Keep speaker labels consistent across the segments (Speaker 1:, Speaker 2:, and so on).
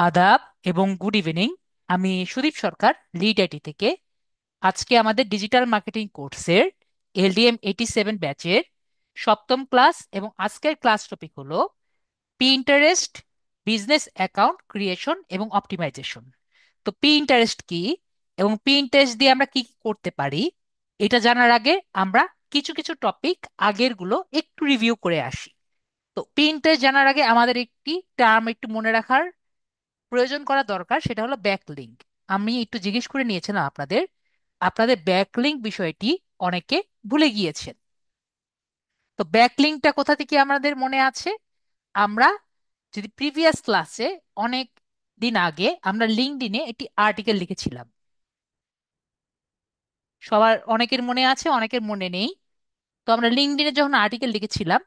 Speaker 1: আদাব এবং good evening. আমি সুদীপ সরকার, লিড আইটি থেকে। আজকে আমাদের ডিজিটাল মার্কেটিং কোর্সের LDM 87 ব্যাচের সপ্তম ক্লাস, এবং আজকের ক্লাস টপিক হলো পিন্টারেস্ট বিজনেস অ্যাকাউন্ট ক্রিয়েশন এবং অপটিমাইজেশন। তো পিন্টারেস্ট কি এবং পিন্টারেস্ট দিয়ে আমরা কি কি করতে পারি, এটা জানার আগে আমরা কিছু কিছু টপিক আগের গুলো একটু রিভিউ করে আসি। তো পিন্টারেস্ট জানার আগে আমাদের একটি টার্ম একটু মনে রাখার প্রয়োজন করা দরকার, সেটা হলো ব্যাকলিঙ্ক। আমি একটু জিজ্ঞেস করে নিয়েছিলাম আপনাদের, আপনাদের ব্যাকলিঙ্ক বিষয়টি অনেকে ভুলে গিয়েছেন। তো ব্যাকলিঙ্কটা কোথা থেকে আমাদের মনে আছে? আমরা যদি প্রিভিয়াস ক্লাসে অনেক দিন আগে আমরা লিঙ্কডইনে একটি আর্টিকেল লিখেছিলাম। সবার অনেকের মনে আছে, অনেকের মনে নেই। তো আমরা লিঙ্কডইনে যখন আর্টিকেল লিখেছিলাম,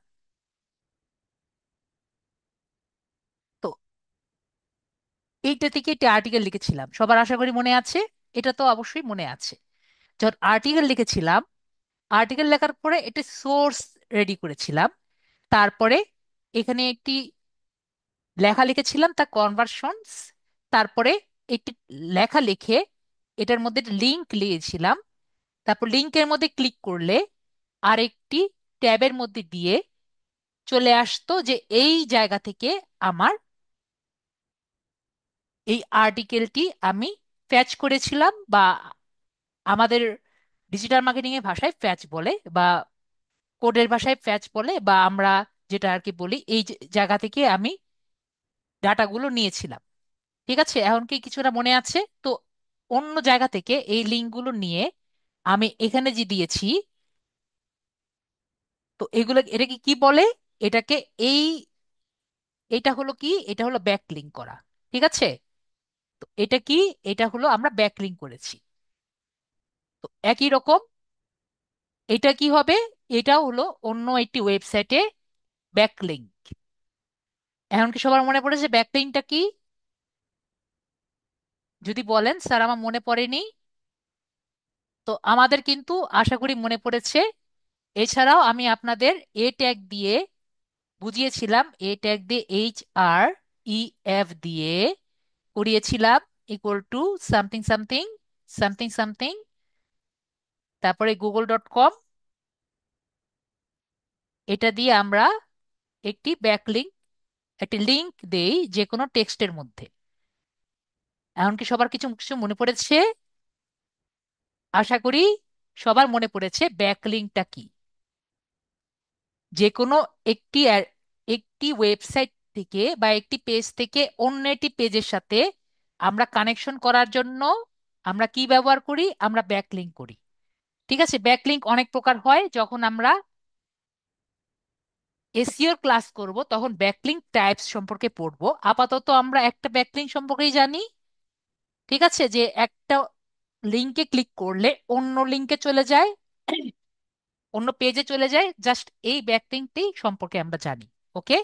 Speaker 1: তো এইটা থেকে একটি আর্টিকেল লিখেছিলাম, সবার আশা করি মনে আছে। এটা তো অবশ্যই মনে আছে। যখন আর্টিকেল লিখেছিলাম, আর্টিকেল লেখার পরে একটি সোর্স রেডি করেছিলাম। তারপরে এখানে একটি লেখা লিখেছিলাম, তা কনভার্সনস। তারপরে একটি লেখা লিখে এটার মধ্যে লিংক লিখেছিলাম। তারপর লিংকের মধ্যে ক্লিক করলে আরেকটি ট্যাবের মধ্যে দিয়ে চলে আসতো যে এই জায়গা থেকে আমার এই আর্টিকেলটি আমি ফ্যাচ করেছিলাম, বা আমাদের ডিজিটাল মার্কেটিং এর ভাষায় ফ্যাচ বলে, বা কোডের ভাষায় ফ্যাচ বলে, বা আমরা যেটা আর কি বলি, এই জায়গা থেকে আমি ডাটাগুলো নিয়েছিলাম। ঠিক আছে, এখন কি কিছুটা মনে আছে? তো অন্য জায়গা থেকে এই লিঙ্কগুলো নিয়ে আমি এখানে যে দিয়েছি, তো এগুলো এটাকে কি বলে? এটাকে এই এটা হলো কি, এটা হলো ব্যাক লিঙ্ক করা। ঠিক আছে, তো এটা কি, এটা হলো আমরা ব্যাক লিঙ্ক করেছি। তো একই রকম এটা কি হবে? এটাও হলো অন্য একটি ওয়েবসাইটে ব্যাক লিঙ্ক। এখন কি সবার মনে পড়েছে ব্যাক লিঙ্কটা কি? যদি বলেন স্যার আমার মনে পড়েনি, তো আমাদের কিন্তু আশা করি মনে পড়েছে। এছাড়াও আমি আপনাদের এ ট্যাগ দিয়ে বুঝিয়েছিলাম, এ ট্যাগ দিয়ে HREF দিয়ে করিয়েছিলাম, equal to something something something something, তারপরে google.com। এটা দিয়ে আমরা একটি ব্যাকলিঙ্ক, একটি লিংক দেই যে কোনো টেক্সটের মধ্যে। এমনকি সবার কিছু কিছু মনে পড়েছে, আশা করি সবার মনে পড়েছে ব্যাকলিঙ্কটা কি। যে কোনো একটি একটি ওয়েবসাইট থেকে বা একটি পেজ থেকে অন্য একটি পেজের সাথে আমরা কানেকশন করার জন্য আমরা কি ব্যবহার করি? আমরা ব্যাকলিঙ্ক করি। ঠিক আছে, ব্যাকলিঙ্ক অনেক প্রকার হয়। যখন আমরা এসইওর ক্লাস করব তখন ব্যাকলিঙ্ক টাইপস সম্পর্কে পড়বো। আপাতত আমরা একটা ব্যাকলিঙ্ক সম্পর্কেই জানি। ঠিক আছে, যে একটা লিঙ্কে ক্লিক করলে অন্য লিঙ্কে চলে যায়, অন্য পেজে চলে যায়, জাস্ট এই ব্যাকলিঙ্কটি সম্পর্কে আমরা জানি। ওকে,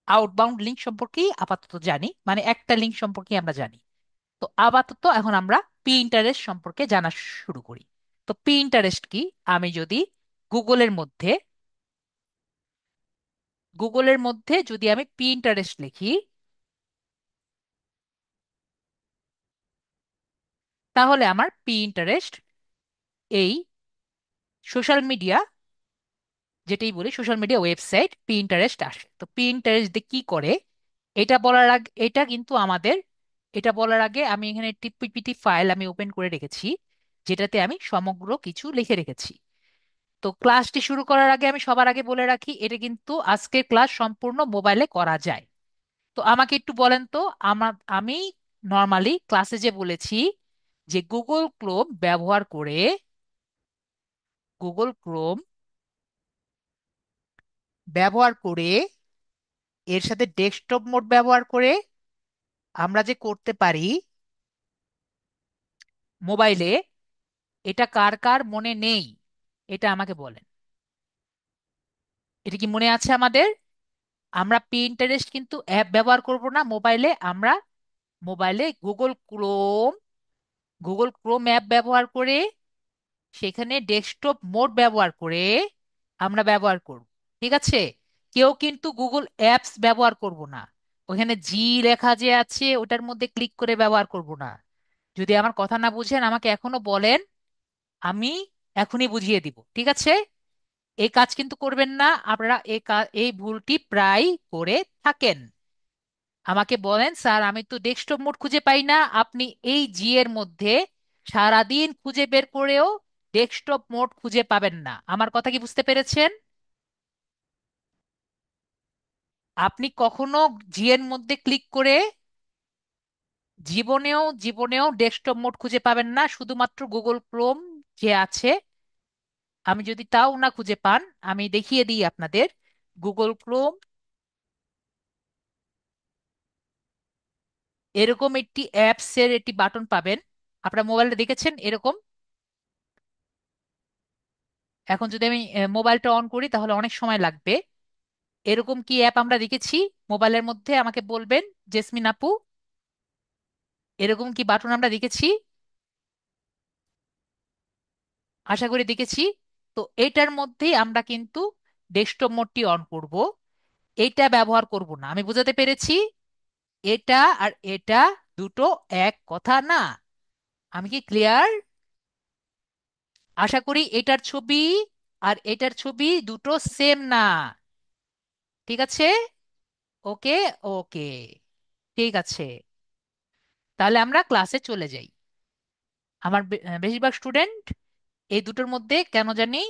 Speaker 1: আউটবাউন্ড লিঙ্ক সম্পর্কেই আপাতত জানি, মানে একটা লিঙ্ক সম্পর্কে আমরা জানি। তো আপাতত এখন আমরা পিন্টারেস্ট সম্পর্কে জানা শুরু করি। তো পিন্টারেস্ট কি? আমি যদি গুগলের মধ্যে গুগলের মধ্যে যদি আমি পিন্টারেস্ট লিখি, তাহলে আমার পিন্টারেস্ট এই সোশ্যাল মিডিয়া, যেটাই বলি সোশ্যাল মিডিয়া ওয়েবসাইট পিন্টারেস্ট আসে। তো পিন্টারেস্ট দিয়ে কি করে, এটা বলার আগে, এটা কিন্তু আমাদের, এটা বলার আগে আমি এখানে একটি পিপিটি ফাইল আমি ওপেন করে রেখেছি, যেটাতে আমি সমগ্র কিছু লিখে রেখেছি। তো ক্লাসটি শুরু করার আগে আমি সবার আগে বলে রাখি, এটা কিন্তু আজকের ক্লাস সম্পূর্ণ মোবাইলে করা যায়। তো আমাকে একটু বলেন তো, আমি নর্মালি ক্লাসে যে বলেছি যে গুগল ক্রোম ব্যবহার করে এর সাথে ডেস্কটপ মোড ব্যবহার করে আমরা যে করতে পারি মোবাইলে, এটা কার কার মনে নেই? এটা আমাকে বলেন। এটা কি মনে আছে আমাদের? আমরা পিন্টারেস্ট কিন্তু অ্যাপ ব্যবহার করব না মোবাইলে, আমরা মোবাইলে গুগল ক্রোম অ্যাপ ব্যবহার করে, সেখানে ডেস্কটপ মোড ব্যবহার করে আমরা ব্যবহার করব। ঠিক আছে, কেউ কিন্তু গুগল অ্যাপস ব্যবহার করব না। ওখানে জি লেখা যে আছে ওটার মধ্যে ক্লিক করে ব্যবহার করব না। যদি আমার কথা না বুঝেন আমাকে এখনো বলেন, আমি এখনই বুঝিয়ে দিব, ঠিক আছে? এই কাজ কিন্তু করবেন না আপনারা, এই ভুলটি প্রায় করে থাকেন। আমাকে বলেন, স্যার আমি তো ডেস্কটপ মোড খুঁজে পাই না। আপনি এই জি এর মধ্যে সারাদিন খুঁজে বের করেও ডেস্কটপ মোড খুঁজে পাবেন না। আমার কথা কি বুঝতে পেরেছেন? আপনি কখনো জি এর মধ্যে ক্লিক করে জীবনেও জীবনেও ডেস্কটপ মোড খুঁজে পাবেন না। শুধুমাত্র গুগল ক্রোম যে আছে, আমি যদি তাও না খুঁজে পান, আমি দেখিয়ে দিই আপনাদের। গুগল ক্রোম, এরকম একটি অ্যাপস এর একটি বাটন পাবেন। আপনার মোবাইলে দেখেছেন এরকম? এখন যদি আমি মোবাইলটা অন করি তাহলে অনেক সময় লাগবে। এরকম কি অ্যাপ আমরা দেখেছি মোবাইলের মধ্যে? আমাকে বলবেন জেসমিন আপু, এরকম কি বাটন আমরা দেখেছি? আশা করি দেখেছি। তো এটার মধ্যেই আমরা কিন্তু ডেস্কটপ মোডটি অন করব, এটা ব্যবহার করব না। আমি বোঝাতে পেরেছি? এটা আর এটা দুটো এক কথা না। আমি কি ক্লিয়ার? আশা করি এটার ছবি আর এটার ছবি দুটো সেম না। ঠিক আছে? ওকে, ওকে, ঠিক আছে। তাহলে আমরা ক্লাসে চলে যাই। আমার বেশিরভাগ স্টুডেন্ট এই দুটোর মধ্যে কেন জানি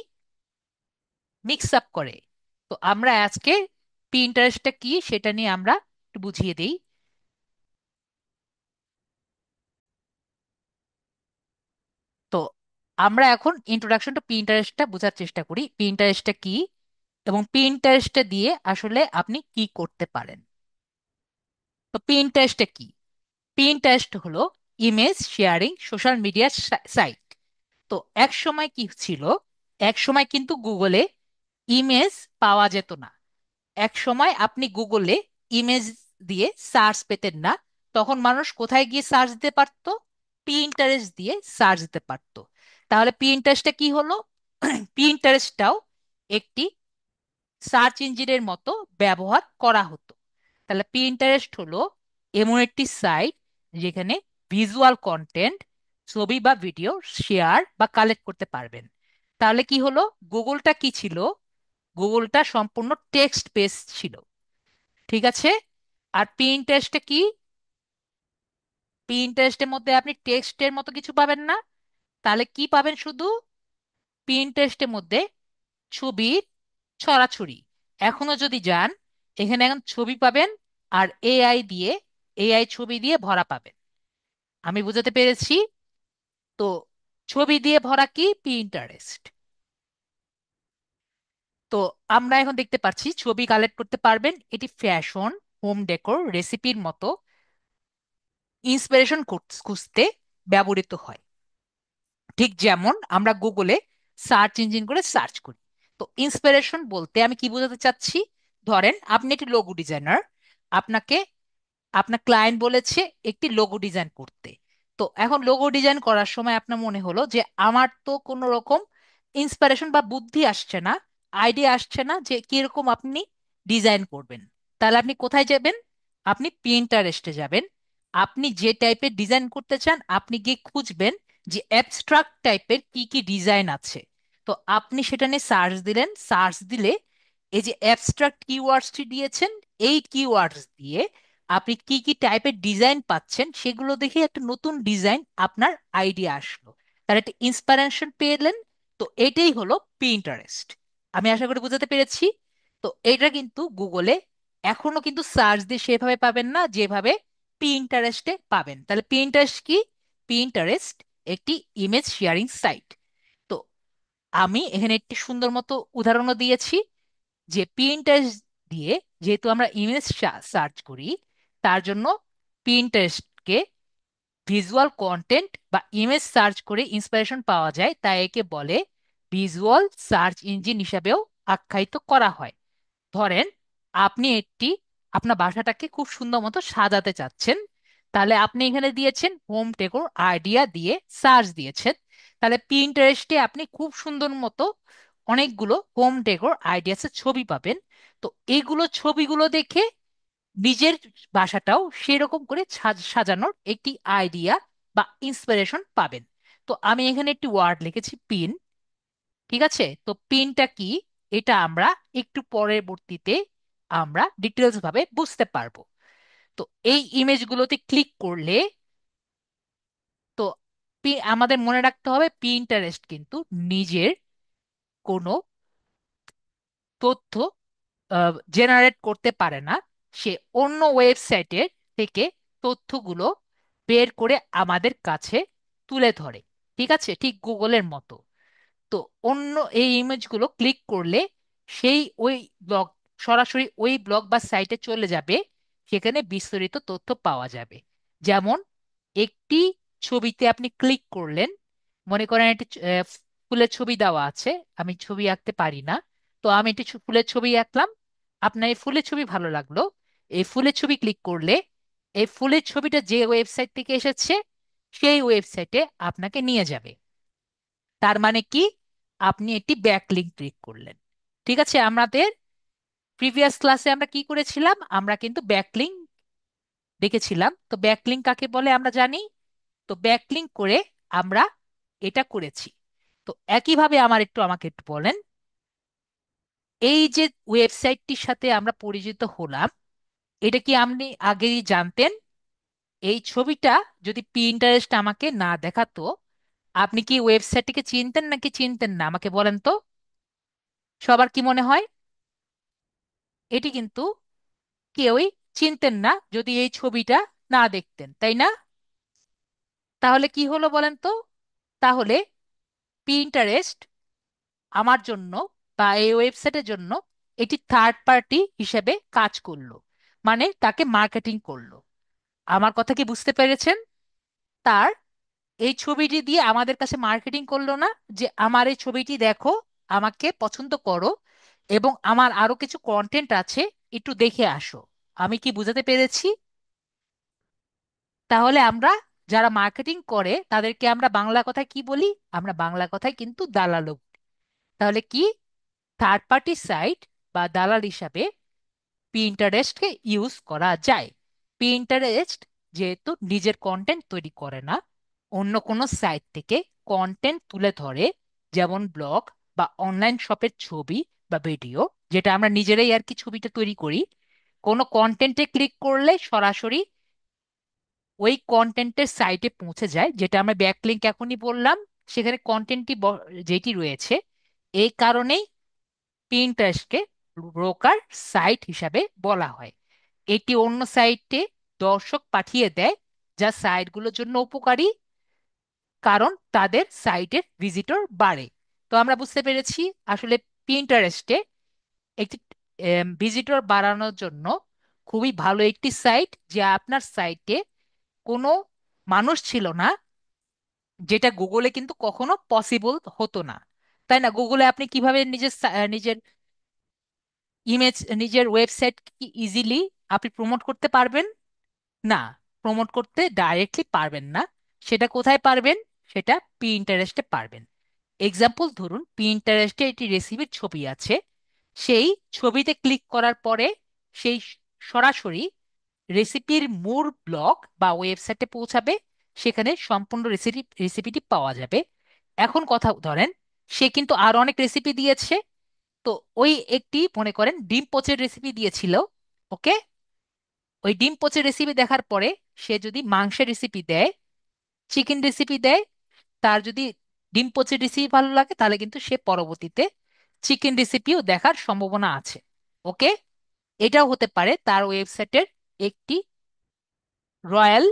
Speaker 1: মিক্স আপ করে। তো আমরা আজকে পিন্টারেস্টটা কি সেটা নিয়ে আমরা একটু বুঝিয়ে দিই। তো আমরা এখন ইন্ট্রোডাকশন টু পিন্টারেস্টটা বোঝার চেষ্টা করি, পিন্টারেস্টটা কি এবং পিন্টারেস্টটা দিয়ে আসলে আপনি কি করতে পারেন। তো পিন্টারেস্টটা কি? পিন্টারেস্ট হলো image sharing social media site. তো এক সময় কি ছিল, এক সময় কিন্তু গুগলে ইমেজ পাওয়া যেত না। এক সময় আপনি গুগলে ইমেজ দিয়ে সার্চ পেতেন না। তখন মানুষ কোথায় গিয়ে সার্চ দিতে পারতো? পিন্টারেস্ট দিয়ে সার্চ দিতে পারতো। তাহলে পিন্টারেস্টটা কি হলো? পিন্টারেস্টটাও একটি সার্চ ইঞ্জিনের মতো ব্যবহার করা হতো। তাহলে পিন্টারেস্ট হলো এমন একটি সাইট যেখানে ভিজুয়াল কন্টেন্ট, ছবি বা ভিডিও শেয়ার বা কালেক্ট করতে পারবেন। তাহলে কি হলো? গুগলটা কি ছিল? গুগলটা সম্পূর্ণ টেক্সট বেস ছিল, ঠিক আছে? আর পিন্টারেস্টে কি? পিন্টারেস্টের মধ্যে আপনি টেক্সটের মতো কিছু পাবেন না। তাহলে কি পাবেন শুধু? পিন্টারেস্টের মধ্যে ছবির ছড়াছড়ি। এখনো যদি যান, এখানে এখন ছবি পাবেন আর এআই দিয়ে, এআই ছবি দিয়ে ভরা পাবেন। আমি বুঝাতে পেরেছি? তো ছবি দিয়ে ভরা কি? পিন্টারেস্ট। তো আমরা এখন দেখতে পাচ্ছি ছবি কালেক্ট করতে পারবেন। এটি ফ্যাশন, হোম ডেকোর, রেসিপির মতো ইন্সপিরেশন খুঁজতে ব্যবহৃত হয়। ঠিক যেমন আমরা গুগলে সার্চ ইঞ্জিন করে সার্চ করি। তো ইন্সপিরেশন বলতে আমি কি বোঝাতে চাচ্ছি? ধরেন আপনি একটি লোগো ডিজাইনার, আপনাকে আপনার ক্লায়েন্ট বলেছে একটি লোগো ডিজাইন করতে। তো এখন লোগো ডিজাইন করার সময় আপনার মনে হলো যে আমার তো কোনো রকম ইন্সপিরেশন বা বুদ্ধি আসছে না, আইডিয়া আসছে না যে কিরকম আপনি ডিজাইন করবেন। তাহলে আপনি কোথায় যাবেন? আপনি পিন্টারেস্টে যাবেন। আপনি যে টাইপের ডিজাইন করতে চান আপনি গিয়ে খুঁজবেন যে অ্যাবস্ট্রাক্ট টাইপের কি কি ডিজাইন আছে। তো আপনি সেটা নিয়ে সার্চ দিলেন, সার্চ দিলে এই যে অ্যাবস্ট্রাক্ট কিওয়ার্ডসটি দিয়েছেন, এই কিওয়ার্ডস দিয়ে আপনি কি কি টাইপের ডিজাইন পাচ্ছেন সেগুলো দেখে একটা নতুন ডিজাইন আপনার আইডিয়া আসলো, তার একটা ইন্সপিরেশন পেলেন। তো এটাই হলো পিন্টারেস্ট। আমি আশা করি বুঝাতে পেরেছি। তো এটা কিন্তু গুগলে এখনো কিন্তু সার্চ দিয়ে সেভাবে পাবেন না যেভাবে পিন্টারেস্টে পাবেন। তাহলে পিন্টারেস্ট কি? পিন্টারেস্ট একটি ইমেজ শেয়ারিং সাইট। তো আমি এখানে একটি সুন্দর মতো উদাহরণও দিয়েছি যে পিন্টারেস্ট দিয়ে যেহেতু আমরা ইমেজ সার্চ করি, তার জন্য পিন্টারেস্টকে ভিজুয়াল কন্টেন্ট বা ইমেজ সার্চ করে ইন্সপিরেশন পাওয়া যায়, তাই একে বলে ভিজুয়াল সার্চ ইঞ্জিন হিসাবেও আখ্যায়িত করা হয়। ধরেন আপনি একটি আপনার বাসাটাকে খুব সুন্দর মতো সাজাতে চাচ্ছেন, তাহলে আপনি এখানে দিয়েছেন হোম ডেকোর আইডিয়া দিয়ে সার্চ দিয়েছেন। তাহলে পিন্টারেস্টে আপনি খুব সুন্দর মতো অনেকগুলো হোম ডেকোর আইডিয়াসের ছবি পাবেন। তো এইগুলো ছবিগুলো দেখে নিজের বাসাটাও সেরকম করে সাজানোর একটি আইডিয়া বা ইন্সপিরেশন পাবেন। তো আমি এখানে একটি ওয়ার্ড লিখেছি, পিন। ঠিক আছে, তো পিনটা কি এটা আমরা একটু পরবর্তীতে আমরা ডিটেলস ভাবে বুঝতে পারবো। তো এই ইমেজগুলোতে ক্লিক করলে, তো আমাদের মনে রাখতে হবে পিন্টারেস্ট কিন্তু নিজের কোনো তথ্য জেনারেট করতে পারে না। সে অন্য ওয়েবসাইটের থেকে তথ্যগুলো বের করে আমাদের কাছে তুলে ধরে। ঠিক আছে, ঠিক গুগলের মতো। তো অন্য এই ইমেজগুলো ক্লিক করলে সেই ওই ব্লগ, সরাসরি ওই ব্লগ বা সাইটে চলে যাবে, সেখানে বিস্তারিত তথ্য পাওয়া যাবে। যেমন একটি ছবিতে আপনি ক্লিক করলেন, মনে করেন একটি ফুলের ছবি দেওয়া আছে, আমি ছবি আঁকতে পারি না, তো আমি একটি ফুলের ছবি আঁকলাম, আপনার এই ফুলের ছবি ভালো লাগলো, এই ফুলের ছবি ক্লিক করলে এই ফুলের ছবিটা যে ওয়েবসাইট থেকে এসেছে সেই ওয়েবসাইটে আপনাকে নিয়ে যাবে। তার মানে কি, আপনি একটি ব্যাকলিংক ক্লিক করলেন। ঠিক আছে, আমাদের প্রিভিয়াস ক্লাসে আমরা কি করেছিলাম, আমরা কিন্তু ব্যাকলিংক দেখেছিলাম। তো ব্যাকলিংক কাকে বলে আমরা জানি। তো ব্যাকলিংক করে আমরা এটা করেছি। তো একইভাবে আমাকে একটু বলেন, এই যে ওয়েবসাইটটির সাথে আমরা পরিচিত হলাম, এটা কি আপনি আগেই জানতেন? এই ছবিটা যদি পিন্টারেস্ট আমাকে না দেখাতো, আপনি কি ওয়েবসাইটটিকে চিনতেন নাকি চিনতেন না, আমাকে বলেন তো। সবার কি মনে হয়? এটি কিন্তু কেউই চিনতেন না যদি এই ছবিটা না দেখতেন, তাই না? তাহলে কি হলো বলেন তো? তাহলে পিন্টারেস্ট আমার জন্য বা এই ওয়েবসাইটের জন্য এটি থার্ড পার্টি হিসেবে কাজ করলো, মানে তাকে মার্কেটিং করলো। আমার কথা কি বুঝতে পেরেছেন? তার এই ছবিটি দিয়ে আমাদের কাছে মার্কেটিং করলো না, যে আমার এই ছবিটি দেখো, আমাকে পছন্দ করো, এবং আমার আরো কিছু কন্টেন্ট আছে, একটু দেখে আসো। আমি কি বুঝাতে পেরেছি? তাহলে আমরা যারা মার্কেটিং করে তাদেরকে আমরা বাংলা কথায় কি বলি? আমরা বাংলা কথায় কিন্তু দালাল বলি। তাহলে কি, থার্ড পার্টি সাইট বা দালাল হিসাবে পিন্টারেস্টকে ইউজ করা যায়। পিন্টারেস্ট যেহেতু নিজের কন্টেন্ট তৈরি করে না, অন্য কোনো সাইট থেকে কন্টেন্ট তুলে ধরে, যেমন ব্লগ বা অনলাইন শপের ছবি বা ভিডিও, যেটা আমরা নিজেরাই আর কি ছবিটা তৈরি করি, কোনো কন্টেন্টে ক্লিক করলে সরাসরি ওই কন্টেন্টের সাইটে পৌঁছে যায়, যেটা আমরা ব্যাকলিংক এখনই বললাম। সেখানে কন্টেন্টটি যেটি রয়েছে, এই কারণেই পিন্টারেস্টকে ব্রোকার সাইট হিসাবে বলা হয়। এটি অন্য সাইটে দর্শক পাঠিয়ে দেয়, যা সাইটগুলোর জন্য উপকারী, কারণ তাদের সাইটের ভিজিটর বাড়ে। তো আমরা বুঝতে পেরেছি আসলে পিন্টারেস্টে একটি ভিজিটর বাড়ানোর জন্য খুবই ভালো একটি সাইট, যা আপনার সাইটে কোনো মানুষ ছিল না, যেটা গুগলে কিন্তু কখনো পসিবল হতো না। তাই না? গুগলে আপনি কিভাবে নিজের ইমেজ, নিজের ওয়েবসাইট কি ইজিলি আপনি প্রমোট করতে পারবেন? না, প্রমোট করতে ডাইরেক্টলি পারবেন না। সেটা কোথায় পারবেন? সেটা পিন্টারেস্টে পারবেন। এক্সাম্পল ধরুন, পিন্টারেস্টে একটি রেসিপির ছবি আছে, সেই ছবিতে ক্লিক করার পরে সেই সরাসরি রেসিপির মূল ব্লগ বা ওয়েবসাইটে পৌঁছাবে, সেখানে সম্পূর্ণ রেসিপিটি পাওয়া যাবে। এখন কথা ধরেন, সে কিন্তু আরো অনেক রেসিপি দিয়েছে। তো ওই একটি মনে করেন ডিম পোচের রেসিপি দিয়েছিল, ওকে। ওই ডিম পোচের রেসিপি দেখার পরে সে যদি মাংসের রেসিপি দেয়, চিকেন রেসিপি দেয়, তার যদি ডিম পোচের রেসিপি ভালো লাগে, তাহলে কিন্তু সে পরবর্তীতে চিকেন রেসিপিও দেখার সম্ভাবনা আছে। ওকে, এটাও হতে পারে তার ওয়েবসাইটের একটি রয়্যাল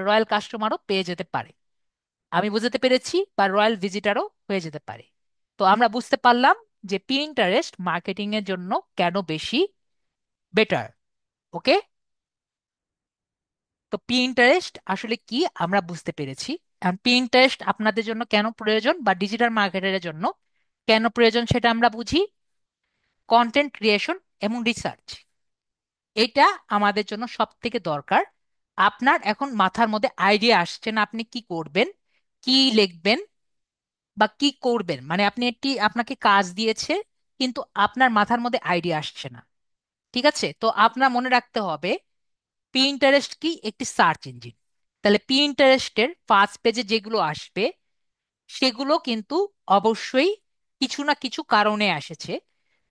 Speaker 1: রয়্যাল কাস্টমারও পেয়ে যেতে পারে। আমি বুঝতে পেরেছি, বা রয়্যাল ভিজিটারও হয়ে যেতে পারে। তো আমরা বুঝতে পারলাম যে পিন্টারেস্ট মার্কেটিং এর জন্য কেন বেশি বেটার। ওকে, তো পিন্টারেস্ট আসলে কি আমরা বুঝতে পেরেছি। এখন পিন্টারেস্ট আপনাদের জন্য কেন প্রয়োজন বা ডিজিটাল মার্কেটারের জন্য কেন প্রয়োজন সেটা আমরা বুঝি। কন্টেন্ট ক্রিয়েশন এবং রিসার্চ, এটা আমাদের জন্য সব থেকে দরকার। আপনার এখন মাথার মধ্যে আইডিয়া আসছে না আপনি কি করবেন, কি লিখবেন বা কি করবেন, মানে আপনি একটি, আপনাকে কাজ দিয়েছে কিন্তু আপনার মাথার মধ্যে আইডিয়া আসছে না। ঠিক আছে, তো আপনার মনে রাখতে হবে পিন্টারেস্ট কি একটি সার্চ ইঞ্জিন। তাহলে পিন্টারেস্টের ফার্স্ট পেজে যেগুলো আসবে সেগুলো কিন্তু অবশ্যই কিছু না কিছু কারণে এসেছে।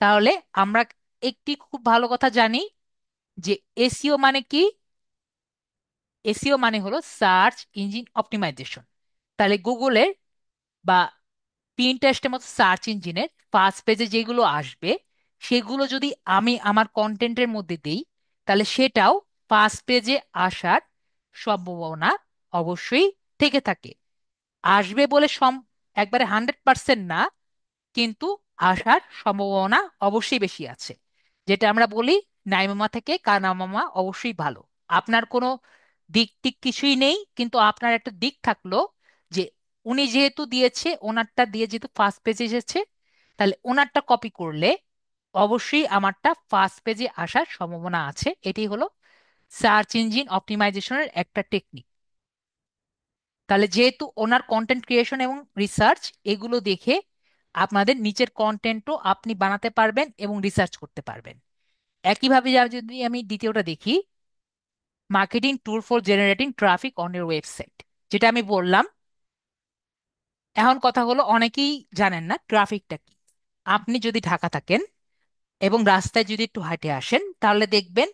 Speaker 1: তাহলে আমরা একটি খুব ভালো কথা জানি যে এসইও মানে কি। এসইও মানে হলো সার্চ ইঞ্জিন অপটিমাইজেশন। তাহলে গুগলের বা পিন্টারেস্টের মতো সার্চ ইঞ্জিনের ফার্স্ট পেজে যেগুলো আসবে সেগুলো যদি আমি আমার কন্টেন্টের মধ্যে দিই, তাহলে সেটাও ফার্স্ট পেজে আসার সম্ভাবনা অবশ্যই থেকে থাকে। আসবে বলে একবারে 100% না, কিন্তু আসার সম্ভাবনা অবশ্যই বেশি আছে। যেটা আমরা বলি নাই মামা থেকে কানা মামা অবশ্যই ভালো। আপনার কোনো দিক টিক কিছুই নেই, কিন্তু আপনার একটা দিক থাকলো যে উনি যেহেতু দিয়েছে, ওনারটা দিয়ে যেহেতু ফার্স্ট পেজে এসেছে, তাহলে ওনারটা কপি করলে অবশ্যই আমারটা ফার্স্ট পেজে আসার সম্ভাবনা আছে। এটি হলো সার্চ ইঞ্জিন অপটিমাইজেশনের একটা টেকনিক। তাহলে যেহেতু ওনার কন্টেন্ট ক্রিয়েশন এবং রিসার্চ এগুলো দেখে আপনাদের নিচের কন্টেন্টও আপনি বানাতে পারবেন এবং রিসার্চ করতে পারবেন। একইভাবে যদি আমি দ্বিতীয়টা দেখি, marketing tool for generating traffic on your website, যেটা আমি বললাম। এখন কথা হলো অনেকেই জানেন না ট্রাফিকটা কি। আপনি যদি ঢাকা থাকেন এবং রাস্তায় যদি একটু হেঁটে আসেন, তাহলে দেখবেন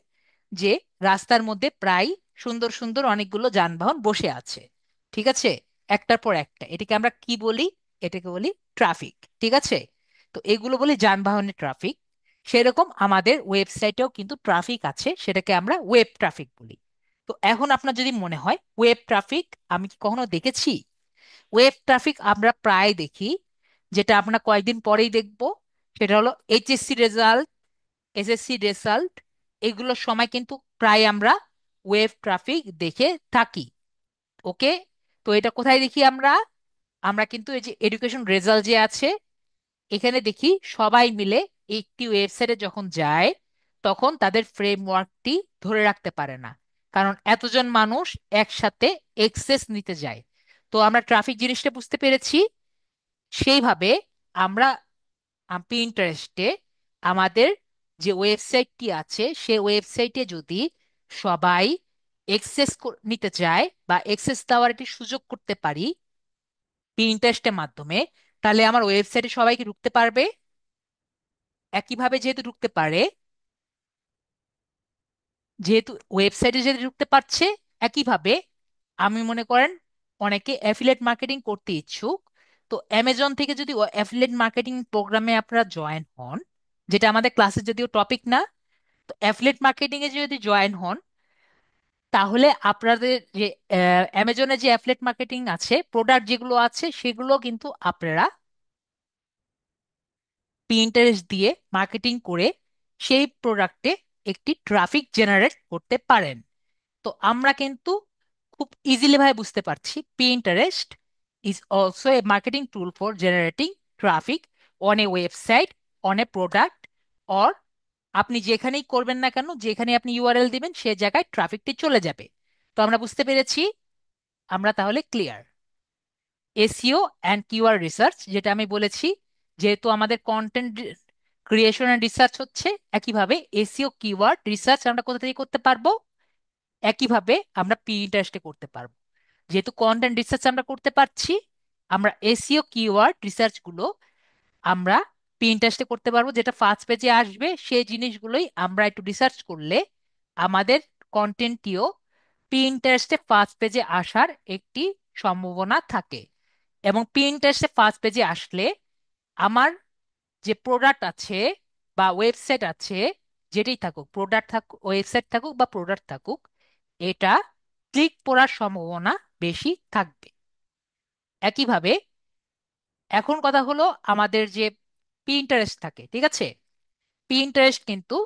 Speaker 1: যে রাস্তার মধ্যে প্রায় সুন্দর সুন্দর অনেকগুলো যানবাহন বসে আছে। ঠিক আছে, একটার পর একটা। এটাকে আমরা কি বলি? এটাকে বলি ট্রাফিক। ঠিক আছে, তো এগুলো বলি যানবাহনের ট্রাফিক। সেরকম আমাদের ওয়েবসাইটেও কিন্তু ট্রাফিক আছে, সেটাকে আমরা ওয়েব ট্রাফিক বলি। তো এখন আপনার যদি মনে হয় ওয়েব ট্রাফিক আমি কি কখনো দেখেছি, ওয়েব ট্রাফিক আমরা প্রায় দেখি। যেটা আমরা কয়েকদিন পরেই দেখব, সেটা হলো এইচএসসি রেজাল্ট, এসএসসি রেজাল্ট, এগুলোর সময় কিন্তু প্রায় আমরা ওয়েব ট্রাফিক দেখে থাকি। ওকে, তো এটা কোথায় দেখি আমরা? আমরা কিন্তু এই যে এডুকেশন রেজাল্ট যে আছে, এখানে দেখি সবাই মিলে একটি ওয়েবসাইটে যখন যায় তখন তাদের ফ্রেমওয়ার্কটি ধরে রাখতে পারে না, কারণ এতজন মানুষ একসাথে এক্সেস নিতে যায়। তো আমরা ট্রাফিক জিনিসটা বুঝতে পেরেছি। সেইভাবে আমরা পিন্টারেস্টে আমাদের যে ওয়েবসাইটটি আছে সে ওয়েবসাইটে যদি সবাই এক্সেস নিতে চায় বা এক্সেস দেওয়ার একটি সুযোগ করতে পারি পিন্টারেস্টের মাধ্যমে, তাহলে আমার ওয়েবসাইটে সবাইকে ঢুকতে পারবে। একইভাবে যেহেতু ঢুকতে পারে, যেহেতু ওয়েবসাইটে যেহেতু ঢুকতে পারছে, একইভাবে আমি মনে করেন অনেকে অ্যাফিলিয়েট মার্কেটিং করতে ইচ্ছুক। তো অ্যামাজন থেকে যদি অ্যাফিলিয়েট মার্কেটিং প্রোগ্রামে আপনারা জয়েন হন, যেটা আমাদের ক্লাসে যদিও টপিক না, তো অ্যাফিলিয়েট মার্কেটিং এ যদি জয়েন হন, তাহলে আপনাদের যে অ্যামাজনে যে অ্যাফিলিয়েট মার্কেটিং আছে প্রোডাক্ট যেগুলো আছে সেগুলো কিন্তু আপনারা পিন্টারেস্ট দিয়ে মার্কেটিং করে সেই প্রোডাক্টে একটি ট্রাফিক জেনারেট করতে পারেন। তো আমরা কিন্তু খুব ইজিলি ভাবে বুঝতে পারছি Pinterest is also a marketing tool for generating traffic on a website, on a product, or আপনি যেখানেই করবেন না কেন, যেখানে আপনি ইউআরএল দিবেন সে জায়গায় ট্রাফিকটি চলে যাবে। তো আমরা বুঝতে পেরেছি, আমরা তাহলে clear. SEO and keyword research, যেটা আমি বলেছি, যেহেতু আমাদের কন্টেন্ট ক্রিয়েশন অ্যান্ড রিসার্চ হচ্ছে, একইভাবে এসইও কিওয়ার্ড রিসার্চ আমরা কোথা থেকে করতে পারবো? একইভাবে আমরা পিন্টারেস্টে করতে পারবো। যেহেতু কন্টেন্ট রিসার্চ আমরা করতে পারছি, আমরা এসইও কিওয়ার্ড রিসার্চ গুলো আমরা পিন্টারেস্টে করতে পারবো। যেটা ফার্স্ট পেজে আসবে সেই জিনিসগুলোই আমরা একটু রিসার্চ করলে আমাদের কন্টেন্টটিও পিন্টারেস্টে ফার্স্ট পেজে আসার একটি সম্ভাবনা থাকে। এবং পিন্টারেস্টে ফার্স্ট পেজে আসলে আমার যে প্রোডাক্ট আছে বা ওয়েবসাইট আছে, যেটাই থাকুক, প্রোডাক্ট থাকুক, ওয়েবসাইট থাকুক বা প্রোডাক্ট থাকুক, এটা ক্লিক করার সম্ভাবনা বেশি থাকবে। একইভাবে এখন কথা হলো আমাদের যে পিন্টারেস্ট থাকে, ঠিক আছে, পিন্টারেস্ট কিন্তু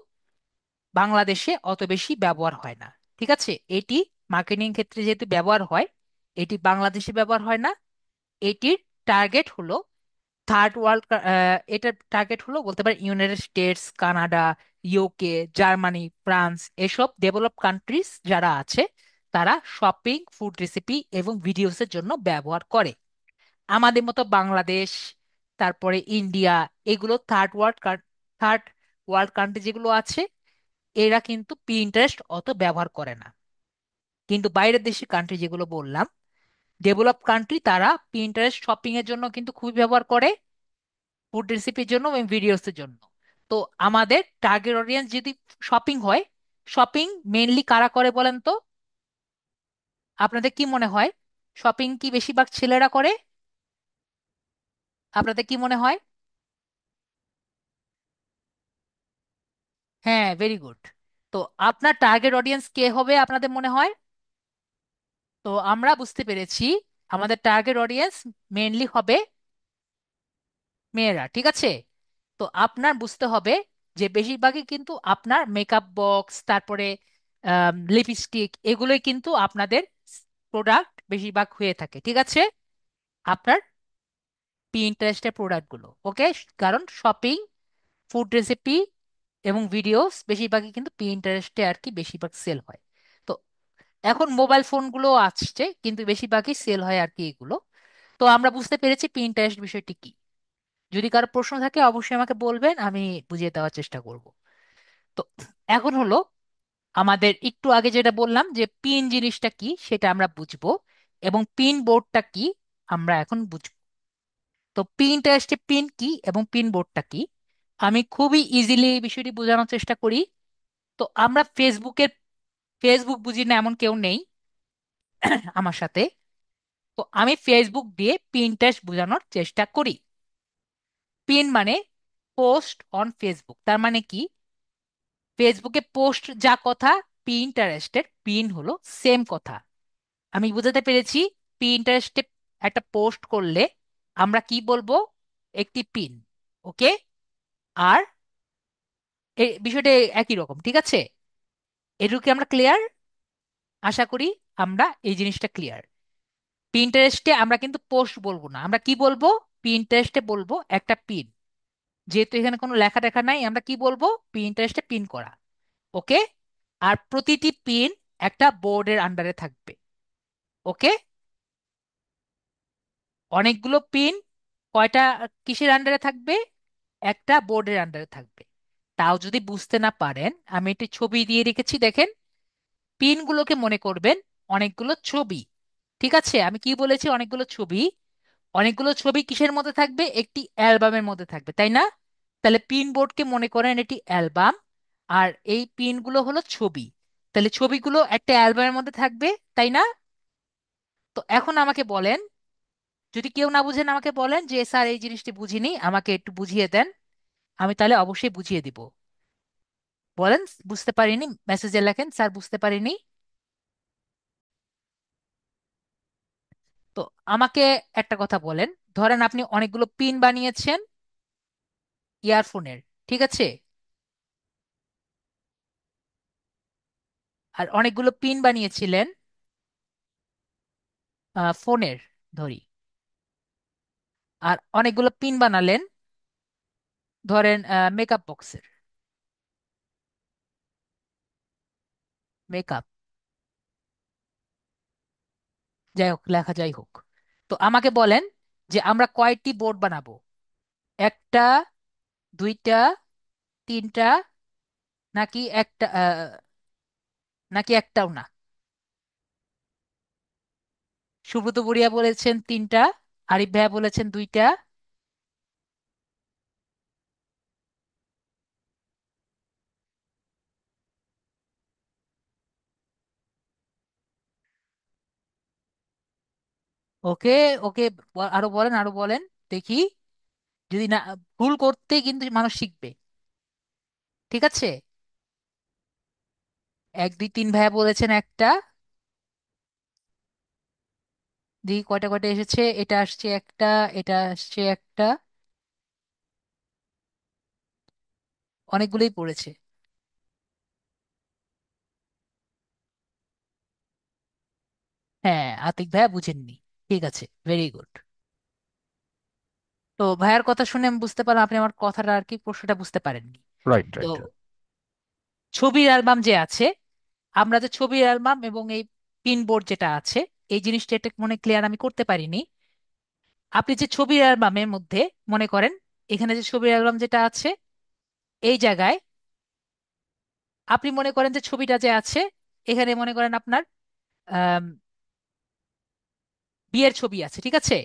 Speaker 1: বাংলাদেশে অত বেশি ব্যবহার হয় না। ঠিক আছে, এটি মার্কেটিং ক্ষেত্রে যেহেতু ব্যবহার হয়, এটি বাংলাদেশে ব্যবহার হয় না। এটির টার্গেট হলো থার্ড ওয়ার্ল্ড, এটার টার্গেট হলো বলতে পারে United states, Canada, UK, Germany, France, এসব ডেভেলপ কান্ট্রিজ যারা আছে তারা শপিং, ফুড রেসিপি এবং ভিডিওসের জন্য ব্যবহার করে। আমাদের মতো বাংলাদেশ, তারপরে ইন্ডিয়া, এগুলো থার্ড ওয়ার্ল্ড কান্ট্রি যেগুলো আছে, এরা কিন্তু পিন্টারেস্ট অত ব্যবহার করে না। কিন্তু বাইরের দেশের কান্ট্রি যেগুলো বললাম, ডেভেলপ কান্ট্রি, তারা পিন্টারেস্ট শপিং এর জন্য কিন্তু খুবই ব্যবহার করে, ফুড রেসিপির জন্য এবং ভিডিওস এর জন্য। তো আমাদের টার্গেট অডিয়েন্স যদি শপিং হয়, শপিং মেইনলি কারা করে বলেন তো? আপনাদের কি মনে হয়, শপিং কি বেশিরভাগ ছেলেরা করে? আপনাদের কি মনে হয়? হ্যাঁ, ভেরি গুড। তো আপনার টার্গেট অডিয়েন্স কে হবে আপনাদের মনে হয়? তো আমরা বুঝতে পেরেছি আমাদের টার্গেট অডিয়েন্স মেইনলি হবে মেয়েরা, ঠিক আছে। তো আপনার বুঝতে হবে যে বেশিরভাগই কিন্তু আপনার মেকআপ বক্স, তারপরে লিপস্টিক, এগুলোই কিন্তু আপনাদের প্রোডাক্ট বেশিরভাগ হয়ে থাকে, ঠিক আছে, আপনার পিন্টারেস্টের প্রোডাক্টগুলো। ওকে, কারণ শপিং, ফুড রেসিপি এবং ভিডিওস বেশিরভাগই কিন্তু পিন্টারেস্টে আর কি বেশিরভাগ সেল হয়। তো এখন মোবাইল ফোনগুলো আসছে, কিন্তু বেশিরভাগই সেল হয় আর কি এগুলো। তো আমরা বুঝতে পেরেছি পিন্টারেস্ট বিষয়টি কি। যদি কারো প্রশ্ন থাকে অবশ্যই আমাকে বলবেন, আমি বুঝিয়ে দেওয়ার চেষ্টা করব। তো এখন হলো, আমাদের একটু আগে যেটা বললাম যে পিন জিনিসটা কি সেটা আমরা বুঝবো, এবং পিন বোর্ডটা কি আমরা এখন বুঝবো। তো পিনটারেস্টে পিন কি এবং পিন বোর্ডটা কি, আমি খুবই ইজিলি এই বিষয়টি বোঝানোর চেষ্টা করি। তো আমরা ফেসবুক বুঝি না এমন কেউ নেই আমার সাথে। তো আমি ফেসবুক দিয়ে পিনটারেস্ট বোঝানোর চেষ্টা করি। পিন মানে পোস্ট অন ফেসবুক, তার মানে কি, ফেসবুকে পোস্ট যা কথা, পিন্টারেস্টের পিন হলো সেম কথা। আমি বুঝাতে পেরেছি? পিন্টারেস্টে একটা পোস্ট করলে আমরা কি বলবো? একটি পিন। ওকে, আর এই বিষয়টা একই রকম, ঠিক আছে। এটুকু কি আমরা ক্লিয়ার? আশা করি আমরা এই জিনিসটা ক্লিয়ার। পিন্টারেস্টে আমরা কিন্তু পোস্ট বলবো না, আমরা কি বলবো? পিন্টারেস্টে বলবো একটা পিন। যেহেতু এখানে কোনো লেখা টেখা নাই, আমরা কি বলবো? পিন্টারেস্টে পিন করা। ওকে, আর প্রতিটি পিন একটা বোর্ডের আন্ডারে থাকবে। ওকে, অনেকগুলো পিন কয়টা কিসের আন্ডারে থাকবে? একটা বোর্ডের আন্ডারে থাকবে। তাও যদি বুঝতে না পারেন, আমি একটি ছবি দিয়ে রেখেছি, দেখেন। পিনগুলোকে মনে করবেন অনেকগুলো ছবি, ঠিক আছে। আমি কি বলেছি? অনেকগুলো ছবি। অনেকগুলো ছবি কিসের মধ্যে থাকবে? একটি অ্যালবামের মধ্যে থাকবে, তাই না? তাহলে পিন বোর্ডকে মনে করেন এটি অ্যালবাম, আর এই পিনগুলো হলো ছবি। তাহলে ছবিগুলো একটা অ্যালবামের মধ্যে থাকবে, তাই না? তো এখন আমাকে বলেন, যদি কেউ না বুঝেন আমাকে বলেন যে স্যার এই জিনিসটি বুঝিনি, আমাকে একটু বুঝিয়ে দেন। আমি তাহলে অবশ্যই বুঝিয়ে দিব। বলেন, বুঝতে পারিনি, মেসেজে লেখেন স্যার বুঝতে পারিনি। তো আমাকে একটা কথা বলেন, ধরেন আপনি অনেকগুলো পিন বানিয়েছেন ইয়ারফোনের, ঠিক আছে, আর অনেকগুলো পিন বানিয়েছিলেন ফোনের, ধরি, আর অনেকগুলো পিন বানালেন ধরেন মেকআপ বক্সের, মেকআপ, যাই হোক, লেখা যাই হোক। তো আমাকে বলেন যে আমরা কয়টি বোর্ড বানাবো? একটা, দুইটা, তিনটা, নাকি একটা, নাকি একটাও না? সুব্রত বড়িয়া বলেছেন তিনটা, আরিফ ভাইয়া বলেছেন দুইটা। ওকে, ওকে, আরো বলেন, আরো বলেন, দেখি। যদি না, ভুল করতে কিন্তু মানুষ শিখবে, ঠিক আছে। এক, দুই, তিন ভাইয়া বলেছেন একটা। দেখি কয়টা কয়টা এসেছে, এটা আসছে একটা, এটা আসছে একটা, অনেকগুলোই পড়েছে। হ্যাঁ, আতিক ভাইয়া বুঝেননি, ঠিক আছে, ভেরি গুড। তো ভাইয়ার কথা শুনে আমি বুঝতে পারলাম আপনি আমার কথাটা আর কি, প্রশ্নটা বুঝতে পারেননি।
Speaker 2: রাইট,
Speaker 1: তো
Speaker 2: রাইট।
Speaker 1: ছবির অ্যালবাম যে আছে, আমরা যে ছবির অ্যালবাম এবং এই পিনবোর্ড যেটা আছে, এই জিনিসটা এটা মনে ক্লিয়ার আমি করতে পারিনি। আপনি যে ছবির অ্যালবামের মধ্যে, মনে করেন এখানে যে ছবির অ্যালবাম যেটা আছে, এই জায়গায় আপনি মনে করেন যে ছবিটা যে আছে এখানে মনে করেন আপনার আম, বিয়ের ছবি আছে, ঠিক আছে?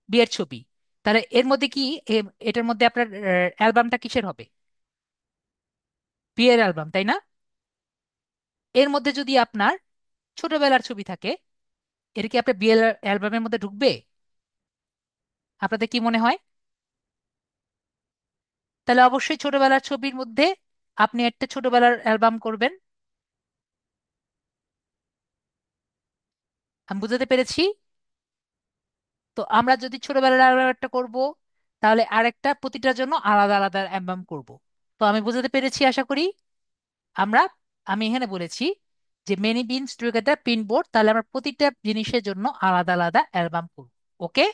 Speaker 1: বিয়ের ছবি। তাহলে এর মধ্যে কি এটার মধ্যে আপনার অ্যালবামটা কিসের হবে? বিয়ের অ্যালবাম, তাই না? এর মধ্যে যদি আপনার ছোটবেলার ছবি থাকে, এটা কি আপনার বিয়ের অ্যালবামের মধ্যে ঢুকবে? আপনাদের কি মনে হয়? তাহলে অবশ্যই ছোটবেলার ছবির মধ্যে আপনি একটা ছোটবেলার অ্যালবাম করবেন। আমি বুঝাতে পেরেছি? তো আমরা যদি ছোটবেলার অ্যালবাম একটা করব, তাহলে আরেকটা প্রতিটার জন্য আলাদা আলাদা অ্যালবাম করব। তো আমি বুঝাতে পেরেছি আশা করি। আমরা আমি এখানে বলেছি যে many beans together pin board, তাহলে আমরা প্রতিটা জিনিসের জন্য আলাদা আলাদা অ্যালবাম করব। ওকে?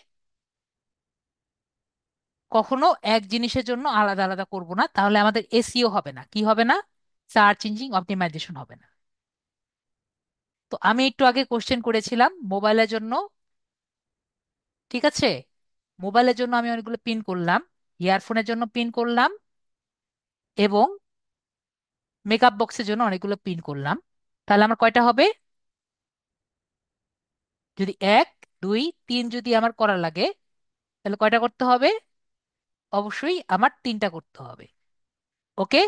Speaker 1: কখনো এক জিনিসের জন্য আলাদা আলাদা করব না, তাহলে আমাদের এসইও হবে না। কি হবে না? সার্চ ইঞ্জিন অপটিমাইজেশন হবে না। তো আমি একটু আগে কোশ্চেন করেছিলাম মোবাইলের জন্য, ঠিক আছে? মোবাইলের জন্য আমি অনেকগুলো পিন করলাম, ইয়ারফোনের জন্য পিন করলাম, এবং মেকআপ বক্সের জন্য অনেকগুলো পিন করলাম। তাহলে আমার কয়টা হবে? যদি এক, দুই, তিন যদি আমার করা লাগে, তাহলে কয়টা করতে হবে? অবশ্যই আমার তিনটা করতে হবে। ওকে?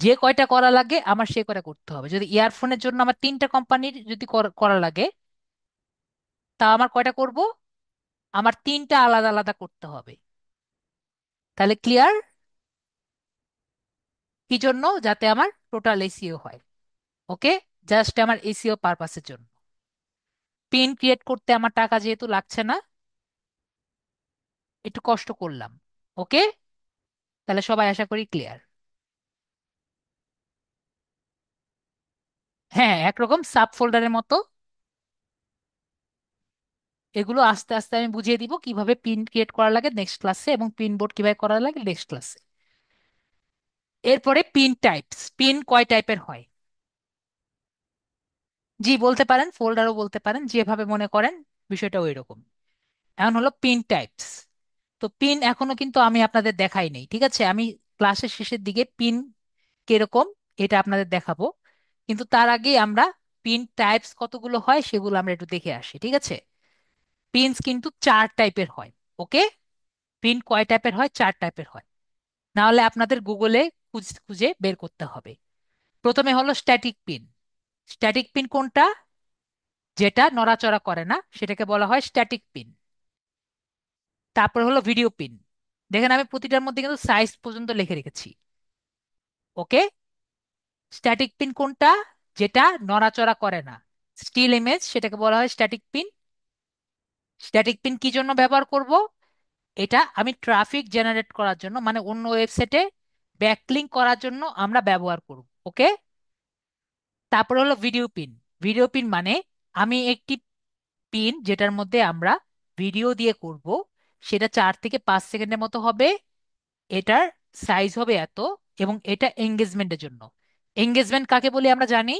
Speaker 1: যে কয়টা করা লাগে আমার সে কয়টা করতে হবে। যদি ইয়ারফোনের জন্য আমার তিনটা কোম্পানির যদি করা লাগে, তা আমার কয়টা করব? আমার তিনটা আলাদা আলাদা করতে হবে। তাহলে ক্লিয়ার? কি জন্য? যাতে আমার টোটাল এসিও হয়। ওকে? জাস্ট আমার এসিও পারপাসের জন্য। পিন ক্রিয়েট করতে আমার টাকা যেহেতু লাগছে না, একটু কষ্ট করলাম। ওকে? তাহলে সবাই আশা করি ক্লিয়ার। হ্যাঁ, একরকম সাব ফোল্ডারের মতো। এগুলো আস্তে আস্তে আমি বুঝিয়ে দিব কিভাবে পিন ক্রিয়েট করা লাগে নেক্সট ক্লাসে, এবং পিন বোর্ড কিভাবে করা লাগে নেক্সট ক্লাসে। এরপরে পিন টাইপস। পিন কয় টাইপের হয়? জি, বলতে পারেন, ফোল্ডারও বলতে পারেন, যেভাবে মনে করেন বিষয়টা ওই রকম। এখন হলো পিন টাইপস। তো পিন এখনো কিন্তু আমি আপনাদের দেখাই নাই, ঠিক আছে? আমি ক্লাসের শেষের দিকে পিন কিরকম এটা আপনাদের দেখাবো। কিন্তু তার আগে আমরা পিন টাইপস কতগুলো হয় সেগুলো আমরা একটু দেখে আসি, ঠিক আছে? পিনস কিন্তু চার টাইপের হয়। ওকে? পিন কয় টাইপের হয়? চার টাইপের হয়। না হলে আপনাদের গুগলে খুঁজে বের করতে হবে। প্রথমে হলো স্ট্যাটিক পিন। স্ট্যাটিক পিন কোনটা? যেটা নড়াচড়া করে না সেটাকে বলা হয় স্ট্যাটিক পিন। তারপর হলো ভিডিও পিন। দেখেন আমি প্রতিটার মধ্যে কিন্তু সাইজ পর্যন্ত লিখে রেখেছি। ওকে? স্ট্যাটিক পিন কোনটা? যেটা নড়াচড়া করে না, স্টিল ইমেজ, সেটাকে বলা হয় স্ট্যাটিক পিন। স্ট্যাটিক পিন কি জন্য ব্যবহার করব? এটা আমি ট্রাফিক জেনারেট করার জন্য, মানে অন্য ওয়েবসাইটে ব্যাকলিঙ্ক করার জন্য আমরা ব্যবহার করব। ওকে? তারপর হলো ভিডিও পিন। ভিডিও পিন মানে আমি একটি পিন যেটার মধ্যে আমরা ভিডিও দিয়ে করব, সেটা 4 থেকে 5 সেকেন্ডের মতো হবে। এটার সাইজ হবে এত, এবং এটা এঙ্গেজমেন্টের জন্য। এঙ্গেজমেন্ট কাকে বলি আমরা জানি?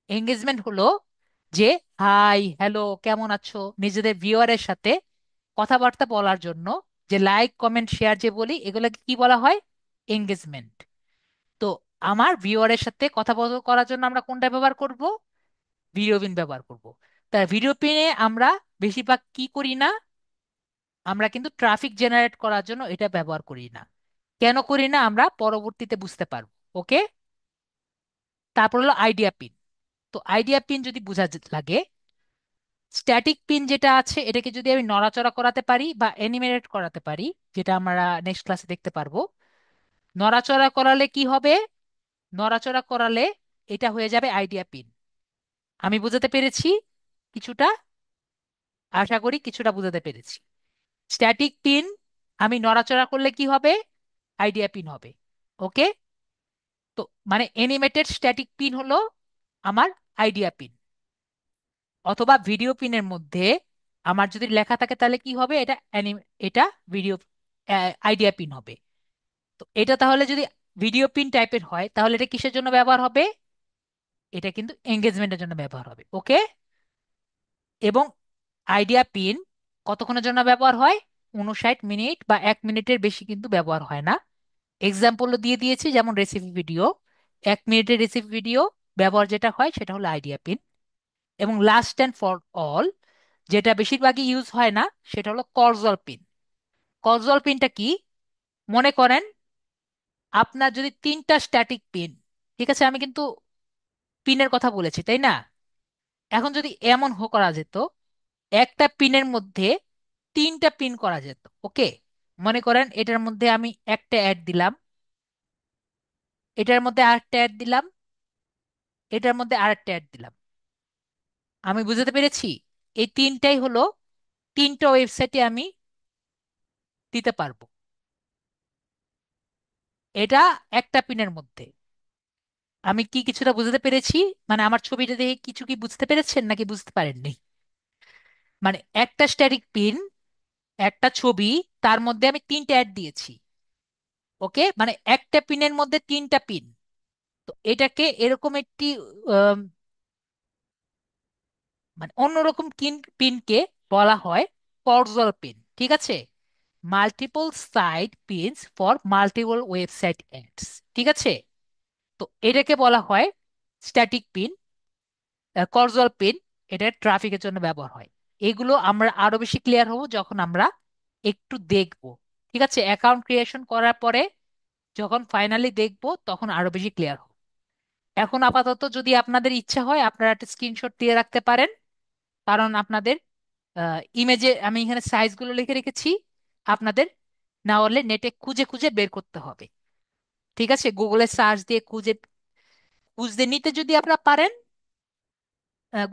Speaker 1: এঙ্গেজমেন্ট হলো যে হাই হ্যালো কেমন আছো নিজেদের ভিউয়ারের সাথে কথাবার্তা বলার জন্য যে লাইক কমেন্ট শেয়ার যে বলি, এগুলোকে কি বলা হয়? এঙ্গেজমেন্ট। তো আমার ভিউয়ারের সাথে করার জন্য আমরা কোনটা ব্যবহার করব? ভিডিও পিন ব্যবহার করব। তাই ভিডিও পিনে আমরা বেশিরভাগ কি করি না, আমরা কিন্তু ট্রাফিক জেনারেট করার জন্য এটা ব্যবহার করি না। কেন করি না আমরা পরবর্তীতে বুঝতে পারবো। ওকে? তারপর হলো আইডিয়া পিন। তো আইডিয়া পিন যদি লাগে, স্ট্যাটিক পিন যেটা আছে এটাকে যদি আমি নড়াচড়া করাতে পারি বা অ্যানিমেট করাতে পারি, যেটা আমরা নেক্সট ক্লাসে দেখতে পারবো। নড়াচড়া করালে কি হবে? নড়াচড়া করালে এটা হয়ে যাবে আইডিয়া পিন। আমি বুঝাতে পেরেছি কিছুটা? আশা করি কিছুটা বুঝাতে পেরেছি। স্ট্যাটিক পিন আমি নড়াচড়া করলে কি হবে? আইডিয়া পিন হবে। ওকে? তো মানে অ্যানিমেটেড স্ট্যাটিক পিন হলো আমার আইডিয়া পিন। অথবা ভিডিও পিনের মধ্যে আমার যদি লেখা থাকে তাহলে কি হবে? এটা ভিডিও আইডিয়া পিন হবে। তো এটা তাহলে যদি ভিডিও পিন টাইপের হয় তাহলে এটা কিসের জন্য ব্যবহার হবে? এটা কিন্তু এঙ্গেজমেন্টের জন্য ব্যবহার হবে। ওকে? এবং আইডিয়া পিন কতক্ষণের জন্য ব্যবহার হয়? 59 মিনিট বা 1 মিনিটের বেশি কিন্তু ব্যবহার হয় না। এক্সাম্পলও দিয়ে দিয়েছি, যেমন রেসিপি ভিডিও। 1 মিনিটের রিসিভ ভিডিও ব্যবহার যেটা হয় সেটা হলো আইডিয়া পিন। এবং লাস্ট অ্যান্ড ফর অল, যেটা বেশিরভাগই ইউজ হয় না, সেটা হলো কর্জল পিন। কর্জল পিনটা কি? মনে করেন আপনার যদি 3টা স্ট্যাটিক পিন, ঠিক আছে, আমি কিন্তু পিনের কথা বলেছি তাই না? এখন যদি এমন করা যেত, একটা পিনের মধ্যে 3টা পিন করা যেত। ওকে, মনে করেন এটার মধ্যে আমি একটা অ্যাড দিলাম, এটার মধ্যে আরেকটা অ্যাড দিলাম, এটার মধ্যে আরেকটা অ্যাড দিলাম। আমি বুঝতে পেরেছি? এই তিনটাই হলো 3টা ওয়েবসাইটে আমি দিতে পারবো। এটা একটা পিনের মধ্যে। আমি কি কিছুটা বুঝতে পেরেছি? মানে আমার ছবিটা দেখে কিছু কি বুঝতে পেরেছেন নাকি বুঝতে পারেননি? মানে একটা স্ট্যাটিক পিন, একটা ছবি, তার মধ্যে আমি 3টা অ্যাড দিয়েছি। ওকে, মানে একটা পিনের মধ্যে 3টা পিন। তো এটাকে এরকম একটি আম, মানে অন্যরকম পিনকে বলা হয় কর্জল পিন। ঠিক আছে? Multiple site pins for multiple website ads. ঠিক আছে? তো এটাকে বলা হয় স্ট্যাটিক পিন, কর্জল পিন। এটা ট্রাফিকের জন্য ব্যবহার হয়। এগুলো আমরা আরো বেশি ক্লিয়ার হব যখন আমরা একটু দেখব। ঠিক আছে? অ্যাকাউন্ট ক্রিয়েশন করার পরে যখন ফাইনালি দেখব তখন আরো বেশি ক্লিয়ার হবে। এখন আপাতত যদি আপনাদের ইচ্ছা হয় আপনারা একটা স্ক্রিনশট দিয়ে রাখতে পারেন, কারণ আপনাদের ইমেজে আমি এখানে সাইজগুলো লিখে রেখেছি। আপনাদের না হলে নেটে খুঁজে খুঁজে বের করতে হবে। ঠিক আছে? গুগলে সার্চ দিয়ে খুঁজে খুঁজতে নিতে যদি আপনারা পারেন,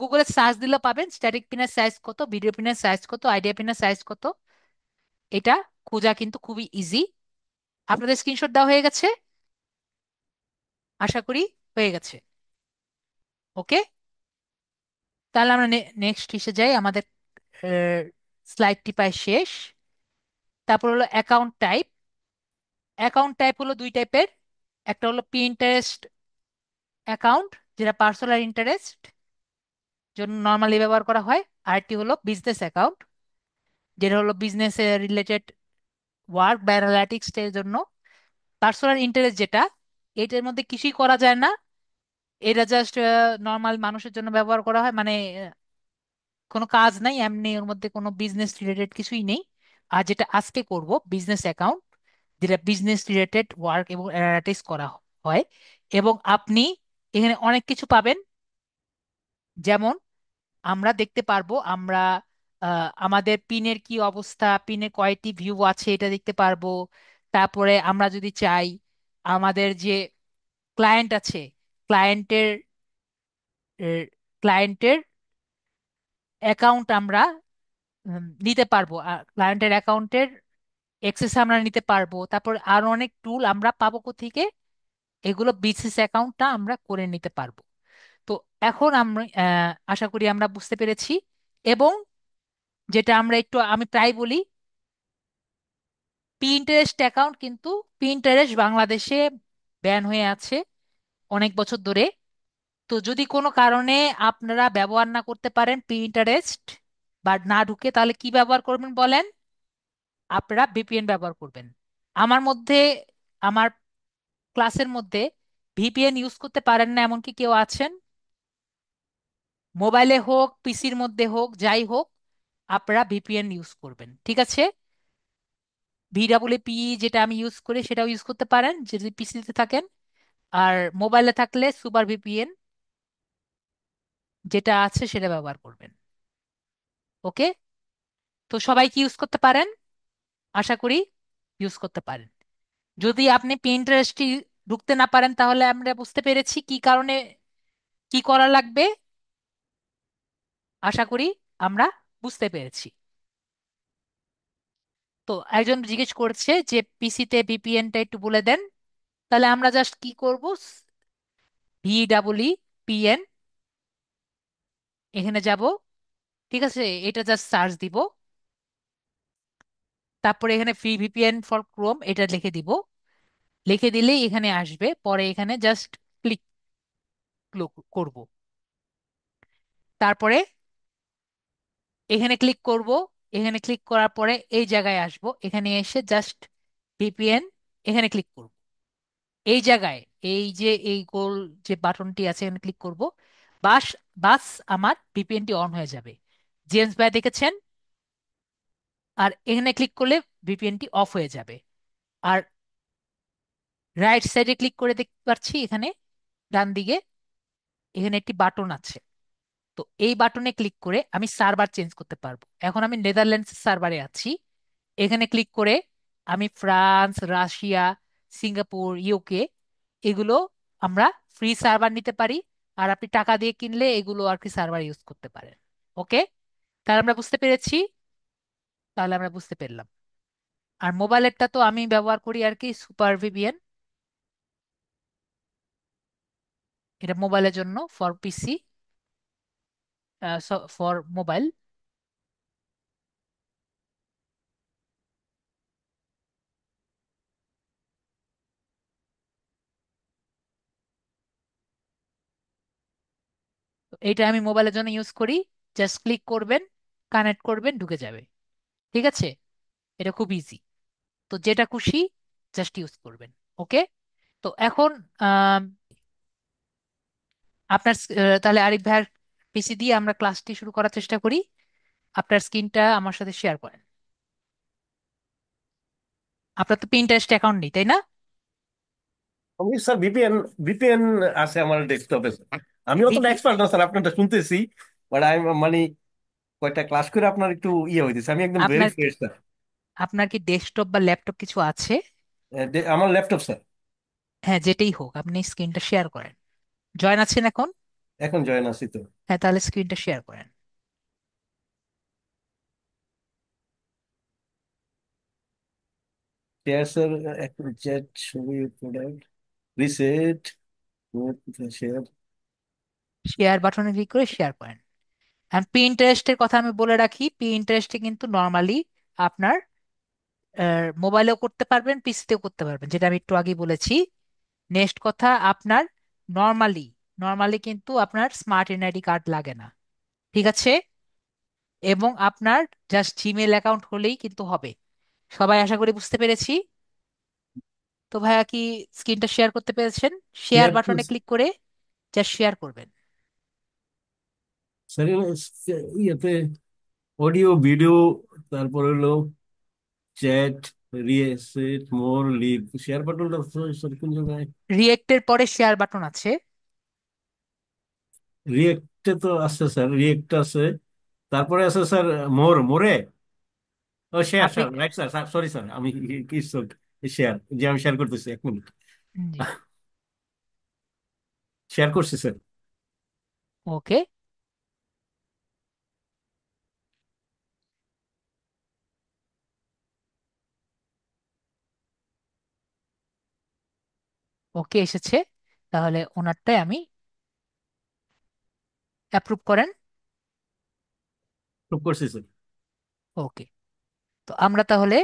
Speaker 1: গুগলে সার্চ দিলে পাবেন স্ট্যাটিক পিনের সাইজ কত, ভিডিও পিনের সাইজ কত, আইডিয়া পিনের সাইজ কত। এটা খোঁজা কিন্তু খুবই ইজি। আপনাদের স্ক্রিনশট দেওয়া হয়ে গেছে? আশা করি হয়ে গেছে। ওকে, তাহলে আমরা নেক্সট এসে যাই। আমাদের স্লাইডটি প্রায় শেষ। তারপর হলো অ্যাকাউন্ট টাইপ। অ্যাকাউন্ট টাইপ হলো দুই টাইপের। একটা হলো পিন্টারেস্ট অ্যাকাউন্ট, যেটা পার্সোনাল ইন্টারেস্ট জন্য নর্মালি ব্যবহার করা হয়। আরেকটি হলো বিজনেস অ্যাকাউন্ট, যেটা হলো বিজনেস রিলেটেড ওয়ার্ক বা অ্যানালিটিক্স এর জন্য। পার্সোনাল ইন্টারেস্ট যেটা, এটার মধ্যে কিছুই করা যায় না। এটা জাস্ট নর্মাল মানুষের জন্য ব্যবহার করা হয়, মানে কোনো কাজ নাই এমনি, ওর মধ্যে কোনো বিজনেস রিলেটেড কিছুই নেই। আর যেটা আজকে করব বিজনেস অ্যাকাউন্ট, যেটা বিজনেস রিলেটেড ওয়ার্ক এবং অ্যানালিটিক্স করা হয়। এবং আপনি এখানে অনেক কিছু পাবেন। যেমন আমরা দেখতে পারবো আমরা আমাদের পিনের কি অবস্থা, পিনে কয়টি ভিউ আছে এটা দেখতে পারবো। তারপরে আমরা যদি চাই আমাদের যে ক্লায়েন্ট আছে, ক্লায়েন্টের ক্লায়েন্টের অ্যাকাউন্ট আমরা নিতে পারবো, ক্লায়েন্টের অ্যাকাউন্টের অ্যাক্সেস আমরা নিতে পারবো। তারপর আরো অনেক টুল আমরা পাবো কোত্থেকে, এগুলো বিজনেস অ্যাকাউন্টটা আমরা করে নিতে পারবো। তো এখন আমরা আশা করি আমরা বুঝতে পেরেছি। এবং যেটা আমরা একটু আমি প্রায় বলি, পিন্টারেস্ট অ্যাকাউন্ট কিন্তু, পিন্টারেস্ট বাংলাদেশে ব্যান হয়ে আছে অনেক বছর ধরে। তো যদি কোনো কারণে আপনারা ব্যবহার না করতে পারেন পিন্টারেস্ট বা না ঢুকে, তাহলে কি ব্যবহার করবেন বলেন? আপনারা ভিপিএন ব্যবহার করবেন। আমার মধ্যে, আমার ক্লাসের মধ্যে ভিপিএন ইউজ করতে পারেন না এমন কি কেউ আছেন? মোবাইলে হোক পিসির মধ্যে হোক যাই হোক, আপনারা ভিপিএন ইউজ করবেন। ঠিক আছে? ভিডাব্লিউপি যেটা আমি ইউজ করি সেটাও ইউজ করতে পারেন যদি পিসিতে থাকেন। আর মোবাইলে থাকলে সুপার ভিপিএন যেটা আছে সেটা ব্যবহার করবেন। ওকে, তো সবাই কি ইউজ করতে পারেন? আশা করি ইউজ করতে পারেন। যদি আপনি পিন্টারেস্টে ঢুকতে না পারেন তাহলে আমরা বুঝতে পেরেছি কি কারণে কি করা লাগবে। আশা করি আমরা বুঝতে পেরেছি। তো একজন জিজ্ঞেস করছে যে পিসিতে ভিপিএনটা একটু বলে দেন। তাহলে আমরা জাস্ট কি করব, VWPN এখানে যাব। ঠিক আছে? এটা জাস্ট সার্চ দিব। তারপরে এখানে ফ্রি ভিপিএন ফর ক্রোম এটা লিখে দিব। লিখে দিলেই এখানে আসবে, পরে এখানে জাস্ট ক্লিক করব। তারপরে এখানে ক্লিক করব। এখানে ক্লিক করার পরে এই জায়গায় আসব, এখানে এসে জাস্ট ভিপিএন এখানে ক্লিক করব। এই জায়গায় এই যে এই গোল যে বাটনটি আছে এখানে ক্লিক করব, বাস বাস আমার ভিপিএনটি অন হয়ে যাবে। জেমস ভাই দেখেছেন? আর এখানে ক্লিক করলে ভিপিএনটি অফ হয়ে যাবে। আর রাইট সাইডে ক্লিক করে দেখতে পাচ্ছি এখানে ডান দিকে এখানে একটি বাটন আছে। তো এই বাটনে ক্লিক করে আমি সার্ভার চেঞ্জ করতে পারবো। এখন আমি নেদারল্যান্ডস সার্ভারে আছি। এখানে ক্লিক করে আমি ফ্রান্স, রাশিয়া, সিঙ্গাপুর, ইউকে এগুলো আমরা ফ্রি সার্ভার নিতে পারি। আর আপনি টাকা দিয়ে কিনলে এগুলো আর কি সার্ভার ইউজ করতে পারেন। ওকে, তাহলে আমরা বুঝতে পেরেছি। তাহলে আমরা বুঝতে পারলাম। আর মোবাইলেরটা তো আমি ব্যবহার করি আর কি সুপার ভিপিএন। এটা মোবাইলের জন্য, ফর পিসি, ফর মোবাইল। এইটা আমি মোবাইলের জন্য ইউজ করি। জাস্ট ক্লিক করবেন, কানেক্ট করবেন, ঢুকে যাবে। ঠিক আছে, এটা খুব ইজি। তো যেটা খুশি জাস্ট ইউজ করবেন। ওকে। তো এখন আম, আপনার তাহলে আরিফ ভাইয়ের পিসি দিয়ে আমরা ক্লাসটি শুরু করার চেষ্টা করি। আপনার স্ক্রিনটা আমার সাথে শেয়ার করেন। আপনার তো পিন্টারেস্ট অ্যাকাউন্ট নেই, তাই না?
Speaker 2: আমি স্যার ভিপিএন ভিপিএন আছে আমার ডেস্কটপে। আমি অতটা
Speaker 1: ভিপি
Speaker 2: এক্সপার্ট না স্যার, আপনারটা শুনতেছি। বাট আমি মানে কয়টা ক্লাস করে আপনার একটু ইয়ে হইতেছে, আমি একদম ভেরি
Speaker 1: আপনার কি
Speaker 2: ফ্রেশ স্যার।
Speaker 1: আপনার কি ডেস্কটপ বা ল্যাপটপ কিছু আছে?
Speaker 2: আমার ল্যাপটপ স্যার।
Speaker 1: হ্যাঁ, যেটাই হোক, আপনি স্ক্রিনটা শেয়ার করেন। জয়েন আছেন এখন?
Speaker 2: এখন জয়েন আছি তো।
Speaker 1: হ্যাঁ, তাহলে স্ক্রিনটা শেয়ার করেন।
Speaker 2: শেয়ার স্যার, এখন চ্যাট ছবি প্রোডাক্ট রিসেট শেয়ার।
Speaker 1: শেয়ার বাটনে ক্লিক করে শেয়ার করেন। আর পিন্টারেস্টের কথা আমি বলে রাখি, পিন্টারেস্টে কিন্তু নর্মালি আপনার মোবাইলেও করতে পারবেন, পিসিতেও করতে পারবেন, যেটা আমি একটু আগে বলেছি। নেক্সট কথা, আপনার নর্মালি নর্মালি কিন্তু আপনার স্মার্ট এনআইডি কার্ড লাগে না। ঠিক আছে? এবং আপনার জাস্ট জিমেল অ্যাকাউন্ট হলেই কিন্তু হবে। সবাই আশা করি বুঝতে পেরেছি। তো ভাইয়া কি স্ক্রিনটা শেয়ার করতে পেরেছেন? শেয়ার
Speaker 2: শেয়ার
Speaker 1: বাটনে ক্লিক করে জাস্ট শেয়ার করবেন।
Speaker 2: স্যার, ইয়েতে অডিও ভিডিও, তারপর হলো চ্যাট, রিসেট, মোর, লিভ, শেয়ার বাটনটা স্যার কোন জায়গায়?
Speaker 1: রিয়েক্টের পরে শেয়ার বাটন আছে।
Speaker 2: রিয়েক্টে তো আছে স্যার, রিয়েক্ট আছে। তারপরে আছে স্যার মোর, মোরে। ও শেয়ার
Speaker 1: আপনি
Speaker 2: sir, right sir, sorry sir, আমি কি শেয়ার, যে আমি শেয়ার করতেছি, এক মিনিট।
Speaker 1: জি।
Speaker 2: শেয়ার করছি স্যার।
Speaker 1: ওকে। ওকে এসেছে। তাহলে ওনারটাই আমি অ্যাপ্রুভ করেন।
Speaker 2: প্রুভ করছি স্যার।
Speaker 1: ওকে। তো আমরা তাহলে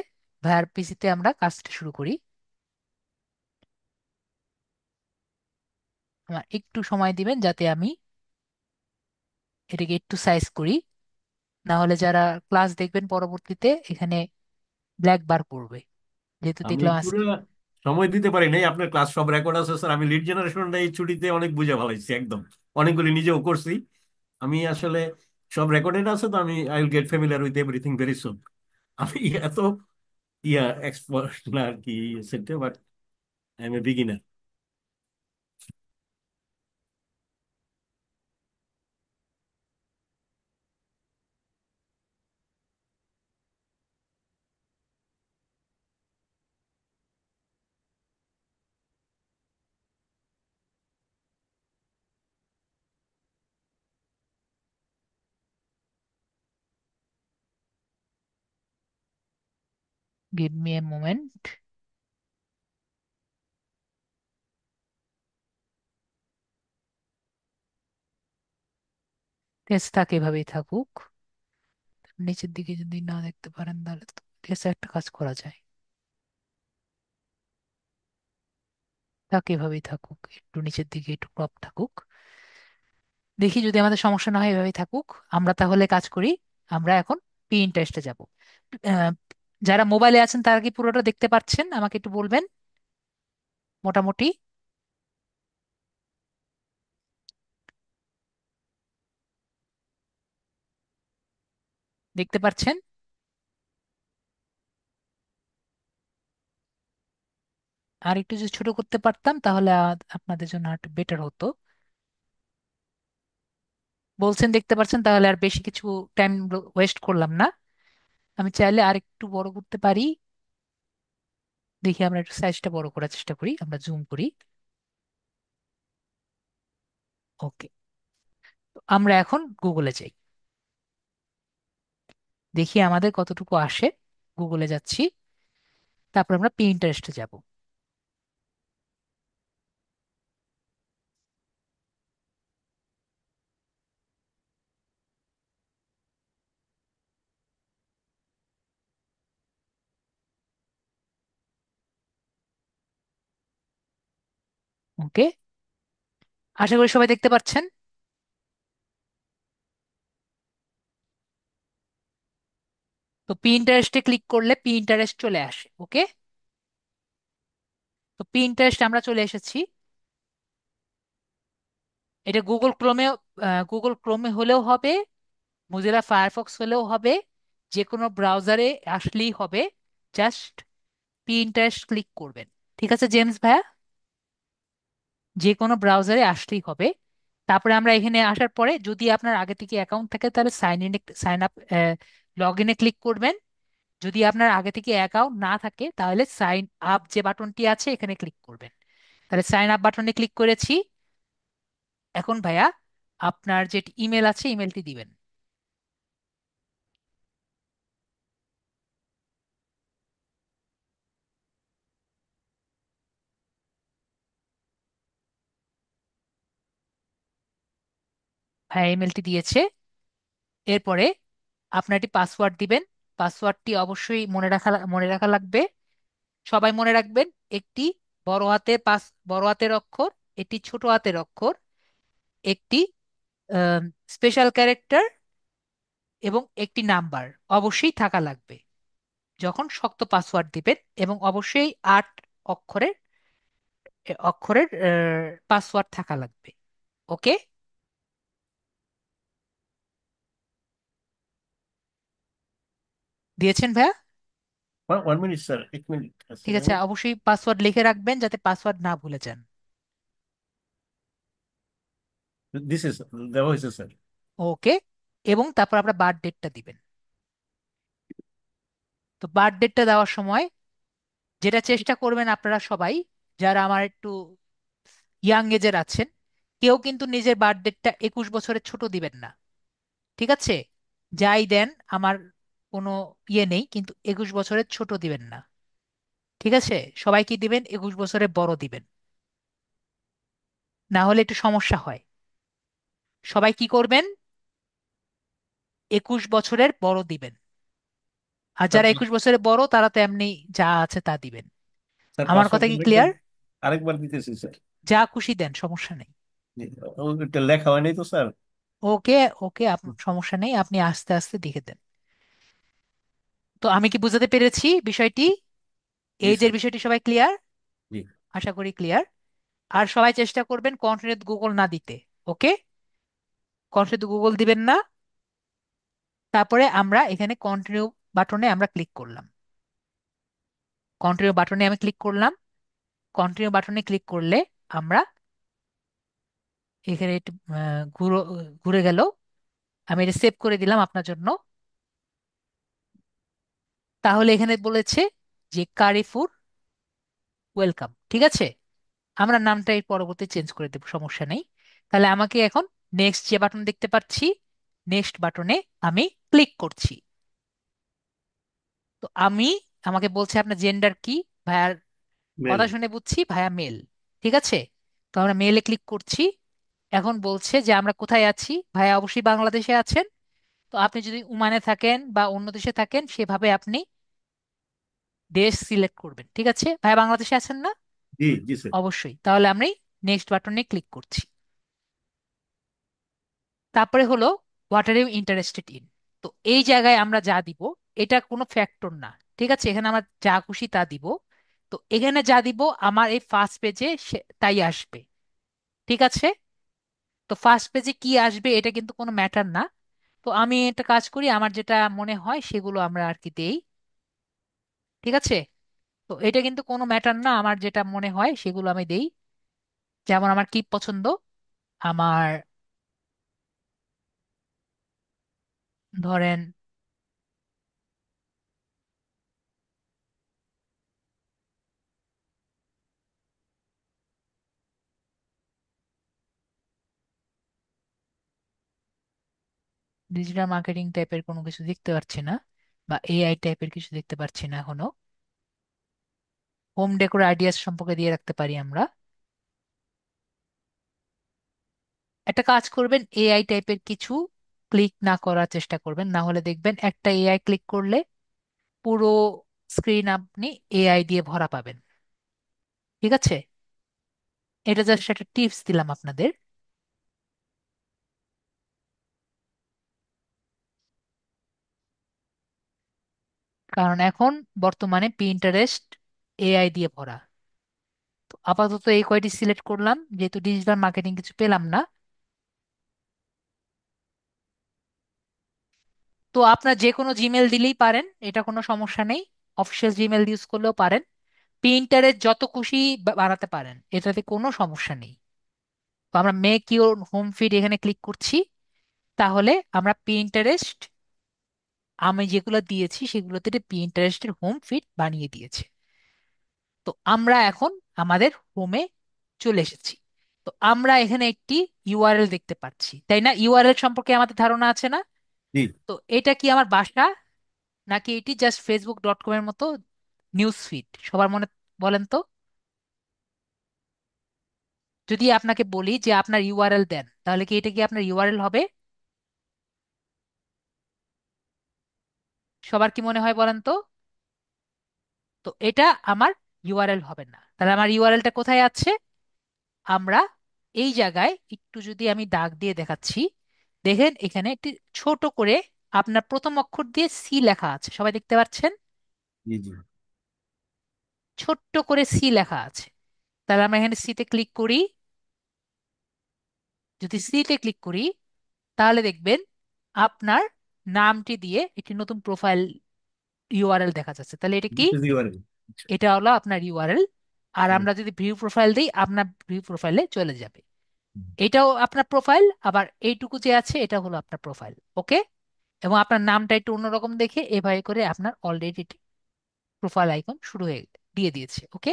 Speaker 1: ভাইয়ার পিসিতে আমরা কাজটা শুরু করি। আমার একটু সময় দিবেন যাতে আমি এটাকে একটু সাইজ করি। না হলে যারা ক্লাস দেখবেন পরবর্তীতে এখানে ব্ল্যাক বার পড়বে, যেহেতু
Speaker 2: আমি
Speaker 1: দেখলাম
Speaker 2: পুরো
Speaker 1: আজকে।
Speaker 2: সময় দিতে পারি নাই, আপনার ক্লাস সব রেকর্ড আছে স্যার। আমি লিড জেনারেশনটা এই ছুটিতে অনেক বুঝে ভালাইছি একদম, অনেকগুলি নিজেও করছি। আমি আসলে সব রেকর্ডেড আছে, তো আমি I will get familiar with everything very soon. আমি এত এক্সপার্ট না আর কি সেটা, but I am A beginner.
Speaker 1: Give me a moment. Test থাক, এভাবেই থাকুক। নিচের দিকে যদি না দেখতে পারেন তাহলে তো টেস্ট একটা কাজ করা যায়। থাক, এভাবেই থাকুক, একটু নিচের দিকে একটু ক্রপ থাকুক। দেখি যদি আমাদের সমস্যা না হয়, এভাবেই থাকুক। আমরা তাহলে কাজ করি। আমরা এখন পিন্টারেস্টে যাব। আহ, যারা মোবাইলে আছেন তারা কি পুরোটা দেখতে পাচ্ছেন? আমাকে একটু বলবেন মোটামুটি। দেখতে পাচ্ছেন? আর একটু যদি ছোট করতে পারতাম তাহলে আপনাদের জন্য আর একটু বেটার হতো। বলছেন দেখতে পাচ্ছেন, তাহলে আর বেশি কিছু টাইম ওয়েস্ট করলাম না। আমি চাইলে আর একটু বড় করতে পারি। দেখি, আমরা একটু সাইজটা বড় করার চেষ্টা করি, আমরা জুম করি। ওকে, আমরা এখন গুগলে যাই, দেখি আমাদের কতটুকু আসে। গুগলে যাচ্ছি, তারপর আমরা পিন্টারেস্টে যাব। ওকে, আশা করি সবাই দেখতে পাচ্ছেন। তো পিন্টারেস্টে ক্লিক করলে পিন্টারেস্ট চলে আসে। ওকে, তো পিন্টারেস্ট আমরা চলে এসেছি। এটা গুগল ক্রোমে হলেও হবে, মোজিলা ফায়ারফক্স হলেও হবে, যে কোনো ব্রাউজারে আসলেই হবে। জাস্ট পিন্টারেস্ট ক্লিক করবেন। ঠিক আছে জেমস ভাইয়া, যে কোনো ব্রাউজারে আসলেই হবে। তারপরে আমরা এখানে আসার পরে যদি আপনার আগে থেকে অ্যাকাউন্ট থাকে তাহলে সাইন আপ, লগ ইনে ক্লিক করবেন। যদি আপনার আগে থেকে অ্যাকাউন্ট না থাকে তাহলে সাইন আপ যে বাটনটি আছে এখানে ক্লিক করবেন। তাহলে সাইন আপ বাটনে ক্লিক করেছি। এখন ভাইয়া আপনার যে ইমেল আছে ইমেলটি দিবেন। ভাইয়া ইমেলটি দিয়েছে। এরপরে আপনার একটি পাসওয়ার্ড দিবেন। পাসওয়ার্ডটি অবশ্যই মনে রাখা লাগবে। সবাই মনে রাখবেন, একটি বড় হাতের অক্ষর, একটি ছোট হাতের অক্ষর, একটি স্পেশাল ক্যারেক্টার এবং একটি নাম্বার অবশ্যই থাকা লাগবে যখন শক্ত পাসওয়ার্ড দিবেন। এবং অবশ্যই 8 অক্ষরের অক্ষরের পাসওয়ার্ড থাকা লাগবে। ওকে, দিয়েছেন ভাইয়া?
Speaker 2: 1 মিনিট স্যার, 1 মিনিট আছে।
Speaker 1: ঠিক আছে, অবশ্যই পাসওয়ার্ড লিখে রাখবেন যাতে পাসওয়ার্ড না ভুলে যান।
Speaker 2: দিস ইজ দেওয়া হয়েছে স্যার।
Speaker 1: ওকে, এবং তারপর আপনার বার্থ ডেটটা দিবেন। তো বার্থ ডেটটা দেওয়ার সময় যেটা চেষ্টা করবেন আপনারা সবাই, যারা আমার একটু ইয়াং এজের আছেন, কেউ কিন্তু নিজের বার্থ ডেটটা 21 বছরের ছোট দিবেন না। ঠিক আছে? যাই দেন, আমার কোনো ইয়ে নেই, কিন্তু 21 বছরের ছোট দিবেন না। ঠিক আছে? সবাই কি দিবেন, 21 বছরের বড় দিবেন, না হলে একটু সমস্যা হয়। সবাই কি করবেন, 21 বছরের বড় দিবেন। আর
Speaker 2: স্যার
Speaker 1: যারা 21 বছরের বড় তারা তো এমনি যা আছে তা দিবেন।
Speaker 2: স্যার
Speaker 1: আমার
Speaker 2: পাসওয়ার্ড
Speaker 1: কথা কি
Speaker 2: আরেকবার,
Speaker 1: ক্লিয়ার?
Speaker 2: আরেকবার দিতেছি স্যার।
Speaker 1: যা খুশি দেন, সমস্যা নেই।
Speaker 2: জি, ওটা লেখা হয় নাই তো স্যার।
Speaker 1: ওকে, ওকে, সমস্যা নেই, আপনি আস্তে আস্তে লিখে দেন। তো আমি কি বুঝাতে পেরেছি বিষয়টি?
Speaker 2: জি
Speaker 1: এইজের
Speaker 2: স্যার।
Speaker 1: বিষয়টি সবাই ক্লিয়ার?
Speaker 2: জি।
Speaker 1: আশা করি ক্লিয়ার। আর সবাই চেষ্টা করবেন কন্টিনিউ গুগল না দিতে। ওকে, কন্টিনিউ গুগল দিবেন না। তারপরে আমরা এখানে কন্টিনিউ বাটনে আমরা ক্লিক করলাম। কন্টিনিউ বাটনে আমি ক্লিক করলাম। কন্টিনিউ বাটনে ক্লিক করলে আমরা এখানে একটু ঘুরে গেল। আমি এটা সেভ করে দিলাম আপনার জন্য। তাহলে এখানে বলেছে যে কারিফুর ওয়েলকাম। ঠিক আছে, আমরা নামটা এর পরবর্তী চেঞ্জ করে দেবো, সমস্যা নেই। তাহলে আমাকে এখন নেক্সট যে বাটন দেখতে পাচ্ছি, নেক্সট বাটনে আমি ক্লিক করছি। তো আমাকে বলছে আপনার জেন্ডার কি। ভাইয়ার
Speaker 2: মেল।
Speaker 1: কথা শুনে বুঝছি ভাইয়া মেল। ঠিক আছে, তো আমরা মেলে ক্লিক করছি। এখন বলছে যে আমরা কোথায় আছি। ভাইয়া অবশ্যই বাংলাদেশে আছেন। তো আপনি যদি ওমানে থাকেন বা অন্য দেশে থাকেন সেভাবে আপনি দেশ সিলেক্ট করবেন। ঠিক আছে, ভাইয়া বাংলাদেশে আছেন না?
Speaker 2: জি জি স্যার।
Speaker 1: অবশ্যই, তাহলে আমি নেক্সট বাটনে ক্লিক করছি। তারপরে হলো what are you interested in. তো এই জায়গায় আমরা যা দিব এটা কোনো ফ্যাক্টর না। ঠিক আছে, এখানে আমরা যা খুশি তা দিব। তো এখানে যা দিব আমার এই ফার্স্ট পেজে তাই আসবে। ঠিক আছে, তো ফার্স্ট পেজে কি আসবে এটা কিন্তু কোনো ম্যাটার না। তো আমি একটা কাজ করি, আমার যেটা মনে হয় সেগুলো আমরা আর কি দেই। ঠিক আছে? তো এটা কিন্তু কোনো ম্যাটার না, আমার যেটা মনে হয় সেগুলো আমি দেই। যেমন আমার কি পছন্দ, আমার ধরেন ডিজিটাল মার্কেটিং টাইপের কোনো কিছু দেখতে পাচ্ছি না, বা এআই টাইপের কিছু দেখতে পাচ্ছি না এখনো। হোম ডেকোর আইডিয়াস সম্পর্কে দিয়ে রাখতে পারি আমরা। একটা কাজ করবেন, এআই টাইপের কিছু ক্লিক না করার চেষ্টা করবেন, না হলে দেখবেন একটা এআই ক্লিক করলে পুরো স্ক্রিন আপনি এআই দিয়ে ভরা পাবেন। ঠিক আছে? এটা জাস্ট একটা টিপস দিলাম আপনাদের। কারণ এখন বর্তমানে পিন্টারেস্ট এআই দিয়ে ভরা। তো আপাতত এই কয়টি সিলেক্ট করলাম, যেহেতু ডিজিটাল মার্কেটিং কিছু পেলাম না। তো আপনার যে কোনো জিমেল দিলেই পারেন, এটা কোনো সমস্যা নেই। অফিসিয়াল জিমেল ইউজ করলেও পারেন। প্রিন্টারের যত খুশি বানাতে পারেন, এটাতে কোনো সমস্যা নেই। তো আমরা মেক ইউর হোম ফিড এখানে ক্লিক করছি। তাহলে আমরা প্রিন্টারেস্ট, আমি যেগুলো দিয়েছি সেগুলোতে প্রিন্টারেস্টের হোম ফিড বানিয়ে দিয়েছে। তো আমরা এখন আমাদের হোমে চলে এসেছি। তো আমরা এখানে একটি ইউআরএল দেখতে পাচ্ছি, তাই না? ইউআরএল সম্পর্কে আমাদের ধারণা আছে না?
Speaker 2: জি।
Speaker 1: তো এটা কি আমার বাসা, নাকি এটি জাস্ট facebook.com এর মতো নিউজ ফিড সবার মনে? বলেন তো। যদি আপনাকে বলি যে আপনার ইউআরএল দেন, তাহলে কি এটা কি আপনার ইউআরএল হবে? সবার কি মনে হয় বলেন তো? তো এটা আমার ইউআরএল হবে না। তাহলে আমার ইউআরএলটা কোথায় আছে? আমরা এই জায়গায় একটু যদি আমি দাগ দিয়ে দেখাচ্ছি, দেখেন এখানে একটি ছোট করে আপনার প্রথম অক্ষর দিয়ে সি লেখা আছে, সবাই দেখতে পাচ্ছেন?
Speaker 2: জি। জি।
Speaker 1: ছোট্ট করে সি লেখা আছে। তাহলে আমরা এখানে সিতে ক্লিক করি। যদি সিতে ক্লিক করি, তাহলে দেখবেন আপনার নামটি দিয়ে একটি নতুন প্রোফাইল ইউআরএল দেখা যাচ্ছে। তাহলে এটা কি?
Speaker 2: This is URL। আচ্ছা।
Speaker 1: এটা হলো আপনার ইউআরএল। আর
Speaker 2: হুম।
Speaker 1: আমরা যদি ভিউ প্রোফাইল দিই, আপনার ভিউ প্রোফাইলে চলে যাবে।
Speaker 2: হুম।
Speaker 1: এটাও আপনার প্রোফাইল, আবার এইটুকু যে আছে এটা হলো আপনার প্রোফাইল। ওকে? এবং আপনার নামটা একটু অন্যরকম দেখে এভাবে করে আপনার অলরেডি প্রোফাইল আইকন শুরু হয়ে দিয়ে দিয়েছে। ওকে?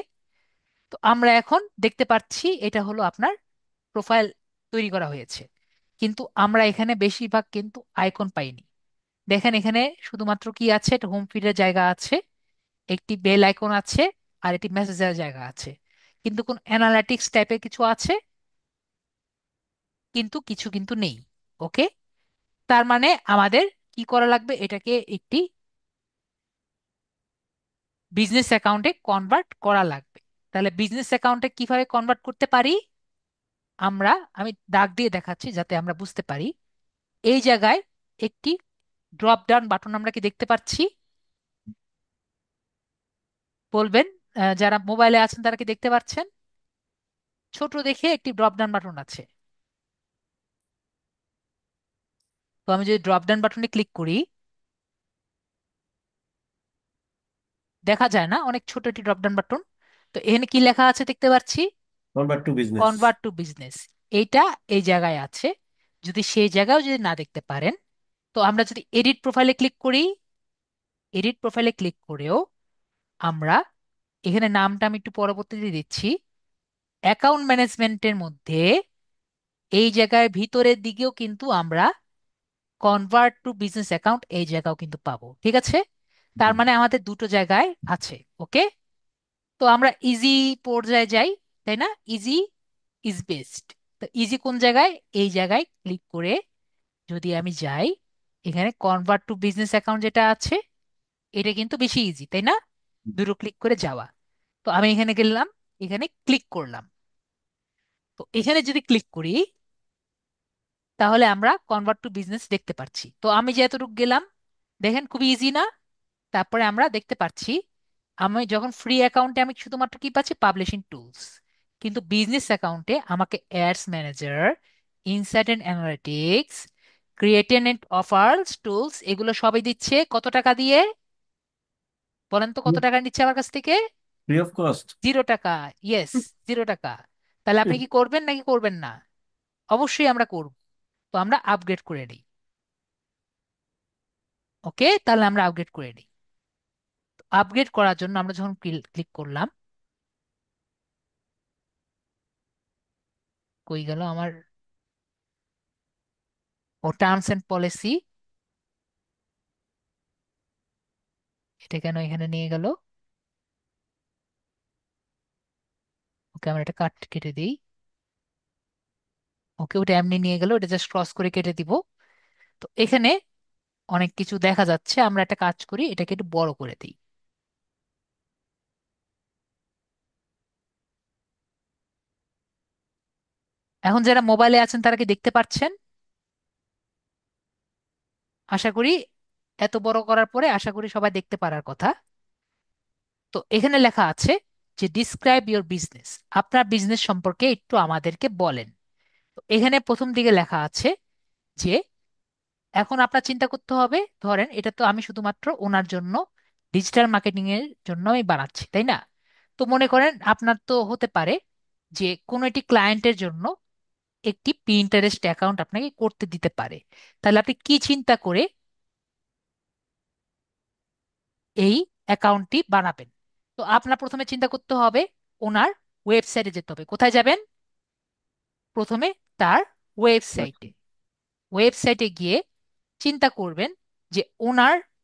Speaker 1: তো আমরা এখন দেখতে পাচ্ছি এটা হলো আপনার প্রোফাইল তৈরি করা হয়েছে। কিন্তু আমরা এখানে বেশিরভাগ কিন্তু আইকন পাইনি। দেখেন এখানে শুধুমাত্র কি আছে, একটা হোম ফিডের জায়গা আছে, একটি বেল আইকন আছে, আর একটি মেসেজের জায়গা আছে। কিন্তু কোন অ্যানালিটিক্স টাইপের কিছু আছে, কিন্তু কিছু কিন্তু নেই। ওকে? তার মানে আমাদের কি করা লাগবে, এটাকে একটি বিজনেস অ্যাকাউন্টে কনভার্ট করা লাগবে। তাহলে বিজনেস অ্যাকাউন্টে কিভাবে কনভার্ট করতে পারি আমরা, আমি দাগ দিয়ে দেখাচ্ছি যাতে আমরা বুঝতে পারি। এই জায়গায় একটি ড্রপ ডাউন বাটন আমরা কি দেখতে পাচ্ছি? বলবেন, যারা মোবাইলে আছেন তারা কি দেখতে পাচ্ছেন? ছোট দেখে একটি ড্রপ ডাউন বাটন আছে। তো আমি যদি ড্রপ ডাউন বাটনে ক্লিক করি, দেখা যায় না, অনেক ছোট একটি ড্রপ ডাউন বাটন। তো এখানে কি লেখা আছে দেখতে পাচ্ছি?
Speaker 2: Convert to business.
Speaker 1: Convert to business. এইটা এই জায়গায় আছে। যদি সেই জায়গাও যদি না দেখতে পারেন, তো আমরা যদি এডিট প্রোফাইলে ক্লিক করি, এডিট প্রোফাইলে ক্লিক করেও আমরা এখানে নামটা আমি একটু পরবর্তীতে দিচ্ছি, অ্যাকাউন্ট ম্যানেজমেন্টের মধ্যে এই জায়গায় ভিতরের দিকেও কিন্তু আমরা কনভার্ট টু বিজনেস অ্যাকাউন্ট এই জায়গাও কিন্তু পাবো। ঠিক আছে? তার
Speaker 2: জি।
Speaker 1: মানে আমাদের দুটো জায়গায় আছে। ওকে? তো আমরা ইজি পর্যায়ে যাই, তাই না? Easy is best. তো ইজি কোন জায়গায়? এই জায়গায় ক্লিক করে যদি আমি যাই, এখানে কনভার্ট টু বিজনেস অ্যাকাউন্ট যেটা আছে, এটা কিন্তু বেশি ইজি, তাই না? দুটো ক্লিক করে যাওয়া। তো আমি এখানে গেলাম, এখানে ক্লিক করলাম। তো এখানে যদি ক্লিক করি, তাহলে আমরা কনভার্ট টু বিজনেস দেখতে পাচ্ছি। তো আমি যে এতটুকু গেলাম, দেখেন খুবই ইজি না? তারপরে আমরা দেখতে পাচ্ছি, আমি যখন ফ্রি অ্যাকাউন্টে আমি শুধুমাত্র কি পাচ্ছি, পাবলিশিং টুলস। কিন্তু বিজনেস অ্যাকাউন্টে আমাকে ads manager, insight and analytics, created offers tools এগুলো সবই দিচ্ছে কত টাকা দিয়ে? বলেন তো কত টাকা নিচ্ছে আমার কাছ থেকে?
Speaker 2: Free of cost.
Speaker 1: 0 টাকা। ইয়েস, 0 টাকা। তাহলে আপনি কি করবেন নাকি করবেন না? অবশ্যই আমরা করব। তো আমরা আপগ্রেড করে নিই। ওকে, তাহলে আমরা আপগ্রেড করে নিই। আপগ্রেড করার জন্য আমরা যখন ক্লিক করলাম, কই গেল আমার? ও টার্মস এন্ড পলিসি, এটা কেন এখানে নিয়ে গেল? ওকে, আমরা এটা কেটে দিই। ওকে, ওটা এমনি নিয়ে গেল, এটা জাস্ট ক্রস করে কেটে দিব। তো এখানে অনেক কিছু দেখা যাচ্ছে, আমরা একটা কাজ করি, এটাকে একটু বড় করে দিই। এখন যারা মোবাইলে আছেন তারা কি দেখতে পাচ্ছেন? আশা করি এত বড় করার পরে আশা করি সবাই দেখতে পারার কথা। তো এখানে লেখা আছে যে ডিসক্রাইব ইওর বিজনেস, আপনার বিজনেস সম্পর্কে একটু আমাদেরকে বলেন। তো এখানে প্রথম দিকে লেখা আছে যে এখন আপনার চিন্তা করতে হবে, ধরেন এটা তো আমি শুধুমাত্র ওনার জন্য ডিজিটাল মার্কেটিং এর জন্য আমি বানাচ্ছি, তাই না? তো মনে করেন আপনার তো হতে পারে যে কোনো একটি ক্লায়েন্টের জন্য একটি পিন্টারেস্ট অ্যাকাউন্ট আপনাকে করতে দিতে পারে। তাহলে আপনি কি চিন্তা করে এই অ্যাকাউন্টটি বানাবেন? তো আপনার প্রথমে চিন্তা করতে হবে, ওনার ওয়েবসাইটে যেতে হবে। কোথায় যাবেন? প্রথমে তার ওয়েবসাইটে। ওয়েবসাইটে গিয়ে চিন্তা করবেন যে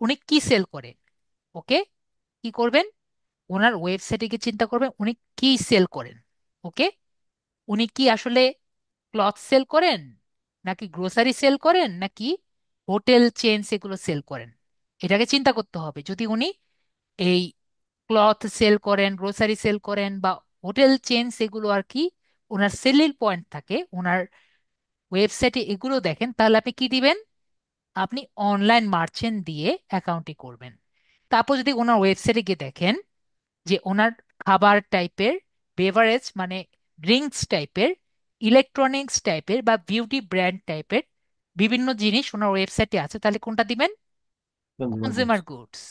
Speaker 1: উনি কি সেল করেন। ওকে, কি করবেন? ওনার ওয়েবসাইটে গিয়ে চিন্তা করবেন উনি কি সেল করেন। ওকে, উনি কি আসলে ক্লথ সেল করেন, নাকি গ্রোসারি সেল করেন, নাকি হোটেল চেন এগুলো সেল করেন? এটাকে চিন্তা করতে হবে। যদি উনি এই ক্লথ সেল করেন, গ্রোসারি সেল করেন, বা হোটেল চেন এগুলো আর কি ওনার সেলিং পয়েন্ট থাকে ওনার ওয়েবসাইটে, এগুলো দেখেন, তাহলে আপনি কি দিবেন? আপনি অনলাইন মার্চেন্ট দিয়ে অ্যাকাউন্টটি করবেন। তারপর যদি ওনার ওয়েবসাইটে গিয়ে দেখেন যে ওনার খাবার টাইপের, বেভারেজ মানে ড্রিঙ্কস টাইপের, ইলেকট্রনিক্স টাইপের বা বিউটি ব্র্যান্ড টাইপের বিভিন্ন জিনিস ওনার ওয়েবসাইটে আছে, তাহলে কোনটা দিবেন?
Speaker 2: Consumer goods.
Speaker 1: Consumer goods.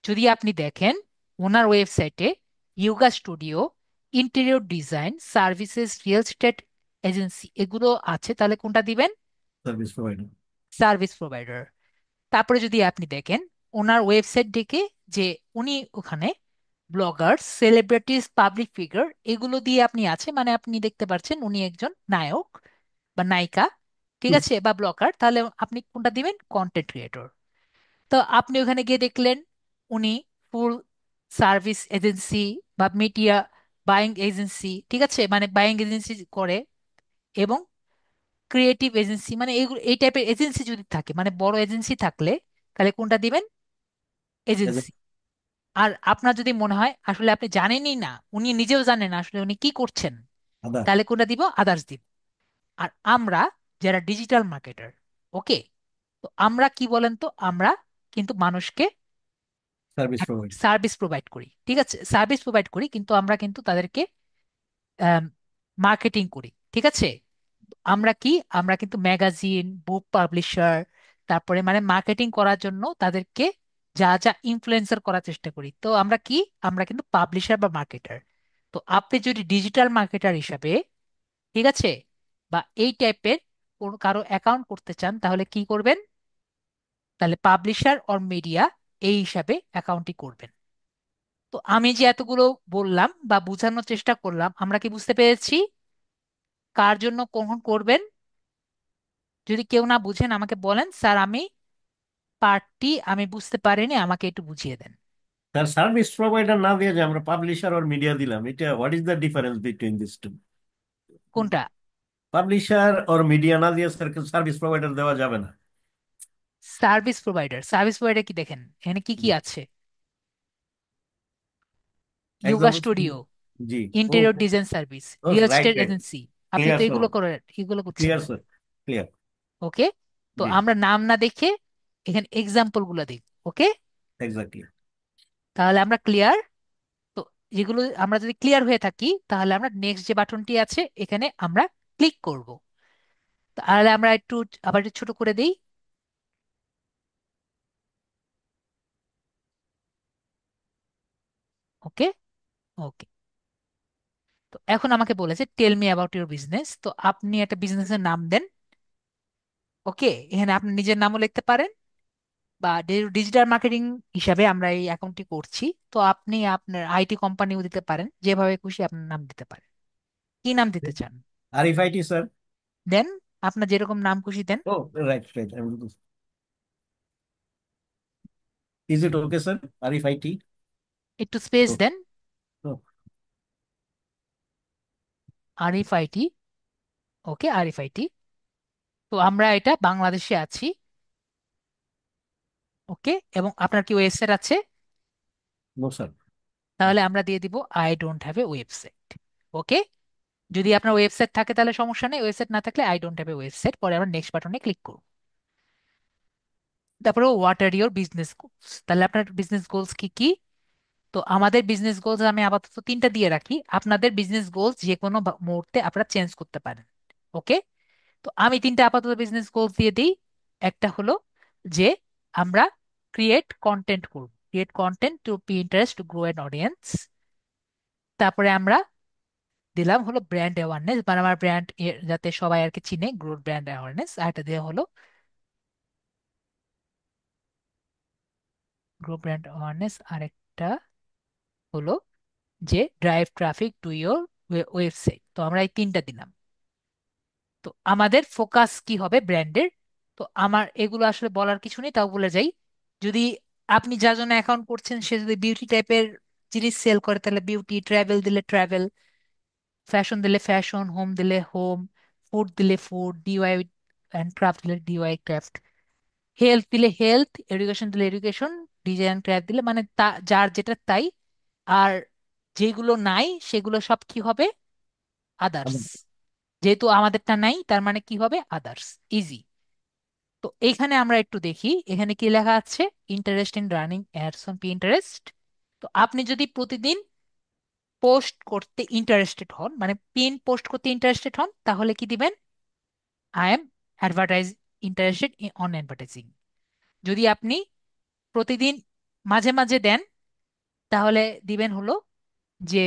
Speaker 1: যদি আপনি দেখেন ওনার ওয়েবসাইটে yoga studio, interior design services, real estate agency এগুলো আছে, তাহলে কোনটা দিবেন?
Speaker 2: Service provider.
Speaker 1: Service provider. তারপরে যদি আপনি দেখেন ওনার ওয়েবসাইট দেখে যে উনি ওখানে ব্লগার, সেলিব্রিটিস, পাবলিক ফিগার এগুলো দিয়ে আপনি আছে, মানে আপনি দেখতে পাচ্ছেন উনি একজন নায়ক বা নায়িকা, ঠিক আছে, বা ব্লগার, তাহলে আপনি কোনটা দিবেন? Content creator. তো আপনি ওখানে গিয়ে দেখলেন উনি ফুল সার্ভিস এজেন্সি বা মিডিয়া বাইং এজেন্সি, ঠিক আছে, মানে বাইং এজেন্সি করে, এবং ক্রিয়েটিভ এজেন্সি, মানে এইগুলো এই টাইপের এজেন্সি যদি থাকে, মানে বড় এজেন্সি থাকলে তাহলে কোনটা দিবেন? এজেন্সি। আর আপনার যদি মনে হয় আসলে আপনি জানেনই না, উনি নিজেও জানেন না আসলে উনি কি করছেন,
Speaker 2: আদার্স।
Speaker 1: তাহলে কোনটা দিব? আদার্স দিব। আর আমরা যারা ডিজিটাল মার্কেটার, ওকে, তো আমরা কি বলেন তো, আমরা কিন্তু মানুষকে
Speaker 2: সার্ভিস প্রোভাইডার।
Speaker 1: সার্ভিস প্রোভাইড করি, ঠিক আছে, সার্ভিস প্রোভাইড করি, কিন্তু আমরা কিন্তু তাদেরকে মার্কেটিং করি, ঠিক আছে। আমরা কি, আমরা কিন্তু ম্যাগাজিন, বুক পাবলিশার, তারপরে মানে মার্কেটিং করার জন্য তাদেরকে যা যা ইনফ্লুয়েন্সার করার চেষ্টা করি, তো আমরা কি, আমরা কিন্তু পাবলিশার বা মার্কেটার। তো আপনি যদি ডিজিটাল মার্কেটার হিসাবে, ঠিক আছে, বা এই টাইপের কোন কারো অ্যাকাউন্ট করতে চান, তাহলে কি করবেন? তাহলে পাবলিশার অর মিডিয়া এই হিসাবে অ্যাকাউন্টটি করবেন। তো আমি যে এতগুলো বললাম বা বোঝানোর চেষ্টা করলাম, আমরা কি বুঝতে পেরেছি কার জন্য কখন করবেন? যদি কেউ না বুঝেন আমাকে বলেন, স্যার আমি পার্টটি আমি বুঝতে পারিনি, আমাকে একটু বুঝিয়ে দেন।
Speaker 2: তার সার্ভিস প্রোভাইডার না দিয়ে যে আমরা পাবলিশার আর মিডিয়া দিলাম, এটা what is the difference between this two?
Speaker 1: কোনটা?
Speaker 2: পাবলিশার আর মিডিয়া না দিয়ে সার্ভিস প্রোভাইডার দেওয়া যাবে না।
Speaker 1: সার্ভিস প্রোভাইডার, সার্ভিস প্রোভাইডার কি দেখেন এখানে কি কি আছে? Yoga
Speaker 2: example.
Speaker 1: স্টুডিও,
Speaker 2: জি। ও,
Speaker 1: ইন্টেরিয়র ডিজাইন সার্ভিস,
Speaker 2: ও
Speaker 1: real
Speaker 2: right
Speaker 1: estate
Speaker 2: right.
Speaker 1: Agency. আপনি
Speaker 2: ক্লিয়ার
Speaker 1: তো
Speaker 2: স্যার।
Speaker 1: এগুলো করে, এগুলো করছেন।
Speaker 2: Clear sir. ক্লিয়ার।
Speaker 1: ওকে, তো
Speaker 2: জি।
Speaker 1: আমরা নাম না দেখে এখানে এক্সাম্পল গুলো দেখব। ওকে,
Speaker 2: এক্স্যাক্টলি।
Speaker 1: তাহলে আমরা ক্লিয়ার। তো যেগুলো আমরা যদি ক্লিয়ার হয়ে থাকি তাহলে আমরা নেক্সট যে বাটনটি আছে এখানে আমরা ক্লিক করব। তাহলে আমরা একটু আবার একটু ছোট করে দিই। ওকে। ওকে। তো এখন আমাকে বলেছে tell me about your business, তো আপনি একটা বিজনেসের নাম দেন। ওকে, এখানে আপনি নিজের নামও লিখতে পারেন, বা ডিজিটাল মার্কেটিং হিসাবে আমরা এই অ্যাকাউন্টটি করছি, তো আপনি আপনার আইটি কোম্পানিও দিতে পারেন, যেভাবে খুশি আপনার নাম দিতে পারেন। কি নাম দিতে চান?
Speaker 2: আরএফআইটি স্যার।
Speaker 1: দেন, আপনার যেরকম নাম খুশি দেন।
Speaker 2: Oh, right right, is it okay sir? RFIT.
Speaker 1: একটু স্পেস দেন। আরএফআইটি। ওকে, আরএফআইটি। তো আমরা এটা বাংলাদেশে আছি। ওকে, এবং আপনার কি ওয়েবসাইট আছে?
Speaker 2: No sir.
Speaker 1: তাহলে আমরা দিয়ে দিব I don't have a website. Okay, যদি আপনার ওয়েবসাইট থাকে তাহলে সমস্যা নেই, ওয়েবসাইট না থাকলে I don't have a website, পরে আমরা নেক্সট বাটনে ক্লিক করব। তারপরে what are your business goals, তাহলে আপনার বিজনেস গোলস কি কি? তো আমাদের বিজনেস গোলস আমি আপাতত তিনটা দিয়ে রাখি, আপনাদের বিজনেস গোলস যে কোনো মুহূর্তে আপনারা চেঞ্জ করতে পারেন। ওকে, তো আমি তিনটা আপাতত বিজনেস গোলস দিয়ে দিই। একটা হলো যে আমরা ক্রিয়েট কন্টেন্ট করব, create content two interest to grow an audience. তারপরে আমরা দিলাম হলো ব্র্যান্ড অ্যাওয়ারনেস, মানে আমার ব্র্যান্ড যাতে সবাই আর কি চিনে, গ্রো ব্র্যান্ড অ্যাওয়ারনেস। আর একটা দেওয়া হলো গ্রো ব্র্যান্ড অ্যাওয়ারনেস, আরেকটা হলো যে drive traffic to your website. তো আমরা এই তিনটা দিলাম। তো আমাদের ফোকাস কি হবে ব্র্যান্ডের? তো আমার এগুলো আসলে বলার কিছু নেই, তাও বলে যাই। যদি আপনি যার জন্য অ্যাকাউন্ট করছেন সে যদি বিউটি টাইপের জিনিস সেল করে, তাহলে বিউটি, ট্রাভেল দিলে ট্রাভেল, ফ্যাশন দিলে ফ্যাশন, হোম দিলে হোম, ফুড দিলে ফুড, ডিওয়াই অ্যান্ড ক্রাফট দিলে ডিওয়াই ক্রাফট, হেলথ দিলে হেলথ, এডুকেশন দিলে এডুকেশন, ডিজাইন ক্রাফট দিলে মানে তা যার যেটা তাই। আর যেগুলো নাই সেগুলো সব কি হবে? আদার্স। যেহেতু আমাদেরটা নাই তার মানে কি হবে? আদার্স। ইজি। তো এইখানে আমরা একটু দেখি এখানে কি লেখা আছে। Interest in running ads on Pinterest. তো আপনি যদি প্রতিদিন পোস্ট করতে ইন্টারেস্টেড হন, মানে পিন পোস্ট করতে ইন্টারেস্টেড হন, তাহলে কি দিবেন? I am advertise interested on advertising. যদি আপনি প্রতিদিন মাঝে মাঝে দেন, তাহলে দিবেন হলো যে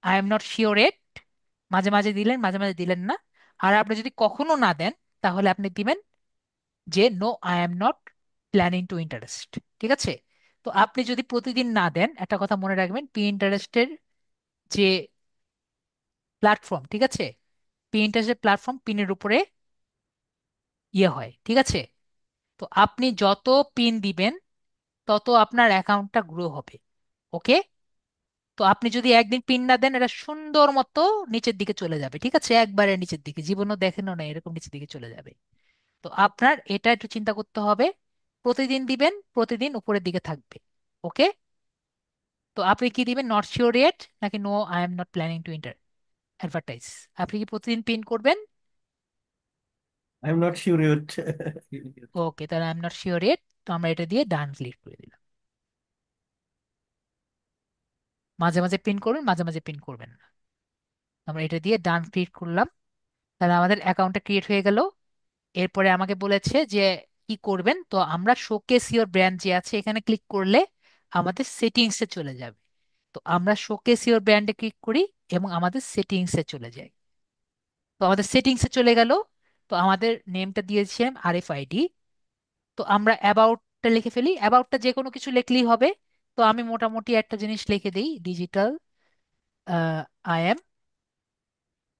Speaker 1: আই এম নট শিওর এট, মাঝে মাঝে দিলেন মাঝে মাঝে দিলেন না। আর আপনি যদি কখনো না দেন, তাহলে আপনি দিবেন যে no I am not planning to interest. ঠিক আছে? তো আপনি যদি প্রতিদিন না দেন, একটা কথা মনে রাখবেন, পি ইন্টারেস্টের যে প্ল্যাটফর্ম, ঠিক আছে, পি ইন্টারেস্টের প্ল্যাটফর্ম পিনের উপরে ইয়ে হয়, ঠিক আছে? তো আপনি যত পিন দিবেন তত আপনার অ্যাকাউন্টটা গ্রো হবে। ওকে, তো আপনি যদি একদিন পিন না দেন, এটা সুন্দর মতো নিচের দিকে চলে যাবে, ঠিক আছে, একবারে নিচের দিকে, জীবনও দেখেনও না এরকম নিচের দিকে চলে যাবে। তো আপনার এটা একটু চিন্তা করতে হবে, প্রতিদিন দিবেন, প্রতিদিন উপরের দিকে থাকবে। ওকে, তো আপনি কি দিবেন? নট শিওর ইয়েট নাকি no I am not planning to advertise? আপনি কি প্রতিদিন পিন করবেন?
Speaker 2: I am not sure it.
Speaker 1: Okay, তাহলে I am not sure yet. তো আমরা এটা দিয়ে ডান ক্লিক করে দিলাম। মাঝে মাঝে পিন করবেন, মাঝে মাঝে পিন করবেন না। আমরা এটা দিয়ে ডান ক্লিক করলাম। তাহলে আমাদের অ্যাকাউন্টটা ক্রিয়েট হয়ে গেল। এরপরে আমাকে বলেছে যে কি করবেন, তো আমরা শোকেস ইওর ব্র্যান্ড যে আছে এখানে ক্লিক করলে আমাদের সেটিংসে চলে যাবে। তো আমরা শোকেস ইওর ব্র্যান্ডে ক্লিক করি এবং আমাদের সেটিংসে চলে যাই। তো আমাদের সেটিংসে চলে গেল। তো আমাদের নেমটা দিয়েছিলাম আরএফআইডি। তো আমরা অ্যাবাউটটা লিখে ফেলি, অ্যাবাউটটা যে কোনো কিছু লিখলেই হবে। তো আমি মোটামুটি একটা জিনিস লিখে দিই, digital, I am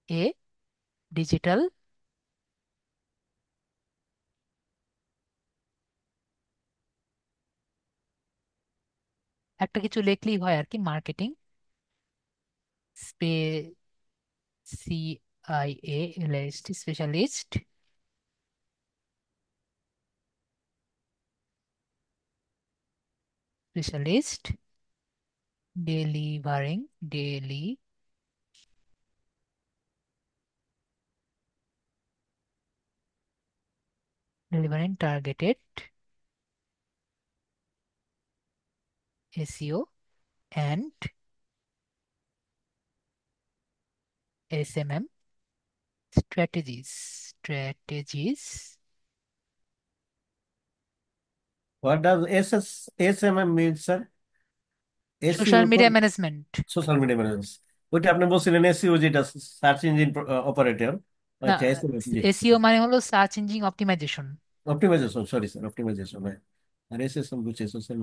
Speaker 1: a digital, একটা কিছু লিখলেই হয় আর কি, marketing CILST, specialist, specialist delivering, delivering targeted SEO and SMM strategies, strategies.
Speaker 2: What does SSMM mean sir?
Speaker 1: Social
Speaker 2: SEO তো
Speaker 1: media management.
Speaker 2: Social media management. ওইটা আপনি বলছিলেন এসইও, যেটা সার্চ ইঞ্জিন অপারেটর।
Speaker 1: না,
Speaker 2: আচ্ছা, এসএমএম, জি।
Speaker 1: এসইও মানে হলো search engine optimisation.
Speaker 2: Optimisation, sorry sir, optimisation, হ্যাঁ। আর এসএসএম বুঝছি, social.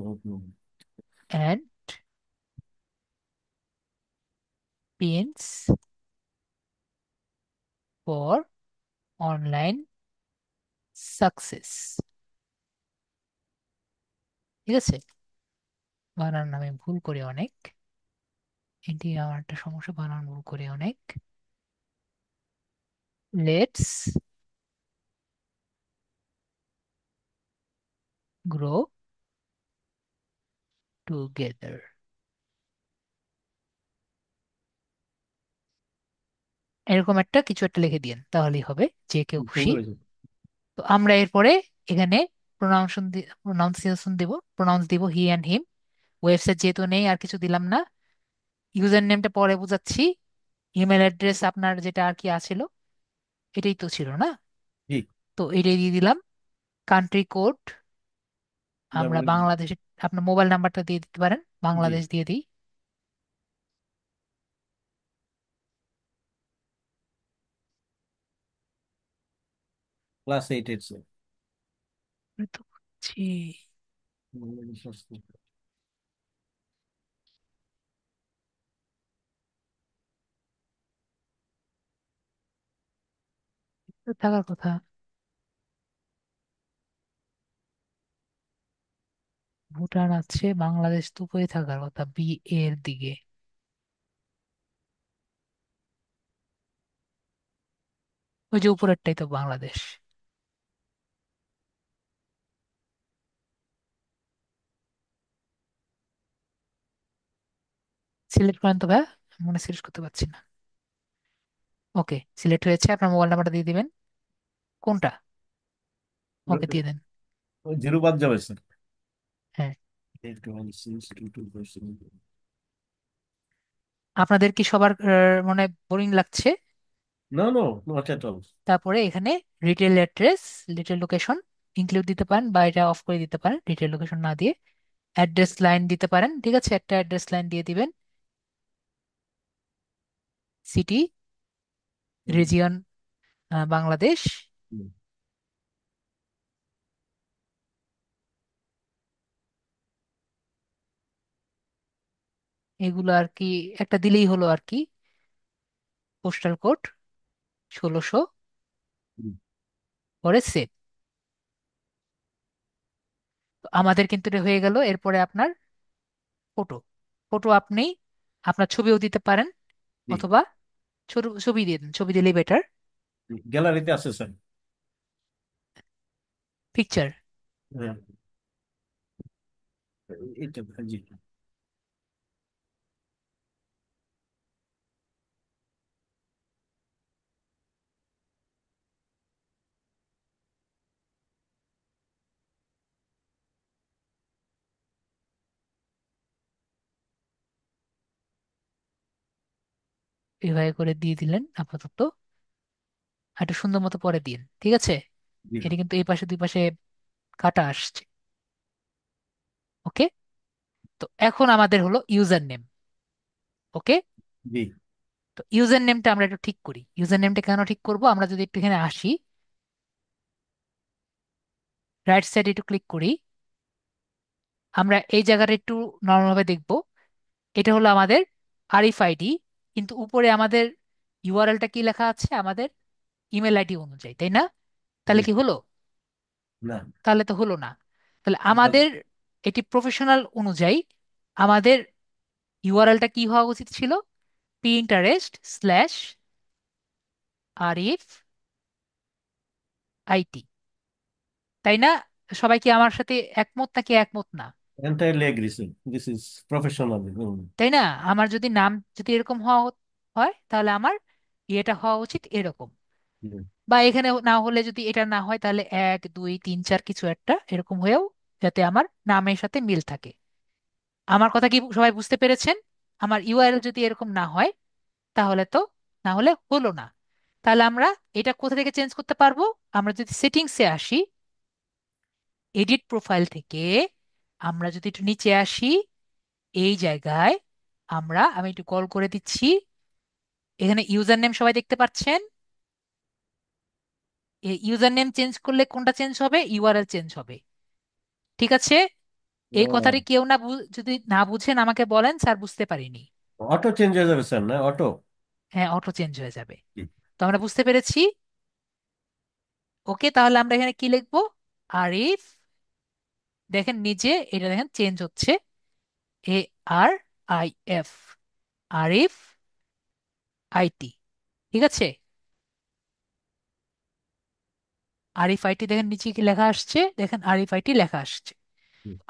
Speaker 1: And pins for online success. ঠিক আছে, বানান নামে ভুল করে অনেক, এটি আমার একটা সমস্যা, বানান ভুল করে অনেক। Let's grow together. এরকম একটা কিছু একটা লিখে দিন, তাহলেই হবে, যে কেউ খুশি।
Speaker 2: সুন্দর হয়েছে।
Speaker 1: তো আমরা এরপরে এখানে প্রোনাউন্সিয়েশন দিব, প্রোনাউন্স দিব হি অ্যান্ড হিম। ওয়েবসাইট যেহেতু নেই আর কিছু দিলাম না। ইউজার নেমটা পরে বুঝাচ্ছি। ইমেল অ্যাড্রেস আপনার যেটা আর কি আছিল, এটাই তো ছিল না?
Speaker 2: জি।
Speaker 1: তো এটাই দিয়ে দিলাম। কান্ট্রি কোড আমরা
Speaker 2: তারপরে
Speaker 1: বাংলাদেশে, আপনার মোবাইল নাম্বারটা দিয়ে দিতে পারেন,
Speaker 2: জি,
Speaker 1: বাংলাদেশ দিয়ে দিই।
Speaker 2: ক্লাস 8-এর স্যার।
Speaker 1: এই তো বুঝছি। তো থাকার কথা, ভুটান আছে, বাংলাদেশ তো উপরে থাকার কথা, বি এর দিকে। ওই যে উপরেরটাই তো বাংলাদেশ। সিলেক্ট করেন তো ভাই, মনে সিলেক্ট করতে পারছি না। ওকে, সিলেক্ট হয়েছে, আপনার মোবাইল নাম্বারটা দিয়ে দিবেন। কোনটা? ওকে, দিয়ে দেন।
Speaker 2: জিরো বাদ যাবে স্যার।
Speaker 1: হ্যাঁ।
Speaker 2: 8162247।
Speaker 1: আপনাদের কি সবার মনে বোরিং লাগছে?
Speaker 2: No, no, not at all.
Speaker 1: তারপরে এখানে retail address, retail location include দিতে পারেন, বা এটা অফ করে দিতে পারেন, রিটেল লোকেশন না দিয়ে। অ্যাড্রেস লাইন দিতে পারেন, ঠিক আছে, একটা অ্যাড্রেস লাইন দিয়ে দিবেন। City, region, Bangladesh. এগুলো আর কি একটা দিলেই হলো আর কি। পোস্টাল কোড 1600, পরে সেভ। তো আমাদের কিন্তু এটা হয়ে গেল। এরপরে আপনার ফটো, ফটো আপনি আপনার ছবিও দিতে পারেন,
Speaker 2: জি,
Speaker 1: অথবা ছোট ছবি দিয়ে দেন, ছবি দিলেই বেটার।
Speaker 2: গ্যালারিতে আছে স্যার।
Speaker 1: পিকচার।
Speaker 2: হ্যাঁ, এইটা, জি।
Speaker 1: এভাবে করে দিয়ে দিলেন আপাতত। একটা সুন্দর মতো পরে দিন, ঠিক আছে।
Speaker 2: জি,
Speaker 1: এটা কিন্তু এই পাশে দুই পাশে কাটা আসছে। ওকে। তো এখন আমাদের হলো ইউজার নেম। ওকে।
Speaker 2: জি,
Speaker 1: তো ইউজার নেমটা আমরা একটু ঠিক করি। ইউজার নেমটা কেন ঠিক করব, আমরা যদি একটু এখানে আসি, রাইট সাইডে একটু ক্লিক করি, আমরা এই জায়গাটা একটু নরমাল ভাবে দেখব। এটা হলো আমাদের আরএফআইডি, কিন্তু উপরে আমাদের ইউআরএলটা কি লেখা আছে, আমাদের ইমেল আইডি অনুযায়ী, তাই না?
Speaker 2: জি।
Speaker 1: তাহলে কি হলো?
Speaker 2: না,
Speaker 1: তাহলে তো হলো না। তাহলে আমাদের এটি প্রফেশনাল অনুযায়ী আমাদের ইউআরএলটা কি হওয়া উচিত ছিল? pinterest/arif-it, তাই না? সবাই কি আমার সাথে একমত নাকি একমত না?
Speaker 2: Entirely agree sir, this is professional.
Speaker 1: তাই না? আমার যদি নাম যদি এরকম হয়, তাহলে আমার ইয়েটা হওয়া উচিত এরকম। বা এখানে না হলে, যদি এটা না হয়, তাহলে 1 2 3 4 কিছু একটা এরকম হয়েও, যাতে আমার নামের সাথে মিল থাকে। আমার কথা কি সবাই বুঝতে পেরেছেন? আমার ইউআরএল যদি এরকম না হয়, তাহলে তো, না হলে হলো না। তাহলে আমরা এটা কোথা থেকে চেঞ্জ করতে পারবো? আমরা যদি সেটিংসে আসি, এডিট প্রোফাইল থেকে আমরা যদি একটু নিচে আসি, এই জায়গায় আমি একটু কল করে দিচ্ছি, এখানে ইউজার নেম সবাই দেখতে পাচ্ছেন। এই ইউজার নেম চেঞ্জ করলে কোনটা চেঞ্জ হবে? ইউআরএল চেঞ্জ হবে। ঠিক আছে? এই কথাটি কেউ না যদি না বুঝেন আমাকে বলেন, স্যার বুঝতে পারিনি।
Speaker 2: অটো চেঞ্জ হয়ে যাবে স্যার, না অটো?
Speaker 1: হ্যাঁ, অটো চেঞ্জ হয়ে যাবে। তো আমরা বুঝতে পেরেছি। ওকে, তাহলে আমরা এখানে কি লিখবো? আরিফ, দেখেন নিজে এটা দেখেন চেঞ্জ হচ্ছে, ARIF, আরিফ আইটি। ঠিক আছে? আরিফ আইটি দেখেন নিচে কি লেখা আসছে, দেখেন আরিফ আইটি লেখা আসছে।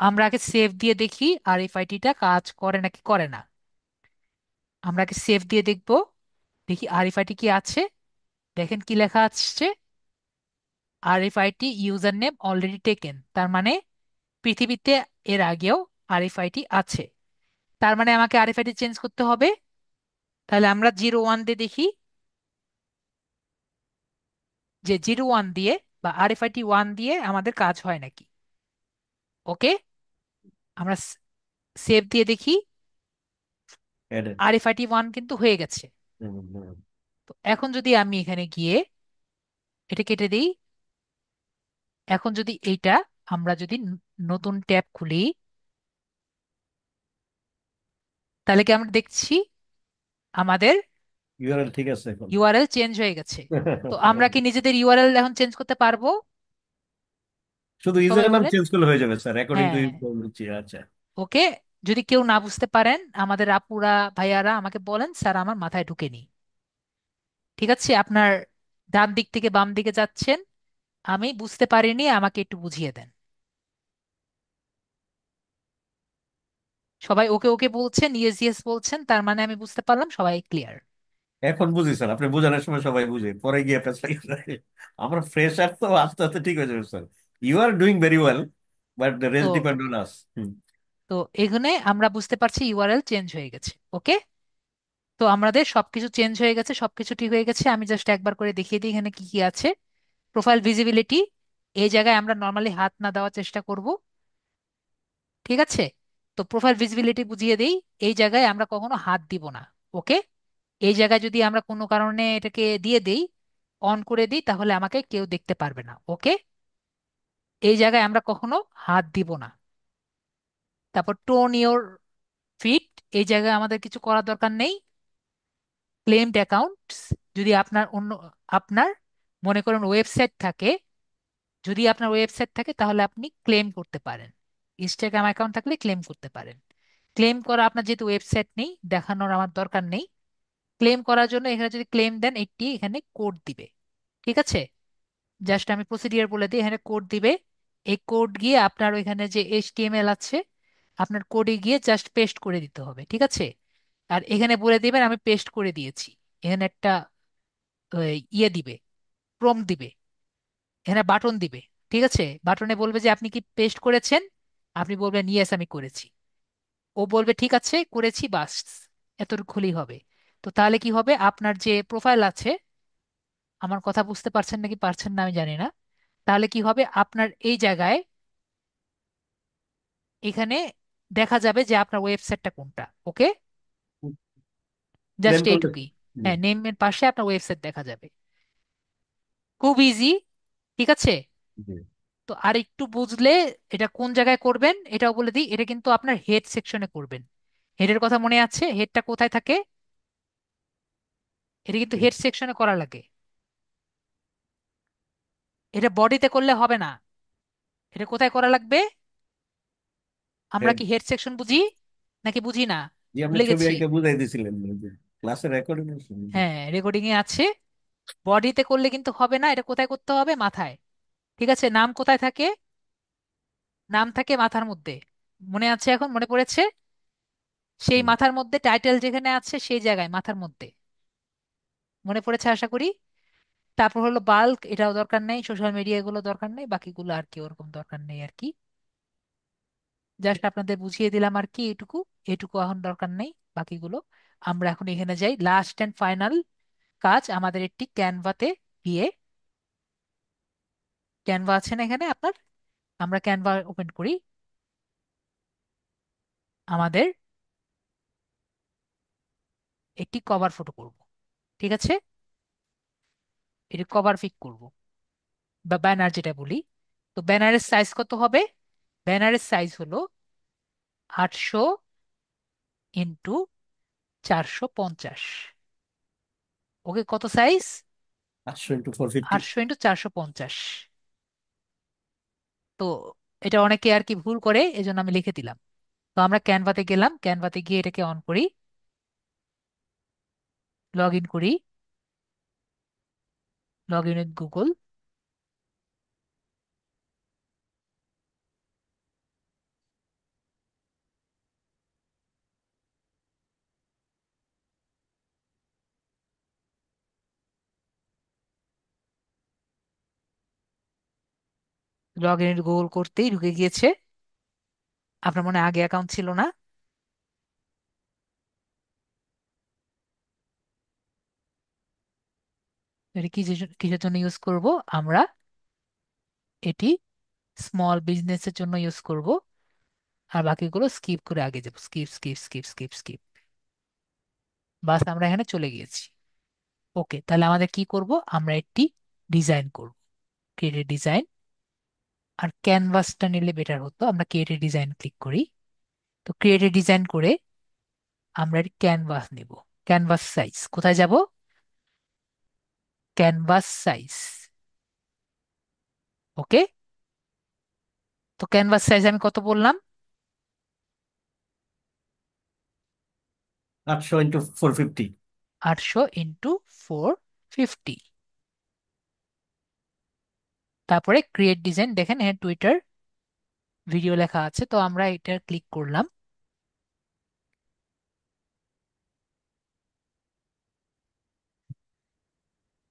Speaker 1: আমরা আগে সেভ দিয়ে দেখি আরিফ আইটিটা কাজ করে নাকি করে না। আমরা আগে সেভ দিয়ে দেখবো, দেখি আরিফ আইটি কি আছে। দেখেন কি লেখা আসছে, আরএফআইটি ইউজার নেম অলরেডি টেকেন। তার মানে পৃথিবীতে এর আগেও আরএফআইটি আছে। তার মানে আমাকে আরএফআইটি চেঞ্জ করতে হবে। তাহলে আমরা 01 দিয়ে দেখি যে 01 দিয়ে বা আরএফআইটি 1 দিয়ে আমাদের কাজ হয় নাকি। ওকে, আমরা সেভ দিয়ে দেখি,
Speaker 2: Added.
Speaker 1: আরএফআইটি 1 কিন্তু হয়ে গেছে। তো এখন যদি আমি এখানে গিয়ে এটা কেটে দিই, এখন যদি এইটা আমরা যদি নতুন ট্যাব খুলি, তাহলে কি আমরা দেখছি আমাদের
Speaker 2: ইউআরএল ঠিক আছে এখন।
Speaker 1: ইউআরএল চেঞ্জ হয়ে গেছে। তো আমরা কি নিজেদের ইউআরএল এখন চেঞ্জ করতে পারবো?
Speaker 2: শুধু
Speaker 1: সবাই
Speaker 2: ইউজারের নাম
Speaker 1: বলেন।
Speaker 2: চেঞ্জ করলে হয়ে যাবে স্যার, অ্যাকর্ডিং টু
Speaker 1: হ্যাঁ।
Speaker 2: ইউর। আচ্ছা।
Speaker 1: ওকে, যদি কেউ না বুঝতে পারেন আমাদের আপুরা ভাইয়ারা আমাকে বলেন, স্যার আমার মাথায় ঢুকেনি। ঠিক আছে, আপনার ডান দিক থেকে বাম দিকে যাচ্ছেন, আমি বুঝতে পারিনি, আমাকে একটু বুঝিয়ে দেন। সবাই ওকে ওকে বলছেন, ইয়েস ইয়েস বলছেন, তার মানে আমি বুঝতে পারলাম সবাই ক্লিয়ার।
Speaker 2: এখন বুঝি স্যার, আপনি বোঝানোর সময় সবাই বুঝে, পরে গিয়ে পেঁচাই যায়। আমরা ফ্রেশার তো, আস্তে আস্তে ঠিক হয়ে যাবে sir. You are doing very well, but the
Speaker 1: তো
Speaker 2: রেস্ট ডিপেন্ড অন আস।
Speaker 1: তো এখানে আমরা বুঝতে পারছি ইউআরএল চেঞ্জ হয়ে গেছে। ওকে, তো আমাদের সবকিছু চেঞ্জ হয়ে গেছে, সবকিছু ঠিক হয়ে গেছে। আমি জাস্ট একবার করে দেখিয়ে দিই এখানে কি কি আছে। প্রোফাইল ভিজিবিলিটি, এই জায়গায় আমরা নর্মালি হাত না দেওয়ার চেষ্টা করব। ঠিক আছে? তো প্রোফাইল ভিজিবিলিটি বুঝিয়ে দিই, এই জায়গায় আমরা কখনো হাত দিব না। ওকে, এই জায়গায় যদি আমরা কোনো কারণে এটাকে দিয়ে দেই, অন করে দিই, তাহলে আমাকে কেউ দেখতে পারবে না। ওকে, এই জায়গায় আমরা কখনো হাত দিব না। তারপর টোন ইওর ফিট, এই জায়গায় আমাদের কিছু করার দরকার নেই। ক্লেমড অ্যাকাউন্টস, যদি আপনার মনে করেন ওয়েবসাইট থাকে, যদি আপনার ওয়েবসাইট থাকে তাহলে আপনি ক্লেম করতে পারেন। ইনস্টাগ্রাম অ্যাকাউন্ট থাকলে ক্লেম করতে পারেন। ক্লেম করা আপনার যেহেতু ওয়েবসাইট নেই, দেখানোর আমার দরকার নেই। ক্লেম করার জন্য এখানে যদি ক্লেম দেন, একটি এখানে কোড দিবে। ঠিক আছে? জাস্ট আমি প্রসিডিওর বলে দিই, এখানে কোড দিবে। এই কোড গিয়ে আপনার ওইখানে যে এইচটিএমএল আছে, আপনার কোডে গিয়ে জাস্ট পেস্ট করে দিতে হবে। ঠিক আছে? আর এখানে বলে দিবেন আমি পেস্ট করে দিয়েছি। এখানে একটা ইয়ে দিবে, প্রম্পট দিবে, এখানে বাটন দিবে। ঠিক আছে? বাটনে বলবে যে আপনি কি পেস্ট করেছেন, আপনি বলবেন ইয়েস আমি করেছি। ও বলবে ঠিক আছে করেছি, বাস এতটুকু হলেই হবে। তো তাহলে কি হবে, আপনার যে প্রোফাইল আছে, আমার কথা বুঝতে পারছেন নাকি পারছেন না আমি জানি না, তাহলে কি হবে আপনার এই জায়গায় এখানে দেখা যাবে যে আপনার ওয়েবসাইটটা কোনটা। ওকে,
Speaker 2: ক্লেম
Speaker 1: জাস্ট
Speaker 2: করলে।
Speaker 1: এইটুকুই। হ্যাঁ, নেমের পাশে আপনার ওয়েবসাইট দেখা যাবে। খুব ইজি। ঠিক আছে?
Speaker 2: জি।
Speaker 1: তো আর একটু বুঝলে এটা কোন জায়গায় করবেন এটাও বলে দিই, এটা কিন্তু আপনার হেড সেকশনে করবেন। হেডের কথা মনে আছে? হেডটা কোথায় থাকে? এটা কিন্তু হেড সেকশনে করা লাগে। এটা বডিতে করলে হবে না। এটা কোথায় করা লাগবে? আমরা
Speaker 2: Head.
Speaker 1: কি হেড সেকশন বুঝি নাকি বুঝি না?
Speaker 2: জি, আপনি
Speaker 1: ভুলে
Speaker 2: ছবি
Speaker 1: গেছি।
Speaker 2: একটা বুঝাই দিয়েছিলেন ক্লাসের রেকর্ডিং।
Speaker 1: হ্যাঁ, রেকর্ডিং এ আছে। বডিতে করলে কিন্তু হবে না, এটা কোথায় করতে হবে? মাথায়। ঠিক আছে? নাম কোথায় থাকে? নাম থাকে মাথার মধ্যে। মনে আছে, এখন মনে পড়েছে? সেই মাথার মধ্যে টাইটেল যেখানে আছে সেই জায়গায় মাথার মধ্যে। মনে পড়েছে আশা করি। তারপর হলো বাল্ক, এটাও দরকার নেই, সোশ্যাল মিডিয়া এগুলো দরকার নেই, বাকিগুলো আর কি ওরকম দরকার নেই আর কি। জাস্ট আপনাদের বুঝিয়ে দিলাম আর কি, এটুকু। এটুকু এখন দরকার নেই, বাকিগুলো আমরা এখন এখানে যাই লাস্ট এন্ড ফাইনাল কাজ আমাদের একটি ক্যানভাতে গিয়ে, ক্যানভা আছে না এখানে আপনার, আমরা ক্যানভা ওপেন করি, আমাদের একটি কভার ফটো করব, ঠিক আছে, এটি কভার পিক করব বা ব্যানার যেটা বলি। তো ব্যানারের সাইজ কত হবে? ব্যানারের সাইজ হলো 800 ইন্টু 450। ওকে, কত সাইজ?
Speaker 2: 800 × 450।
Speaker 1: 800 × 450। তো এটা অনেকে আর কি ভুল করে, এজন্য আমি লিখে দিলাম। তো আমরা ক্যানভাতে গেলাম, ক্যানভাতে গিয়ে এটাকে অন করি, লগ ইন করি, log in with Google. Log in with Google করতেই ঢুকে গিয়েছে। আপনার মনে হয় আগে অ্যাকাউন্ট ছিল না। এটা কিসের জন্য ইউজ করব? আমরা এটি স্মল বিজনেসের জন্য ইউজ করব। আর বাকিগুলো স্কিপ করে আগে যাবো, skip skip skip skip skip. বাস, আমরা এখানে চলে গিয়েছি। ওকে, তাহলে আমাদের কি করব? আমরা একটি ডিজাইন করব, ক্রিয়েট ডিজাইন। আর ক্যানভাসটা নিলে বেটার হতো, আমরা ক্রিয়েট ডিজাইন ক্লিক করি। তো ক্রিয়েট ডিজাইন করে আমরা ক্যানভাস নিব। ক্যানভাস সাইজ কোথায় যাব? Canvas size. ওকে, তো ক্যানভাস সাইজ আমি কত বললাম?
Speaker 2: 800 × 450।
Speaker 1: 800 × 450। তারপরে ক্রিয়েট ডিজাইন, দেখেন এখানে টুইটার ভিডিও লেখা আছে, তো আমরা এটা ক্লিক করলাম।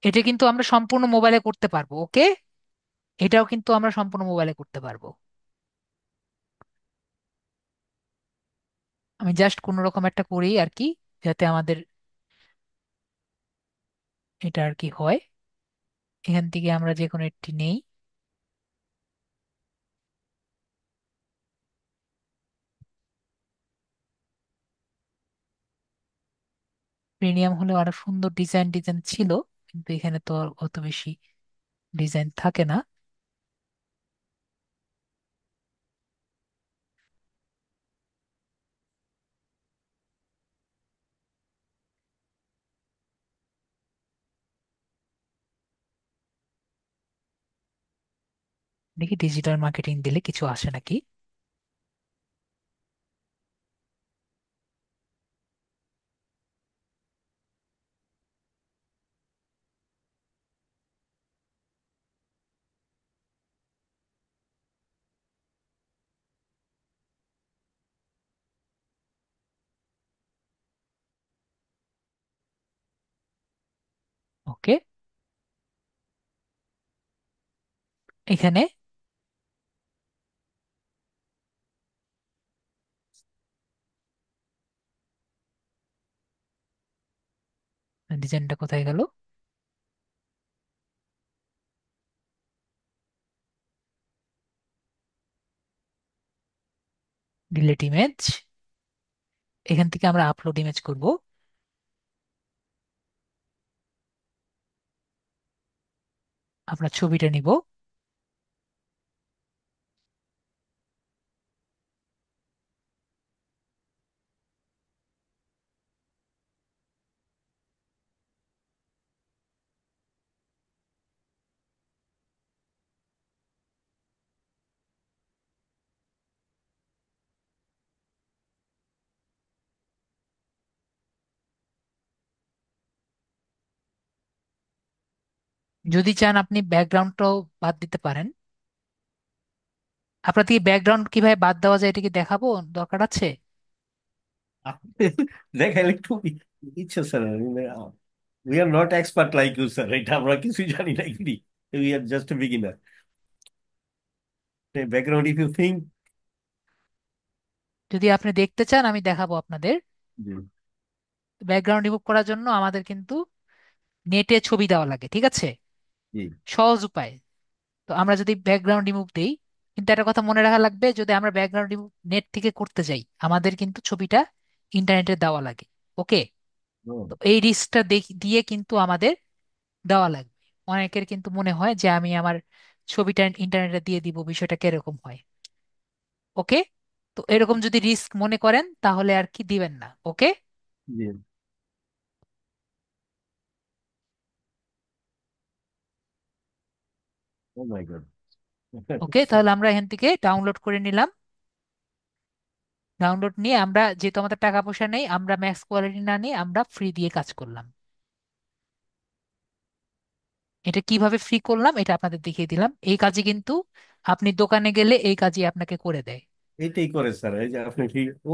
Speaker 1: এটা কিন্তু আমরা সম্পূর্ণ মোবাইলে করতে পারবো। ওকে, এটাও কিন্তু আমরা সম্পূর্ণ মোবাইলে করতে পারবো। আমি জাস্ট কোনো রকম একটা করি আর কি, যাতে আমাদের এটা আর কি হয়। এখান থেকে আমরা যে কোনো একটি নেই। প্রিমিয়াম হলে আরো সুন্দর ডিজাইন ডিজাইন ছিল, কিন্তু এখানে তো আর অত বেশি ডিজাইন থাকে না। দেখি ডিজিটাল মার্কেটিং দিলে কিছু আসে নাকি। ওকে, এখানে ডিজাইনটা কোথায় গেল? Delete image. এখান থেকে আমরা আপলোড ইমেজ করব। আপনার ছবিটা নিব। যদি চান আপনি ব্যাকগ্রাউন্ডটাও বাদ দিতে পারেন। আপনার কি ব্যাকগ্রাউন্ড কিভাবে বাদ দেওয়া যায় এটা কি দেখাবো? দরকার আছে?
Speaker 2: দেখাইলে একটু ইচ্ছে sir. We are not expert like you sir, এটা আমরা কিছুই জানি না এগুলি। We are just beginner. Background if you think.
Speaker 1: যদি আপনি দেখতে চান আমি দেখাবো আপনাদের। ব্যাকগ্রাউন্ড রিমুভ করার জন্য আমাদের কিন্তু নেটে ছবি দেওয়া লাগে, ঠিক আছে?
Speaker 2: জি।
Speaker 1: সহজ উপায়। তো আমরা যদি ব্যাকগ্রাউন্ড রিমুভ দেই, কিন্তু একটা কথা মনে রাখা লাগবে, যদি আমরা ব্যাকগ্রাউন্ড রিমুভ নেট থেকে করতে যাই, আমাদের কিন্তু ছবিটা ইন্টারনেটে দেওয়া লাগে। ওকে?
Speaker 2: ও,
Speaker 1: তো এই রিস্কটা দিয়ে কিন্তু আমাদের দেওয়া লাগবে। অনেকের কিন্তু মনে হয় যে আমি আমার ছবিটা ইন্টারনেটে দিয়ে দিব, বিষয়টা কিরকম হয়। ওকে? তো এরকম যদি রিস্ক মনে করেন তাহলে আর কি দিবেন না। ওকে?
Speaker 2: জি। ও মাই গড।
Speaker 1: ওকে, তাহলে আমরা এখান থেকে ডাউনলোড করে নিলাম। ডাউনলোড নিয়ে আমরা, যেহেতু আমাদের টাকা পয়সা নেই, আমরা ম্যাক্স কোয়ালিটি না নিয়ে আমরা ফ্রি দিয়ে কাজ করলাম। এটা কিভাবে ফ্রি করলাম এটা আপনাদের দেখিয়ে দিলাম। এই কাজে কিন্তু আপনি দোকানে গেলে এই কাজই আপনাকে করে দেয়।
Speaker 2: এইটাই করে স্যার, এই যে আপনি ঠিক। ও,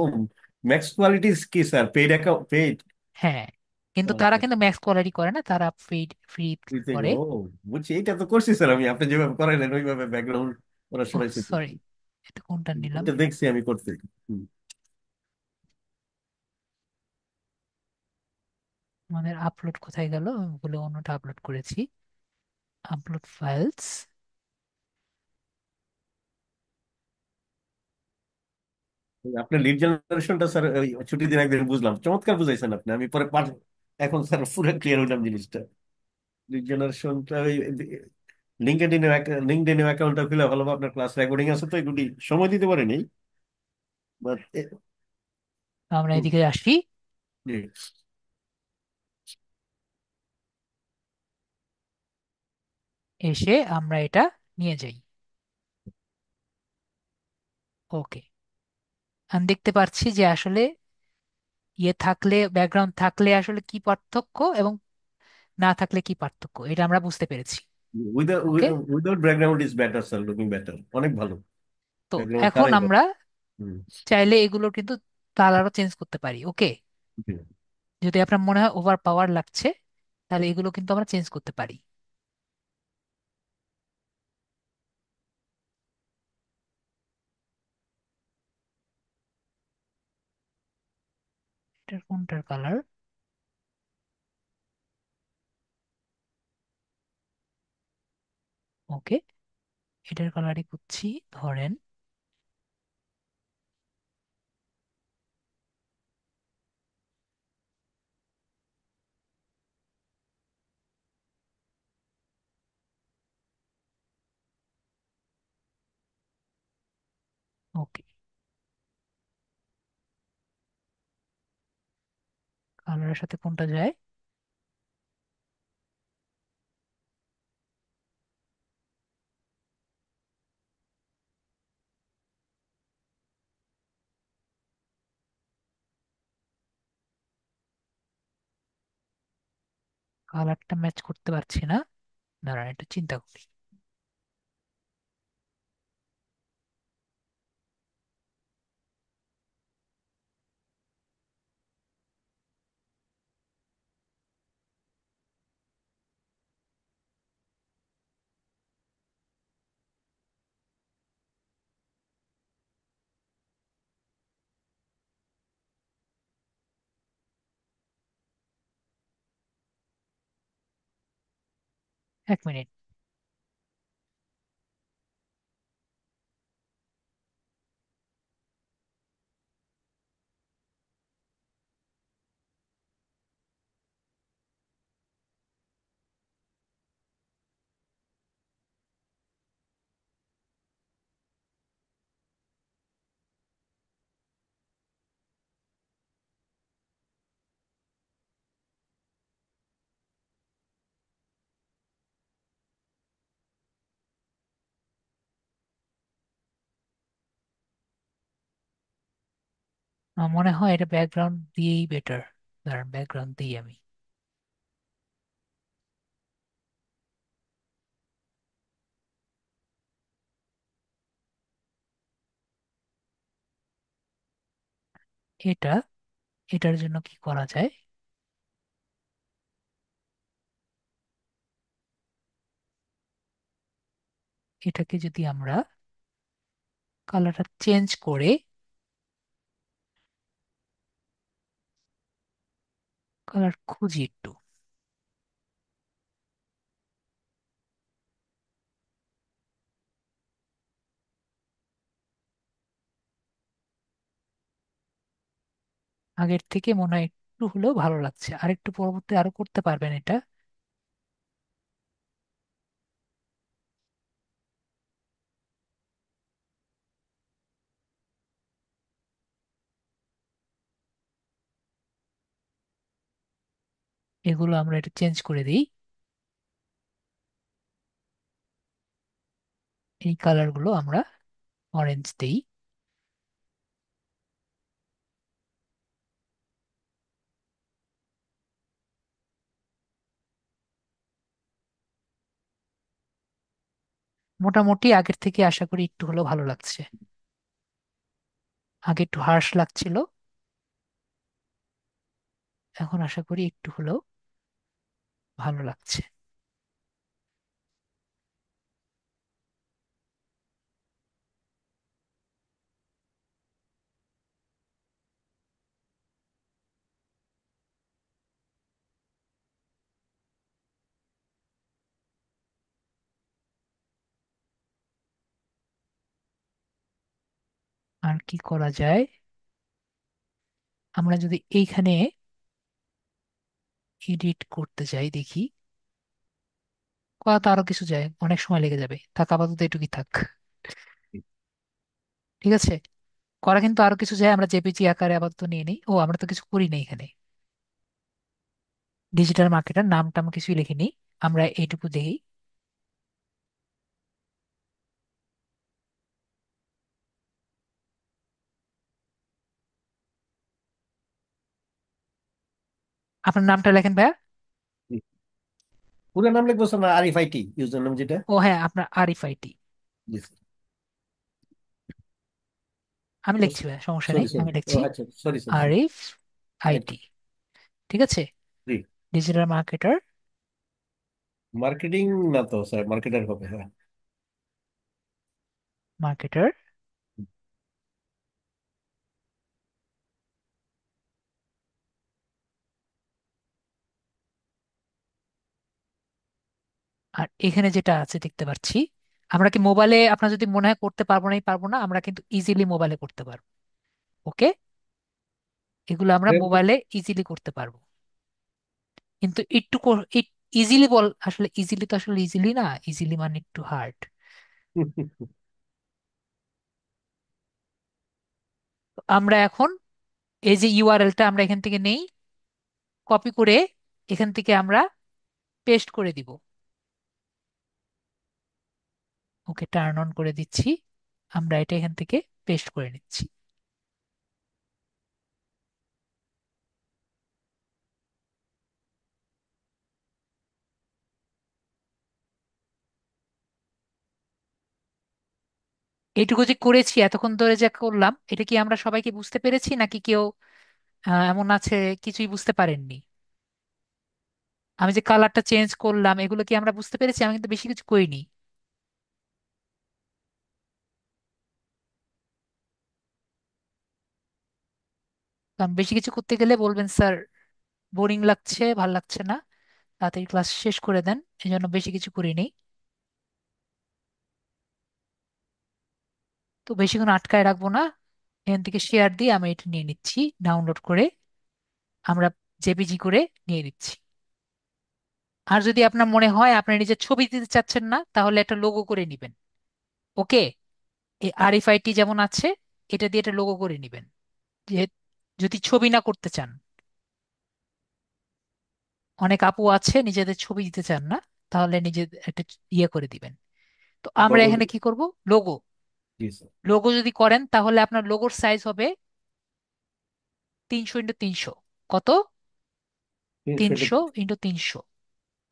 Speaker 2: ম্যাক্স কোয়ালিটি কি স্যার? Paid account, paid?
Speaker 1: হ্যাঁ, কিন্তু তারা
Speaker 2: আচ্ছা।
Speaker 1: কিন্তু ম্যাক্স কোয়ালিটি করে না, তারা ফ্রি ফ্রি
Speaker 2: ফ্রিতে
Speaker 1: করে।
Speaker 2: করে, ও বুঝছি। এইটা তো করছি স্যার আমি, আপনি যেভাবে করাইলেন ওইভাবে ব্যাকগ্রাউন্ড ওরা
Speaker 1: ও
Speaker 2: সরাইছে তো।
Speaker 1: সরি, এটা কোনটা নিলাম?
Speaker 2: এটা দেখছি আমি করতে। হুম।
Speaker 1: আমাদের আপলোড কোথায় গেল? আমি বলে অন্যটা আপলোড করেছি। Upload files.
Speaker 2: আপনার লিড জেনারেশনটা স্যার ওই ছুটির দিন একদিন বুঝলাম, চমৎকার বুঝাইছেন আপনি। আমি পরে এখন স্যার পুরো ক্লিয়ার হইলাম জিনিসটা। লিড জেনারেশনটা ওই লিঙ্কডইন অ্যাকাউন্টটা খুলে ভালো। আপনার ক্লাস রেকর্ডিং আছে তো, এগুলি সময় দিতে পারেনি, বাট।
Speaker 1: আমরা এদিকে আসি, এসে আমরা এটা নিয়ে যাই। ওকে, আমি দেখতে পাচ্ছি যে আসলে ইয়ে থাকলে, ব্যাকগ্রাউন্ড থাকলে আসলে কি পার্থক্য, এবং না থাকলে কি পার্থক্য, এটা আমরা বুঝতে পেরেছি।
Speaker 2: Without
Speaker 1: okay,
Speaker 2: without background is better sir, looking better, অনেক ভালো।
Speaker 1: তো
Speaker 2: ব্যাকগ্রাউন্ড
Speaker 1: এখন
Speaker 2: ছাড়াই ভালো।
Speaker 1: আমরা
Speaker 2: হুম।
Speaker 1: চাইলে এগুলো কিন্তু কালারও চেঞ্জ করতে পারি। ওকে?
Speaker 2: হুম।
Speaker 1: যদি আপনার মনে হয় ওভার পাওয়ার লাগছে, তাহলে এগুলো কিন্তু আমরা চেঞ্জ করতে পারি। এটার কোনটার কালার? ওকে, এটার কালারই করছি, ধরেন। ওকে, কালারের সাথে কোনটা যায়? কালারটা ম্যাচ করতে পারছি না, দাঁড়ান একটু চিন্তা করি। এক মিনিট। আমার মনে হয় এটা ব্যাকগ্রাউন্ড দিয়েই বেটার। দাঁড়ান, ব্যাকগ্রাউন্ড দিই আমি। এটা, এটার জন্য কি করা যায়? এটাকে যদি আমরা কালারটা চেঞ্জ করে কালার খুঁজি একটু। আগের থেকে মনে হয় একটু হলেও ভালো লাগছে, আর একটু পরবর্তী আরো করতে পারবেন এটা। এগুলো আমরা একটু চেঞ্জ করে দিই, এই কালার গুলো আমরা অরেঞ্জ দিই। মোটামুটি আগের থেকে আশা করি একটু হলেও ভালো লাগছে। আগে একটু হার্শ লাগছিল, এখন আশা করি একটু হলেও ভালো লাগছে। আর কি করা যায়, আমরা যদি এইখানে এডিট করতে যাই দেখি। করা তো আরো কিছু যায়, অনেক সময় লেগে যাবে, থাক আপাতত এটুকুই থাক। ঠিক আছে, করা কিন্তু আরো কিছু যায়, আমরা জেপিজি আকারে আপাতত নিয়ে নিই। ও আমরা তো কিছু করি না এখানে, ডিজিটাল মার্কেটার নামটা আমি কিছুই লিখিনি, আমরা এইটুকু দেখি। আপনার নামটা লেখেন ভাইয়া।
Speaker 2: পুরো নাম লিখবো স্যার, না RFID ইউজার নাম যেটা?
Speaker 1: ও হ্যাঁ, আপনার আরিফ আইটি।
Speaker 2: জি
Speaker 1: আমি
Speaker 2: স্যার।
Speaker 1: লিখছি ভাইয়া, সমস্যা
Speaker 2: সরি
Speaker 1: নেই,
Speaker 2: সরি,
Speaker 1: আমি
Speaker 2: ও
Speaker 1: লিখছি।
Speaker 2: আচ্ছা, sorry sir, sorry.
Speaker 1: Arif IT, ঠিক আছে।
Speaker 2: জি।
Speaker 1: ডিজিটাল মার্কেটার,
Speaker 2: মার্কেটিং না তো স্যার, মার্কেটার হবে, হ্যাঁ।
Speaker 1: মার্কেটার। আর এখানে যেটা আছে দেখতে পাচ্ছি, আমরা কি মোবাইলে, আপনার যদি মনে হয় করতে পারবো না পারবো না, আমরা কিন্তু ইজিলি মোবাইলে করতে পারবো। ওকে, এগুলো আমরা মোবাইলে ইজিলি করতে পারবো, কিন্তু একটু ইজিলি বল, আসলে ইজিলি তো আসলে ইজিলি না, ইজিলি মানে একটু হার্ড। আমরা এখন এই যে ইউআরএলটা আমরা এখান থেকে নেই, কপি করে এখান থেকে আমরা পেস্ট করে দিব। ওকে, টার্ন অন করে দিচ্ছি, আমরা এটা এখান থেকে পেস্ট করে নিচ্ছি। এইটুকু যে করেছি এতক্ষণ ধরে যা করলাম, এটা কি আমরা সবাইকে বুঝতে পেরেছি, নাকি কেউ এমন আছে কিছুই বুঝতে পারেননি? আমি যে কালারটা চেঞ্জ করলাম এগুলো কি আমরা বুঝতে পেরেছি? আমি কিন্তু বেশি কিছু করিনি। কারণ বেশি কিছু করতে গেলে বলবেন স্যার বোরিং লাগছে, ভাল লাগছে না, তাড়াতাড়ি ক্লাস শেষ করে দেন, এই জন্য বেশি কিছু করিনি। তো বেশিক্ষণ আটকায় রাখবো না, এখান থেকে শেয়ার দিয়ে আমি এটা নিয়ে নিচ্ছি, ডাউনলোড করে আমরা জেপিজি করে নিয়ে নিচ্ছি। আর যদি আপনার মনে হয় আপনি নিজের ছবি দিতে চাচ্ছেন না, তাহলে একটা লোগো করে নিবেন। ওকে, এই আরএফআইটি যেমন আছে, এটা দিয়ে একটা লোগো করে নিবেন, যে যদি ছবি না করতে চান। অনেক আপু আছে নিজেদের ছবি দিতে চান না, তাহলে নিজেদের একটা ইয়ে করে দিবেন। তো আমরা
Speaker 2: লোগো।
Speaker 1: এখানে কি করব, লোগো।
Speaker 2: জি স্যার।
Speaker 1: লোগো যদি করেন তাহলে আপনার লোগোর সাইজ হবে 300 × 300। কত?
Speaker 2: 300
Speaker 1: 300 × 300,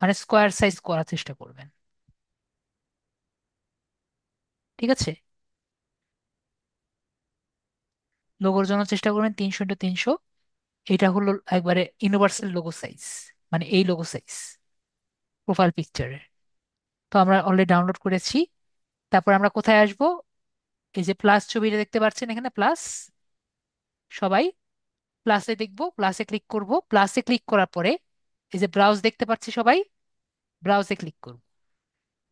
Speaker 1: মানে স্কোয়ার সাইজ করার চেষ্টা করবেন। ঠিক আছে, লোগোর জন্য চেষ্টা করবেন 300 × 300। এটা হলো একবারে ইউনিভার্সাল লোগো সাইজ, মানে এই লোগো সাইজ প্রোফাইল পিকচারের। তো আমরা অলরেডি ডাউনলোড করেছি। তারপর আমরা কোথায় আসব, এই যে প্লাস ছবিটা দেখতে পাচ্ছেন এখানে প্লাস, সবাই প্লাসে দেখবো, প্লাসে ক্লিক করব, প্লাসে ক্লিক করার পরে এই যে ব্রাউজ দেখতে পাচ্ছি সবাই, ব্রাউজে ক্লিক করব।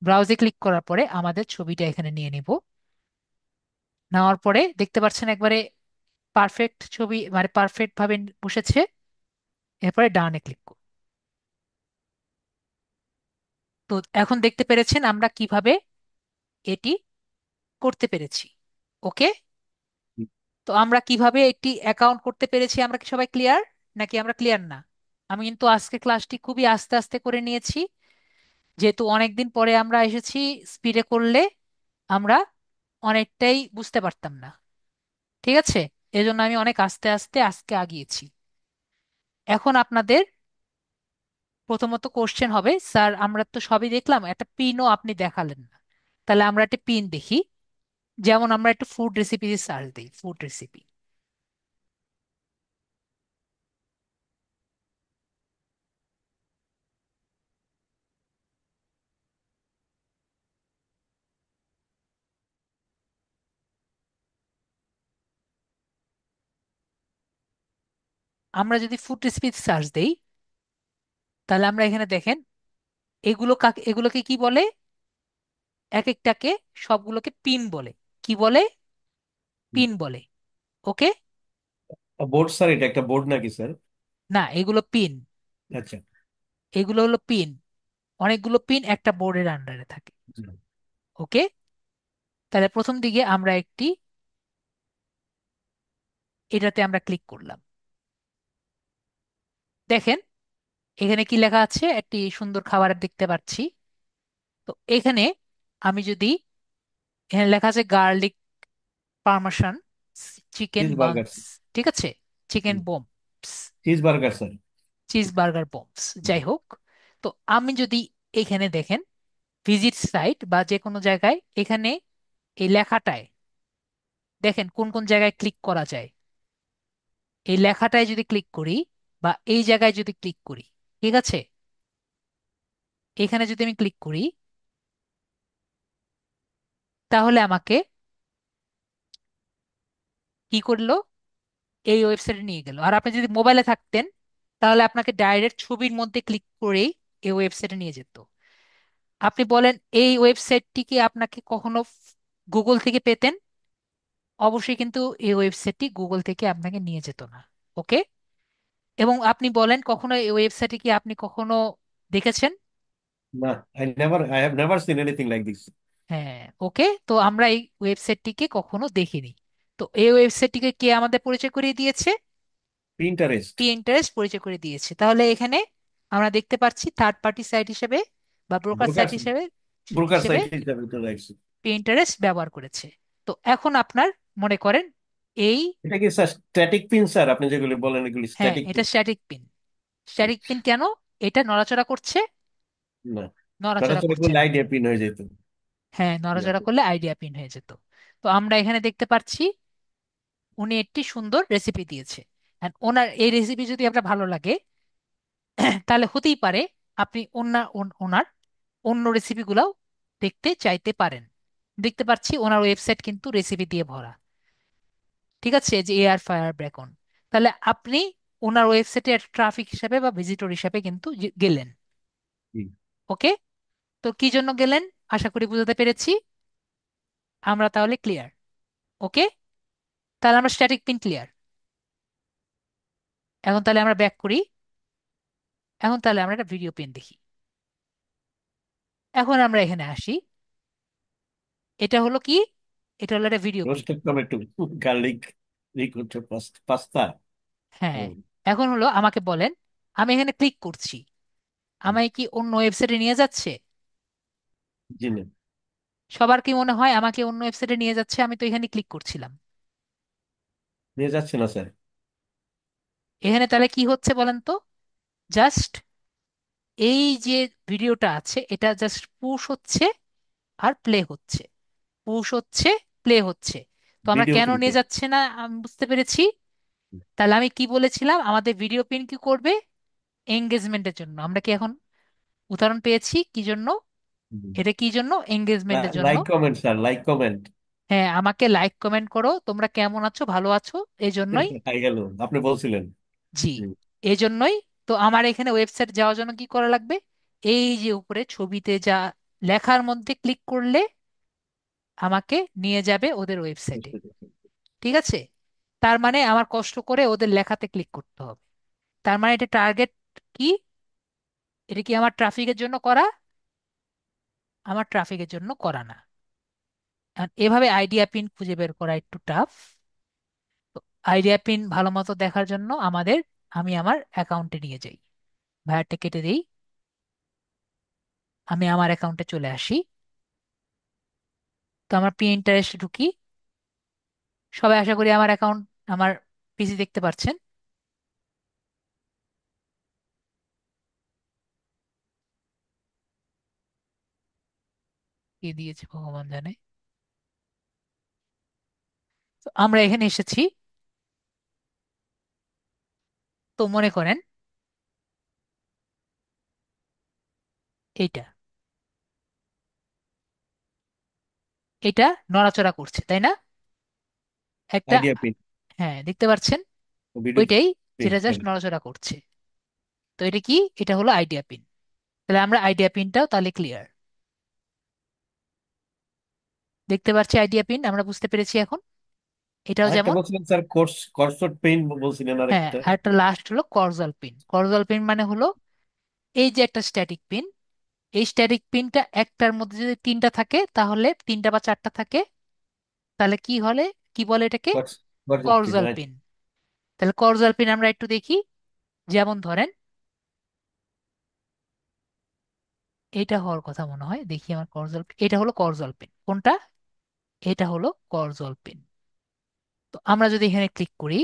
Speaker 1: ব্রাউজে ক্লিক করার পরে আমাদের ছবিটা এখানে নিয়ে নিব। নেওয়ার পরে দেখতে পাচ্ছেন একবারে পারফেক্ট ছবি মানে পারফেক্ট ভাবে বসেছে। এরপরে ডানে ক্লিক করুন। তো এখন দেখতে পেরেছেন আমরা কিভাবে এটি করতে পেরেছি। ওকে। তো আমরা কিভাবে একটি অ্যাকাউন্ট করতে পেরেছি, আমরা কি সবাই ক্লিয়ার, নাকি আমরা ক্লিয়ার না? আমি কিন্তু আজকে ক্লাসটি খুবই আস্তে আস্তে করে নিয়েছি, যেহেতু অনেকদিন পরে আমরা এসেছি। স্পিডে করলে আমরা অনেকটাই বুঝতে পারতাম না। ঠিক আছে, এজন্য আমি অনেক আস্তে আস্তে আজকে আগিয়েছি। এখন আপনাদের প্রথমত কোশ্চেন হবে, স্যার আমরা তো সবই দেখলাম, একটা পিনও আপনি দেখালেন না। তাহলে আমরা একটা পিন দেখি। যেমন আমরা একটু ফুড রেসিপি সার্চ দিই, ফুড রেসিপি। আমরা যদি ফুড রেসিপি সার্চ দেই, তাহলে আমরা এখানে দেখেন এগুলোকে কি বলে, এক একটাকে, সবগুলোকে পিন বলে। কি বলে? পিন বলে। ওকে।
Speaker 2: বোর্ড স্যার, এটা একটা বোর্ড নাকি স্যার?
Speaker 1: না, এগুলো পিন।
Speaker 2: আচ্ছা।
Speaker 1: এগুলো হলো পিন। অনেকগুলো পিন একটা বোর্ডের আন্ডারে থাকে।
Speaker 2: জি।
Speaker 1: ওকে। তাহলে প্রথম দিকে আমরা একটি, এটাতে আমরা ক্লিক করলাম। দেখেন এখানে কি লেখা আছে, একটি সুন্দর খাবার দেখতে পাচ্ছি। তো এখানে আমি যদি, এখানে লেখা আছে garlic parmesan chicken
Speaker 2: cheese burger.
Speaker 1: Buns. ঠিক আছে, chicken bombs,
Speaker 2: cheese burger sir.
Speaker 1: Cheese burger bombs, যাই হোক। তো আমি যদি এখানে দেখেন ভিজিট সাইট বা যে কোনো জায়গায়, এখানে এই লেখাটায় দেখেন কোন কোন জায়গায় ক্লিক করা যায়। এই লেখাটায় যদি ক্লিক করি বা এই জায়গায় যদি ক্লিক করি, ঠিক আছে, এখানে যদি আমি ক্লিক করি, তাহলে আমাকে কি করলো, এই ওয়েবসাইটে নিয়ে গেল। আর আপনি যদি মোবাইলে থাকতেন, তাহলে আপনাকে ডাইরেক্ট ছবির মধ্যে ক্লিক করেই এই ওয়েবসাইটে নিয়ে যেত। আপনি বলেন এই ওয়েবসাইটটি কি আপনাকে কখনো গুগল থেকে পেতেন? অবশ্যই কিন্তু এই ওয়েবসাইটটি গুগল থেকে আপনাকে নিয়ে যেত না। ওকে। এবং আপনি বলেন কখনো এই ওয়েবসাইটে কি আপনি কখনো দেখেছেন?
Speaker 2: না, I have never seen anything like this.
Speaker 1: হ্যাঁ। ওকে, তো আমরা এই ওয়েবসাইটটিকে কখনো দেখিনি। তো এই ওয়েবসাইটটিকে কে আমাদের পরিচয় করিয়ে দিয়েছে?
Speaker 2: পিন্টারেস্ট।
Speaker 1: পিন্টারেস্ট পরিচয় করে দিয়েছে। তাহলে এখানে আমরা দেখতে পাচ্ছি থার্ড পার্টি সাইট হিসেবে বা ব্রোকার
Speaker 2: ব্রোকার।
Speaker 1: সাইট হিসেবে
Speaker 2: ব্রোকার
Speaker 1: হিসেবে
Speaker 2: সাইট হিসাবে চলে আসছে।
Speaker 1: পিন্টারেস্ট ব্যবহার করেছে। তো এখন আপনার মনে করেন এই,
Speaker 2: এটা কি স্যার স্ট্যাটিক পিন স্যার? আপনি যেগুলি বলেন এগুলি
Speaker 1: হ্যাঁ
Speaker 2: স্ট্যাটিক
Speaker 1: এটা
Speaker 2: pin?
Speaker 1: Static pin. Static pin কেন? এটা নড়াচড়া করছে?
Speaker 2: না,
Speaker 1: নড়াচড়া
Speaker 2: নড়াচড়া
Speaker 1: করছে
Speaker 2: করলে
Speaker 1: না।
Speaker 2: আইডিয়া পিন হয়ে যেত।
Speaker 1: হ্যাঁ, নড়াচড়া করলে আইডিয়া পিন হয়ে যেত। তো আমরা এখানে দেখতে পাচ্ছি উনি একটি সুন্দর রেসিপি দিয়েছে। And ওনার এই রেসিপি যদি আপনার ভালো লাগে, তাহলে হতেই পারে আপনি ওনার অন্য রেসিপিগুলোও দেখতে চাইতে পারেন। দেখতে পাচ্ছি ওনার ওয়েবসাইট কিন্তু রেসিপি দিয়ে ভরা। ঠিক আছে, যে এয়ার ফায়ার ব্রেকন। তাহলে আপনি ওনার ওয়েবসাইটে ট্রাফিক হিসাবে বা ভিজিটর হিসাবে কিন্তু গেলেন।
Speaker 2: জি।
Speaker 1: ওকে। তো কি জন্য গেলেন, আশা করি বুঝতে পেরেছি। আমরা তাহলে ক্লিয়ার। ওকে। তাহলে আমরা স্ট্যাটিক পিন ক্লিয়ার। এখন তাহলে আমরা ব্যাক করি। এখন তাহলে আমরা একটা ভিডিও পিন দেখি। এখন আমরা এখানে আসি। এটা হলো কি, এটা হলো একটা video pin.
Speaker 2: Roasted tomato, garlic, ricotta pasta.
Speaker 1: হ্যাঁ। এখন হলো আমাকে বলেন, আমি এখানে ক্লিক করছি, আমায় কি অন্য ওয়েবসাইটে নিয়ে যাচ্ছে?
Speaker 2: জি না।
Speaker 1: সবার কি মনে হয় আমাকে অন্য ওয়েবসাইটে নিয়ে যাচ্ছে? আমি তো এখানে ক্লিক করছিলাম।
Speaker 2: নিয়ে যাচ্ছে না স্যার।
Speaker 1: এখানে তাহলে কি হচ্ছে বলেন তো? জাস্ট এই যে ভিডিওটা আছে, এটা জাস্ট পুশ হচ্ছে আর প্লে হচ্ছে, পুশ হচ্ছে, প্লে হচ্ছে। তো আমরা
Speaker 2: ভিডিও
Speaker 1: কেন
Speaker 2: পিন।
Speaker 1: নিয়ে যাচ্ছে না আমি বুঝতে পেরেছি। তাহলে আমি কি বলেছিলাম, আমাদের ভিডিও পিন কি করবে? এঙ্গেজমেন্টের জন্য। আমরা কি এখন উদাহরণ পেয়েছি কি জন্য? এটা কি জন্য? এঙ্গেজমেন্টের জন্য।
Speaker 2: Like comment sir, like comment.
Speaker 1: হ্যাঁ, আমাকে লাইক কমেন্ট করো, তোমরা কেমন আছো, ভালো আছো, এই জন্যই।
Speaker 2: হাই হ্যালো আপনি বলছিলেন।
Speaker 1: জি,
Speaker 2: জি।
Speaker 1: এই জন্যই। তো আমার এখানে ওয়েবসাইট যাওয়ার জন্য কি করা লাগবে? এই যে উপরে ছবিতে যা লেখার মধ্যে ক্লিক করলে আমাকে নিয়ে যাবে ওদের ওয়েবসাইটে। ঠিক আছে। তার মানে আমার কষ্ট করে ওদের লেখাতে ক্লিক করতে হবে। তার মানে এটা টার্গেট কি? এটা কি আমার ট্রাফিকের জন্য করা? আমার ট্রাফিকের জন্য করা না। আর এভাবে আইডিয়া পিন খুঁজে বের করা একটু টাফ। আইডিয়া পিন ভালো মতো দেখার জন্য আমি আমার অ্যাকাউন্টে নিয়ে যাই, ভায়ারটা কেটে দিই, আমি আমার অ্যাকাউন্টে চলে আসি। তো আমার পিন্টারেস্ট ঢুকি। সবাই আশা করি আমার অ্যাকাউন্ট, আমার পিসি দেখতে পাচ্ছেন। কি দিয়েছে ভগবান জানে। তো আমরা এখানে এসেছি। তো মনে করেন এইটা, এটা নড়াচড়া করছে, তাই না? একটা,
Speaker 2: আইডিয়া পিন,
Speaker 1: হ্যাঁ দেখতে পাচ্ছেন,
Speaker 2: ভিডিও
Speaker 1: ওইটাই
Speaker 2: পিন।
Speaker 1: যেটা জাস্ট নড়াচড়া করছে। তো এটা কি? এটা হলো আইডিয়া পিন। তাহলে আমরা আইডিয়া পিনটাও তাহলে ক্লিয়ার দেখতে পাচ্ছি। আইডিয়া পিন আমরা বুঝতে পেরেছি এখন। এটাও
Speaker 2: আরেকটা
Speaker 1: যেমন।
Speaker 2: বলছিলেন স্যার, কর্সর পেইন বলছিলেন
Speaker 1: হ্যাঁ,
Speaker 2: আরেকটা।
Speaker 1: আর একটা লাস্ট হলো কর্জাল পিন। কর্জাল পিন মানে হলো এই যে একটা স্ট্যাটিক পিন, এই স্ট্যাটিক পিনটা একটার মধ্যে যদি তিনটা থাকে, তাহলে তিনটা বা চারটা থাকে, তাহলে কি হলে, কি বলে এটাকে?
Speaker 2: কর্সর পিন,
Speaker 1: কর্জাল
Speaker 2: রাইট।
Speaker 1: পিন। তাহলে কর্জাল পিন আমরা একটু দেখি। যেমন ধরেন এটা হওয়ার কথা মনে হয়, দেখি আমার কর্জাল, এটা হলো কর্জাল পিন কোনটা? এটা হলো কর্জাল পিন। তো আমরা যদি এখানে ক্লিক করি,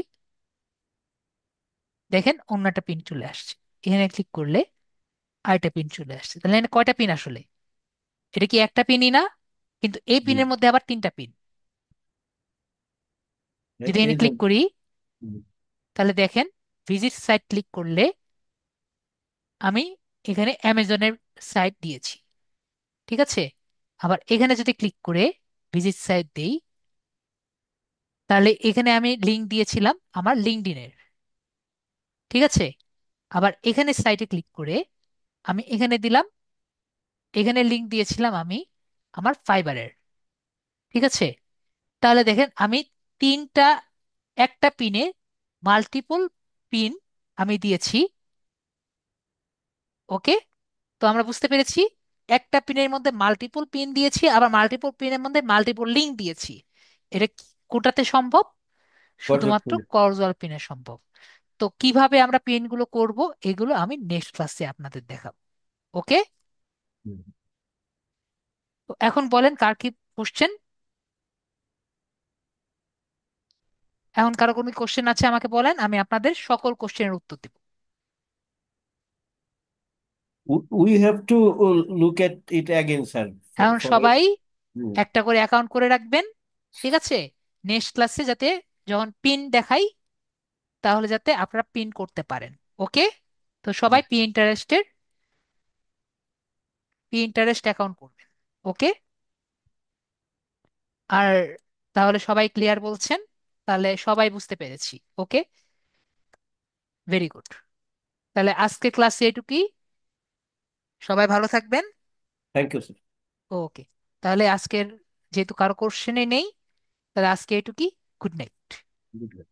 Speaker 1: দেখেন অন্য একটা পিন চলে আসছে। এখানে ক্লিক করলে আরেকটা পিন চলে আসছে। তাহলে এখানে কয়টা পিন আসলে? এটা কি একটা পিনই না? কিন্তু এই
Speaker 2: জি।
Speaker 1: পিনের মধ্যে আবার তিনটা পিন। যদি
Speaker 2: এই
Speaker 1: এখানে
Speaker 2: যে,
Speaker 1: ক্লিক করি, তাহলে দেখেন ভিজিট সাইট ক্লিক করলে আমি এখানে অ্যামাজনের সাইট দিয়েছি, ঠিক আছে? আবার এখানে যদি ক্লিক করে ভিজিট সাইট দেই, তাহলে এখানে আমি লিংক দিয়েছিলাম আমার লিঙ্কডইনের, ঠিক আছে? আবার এখানে সাইটে ক্লিক করে আমি এখানে দিলাম, এখানে লিংক দিয়েছিলাম আমি আমার ফাইবারের, ঠিক আছে? তাহলে দেখেন আমি তিনটা, একটা পিনে মাল্টিপল পিন আমি দিয়েছি। ওকে, তো আমরা বুঝতে পেরেছি একটা পিনের মধ্যে মাল্টিপল পিন দিয়েছি, আবার মাল্টিপল পিনের মধ্যে মাল্টিপল লিংক দিয়েছি। এটা কোটাতে সম্ভব?
Speaker 2: কর্সর
Speaker 1: শুধুমাত্র
Speaker 2: পিন।
Speaker 1: কর্জুয়াল পিনে সম্ভব। তো কিভাবে আমরা পিনগুলো করব, এগুলো আমি নেক্সট ক্লাসে আপনাদের দেখাবো। ওকে, তো এখন বলেন কার কি কোশ্চেন? এখন কারো কোনো কোশ্চেন আছে আমাকে বলেন, আমি আপনাদের সকল কোশ্চেনের উত্তর দেব।
Speaker 2: We have to look at it again sir,
Speaker 1: এখন
Speaker 2: ফর।
Speaker 1: সবাই একটা করে অ্যাকাউন্ট করে রাখবেন, ঠিক আছে? নেক্সট ক্লাসে যাতে যখন পিন দেখাই, তাহলে যাতে আপনারা পিন করতে পারেন। ওকে, তো সবাই পি ইন্টারেস্ট অ্যাকাউন্ট করবেন। ওকে, আর তাহলে সবাই ক্লিয়ার বলছেন? তাহলে সবাই বুঝতে পেরেছি। ওকে, ভেরি গুড। তাহলে আজকে ক্লাসে এটুকুই। সবাই ভালো থাকবেন।
Speaker 2: Thank you sir.
Speaker 1: ওকে, তাহলে আজকের, যেহেতু কারো কোশ্চেনে নেই, তাহলে আজকে এটুকুই। Good night.
Speaker 2: গুড।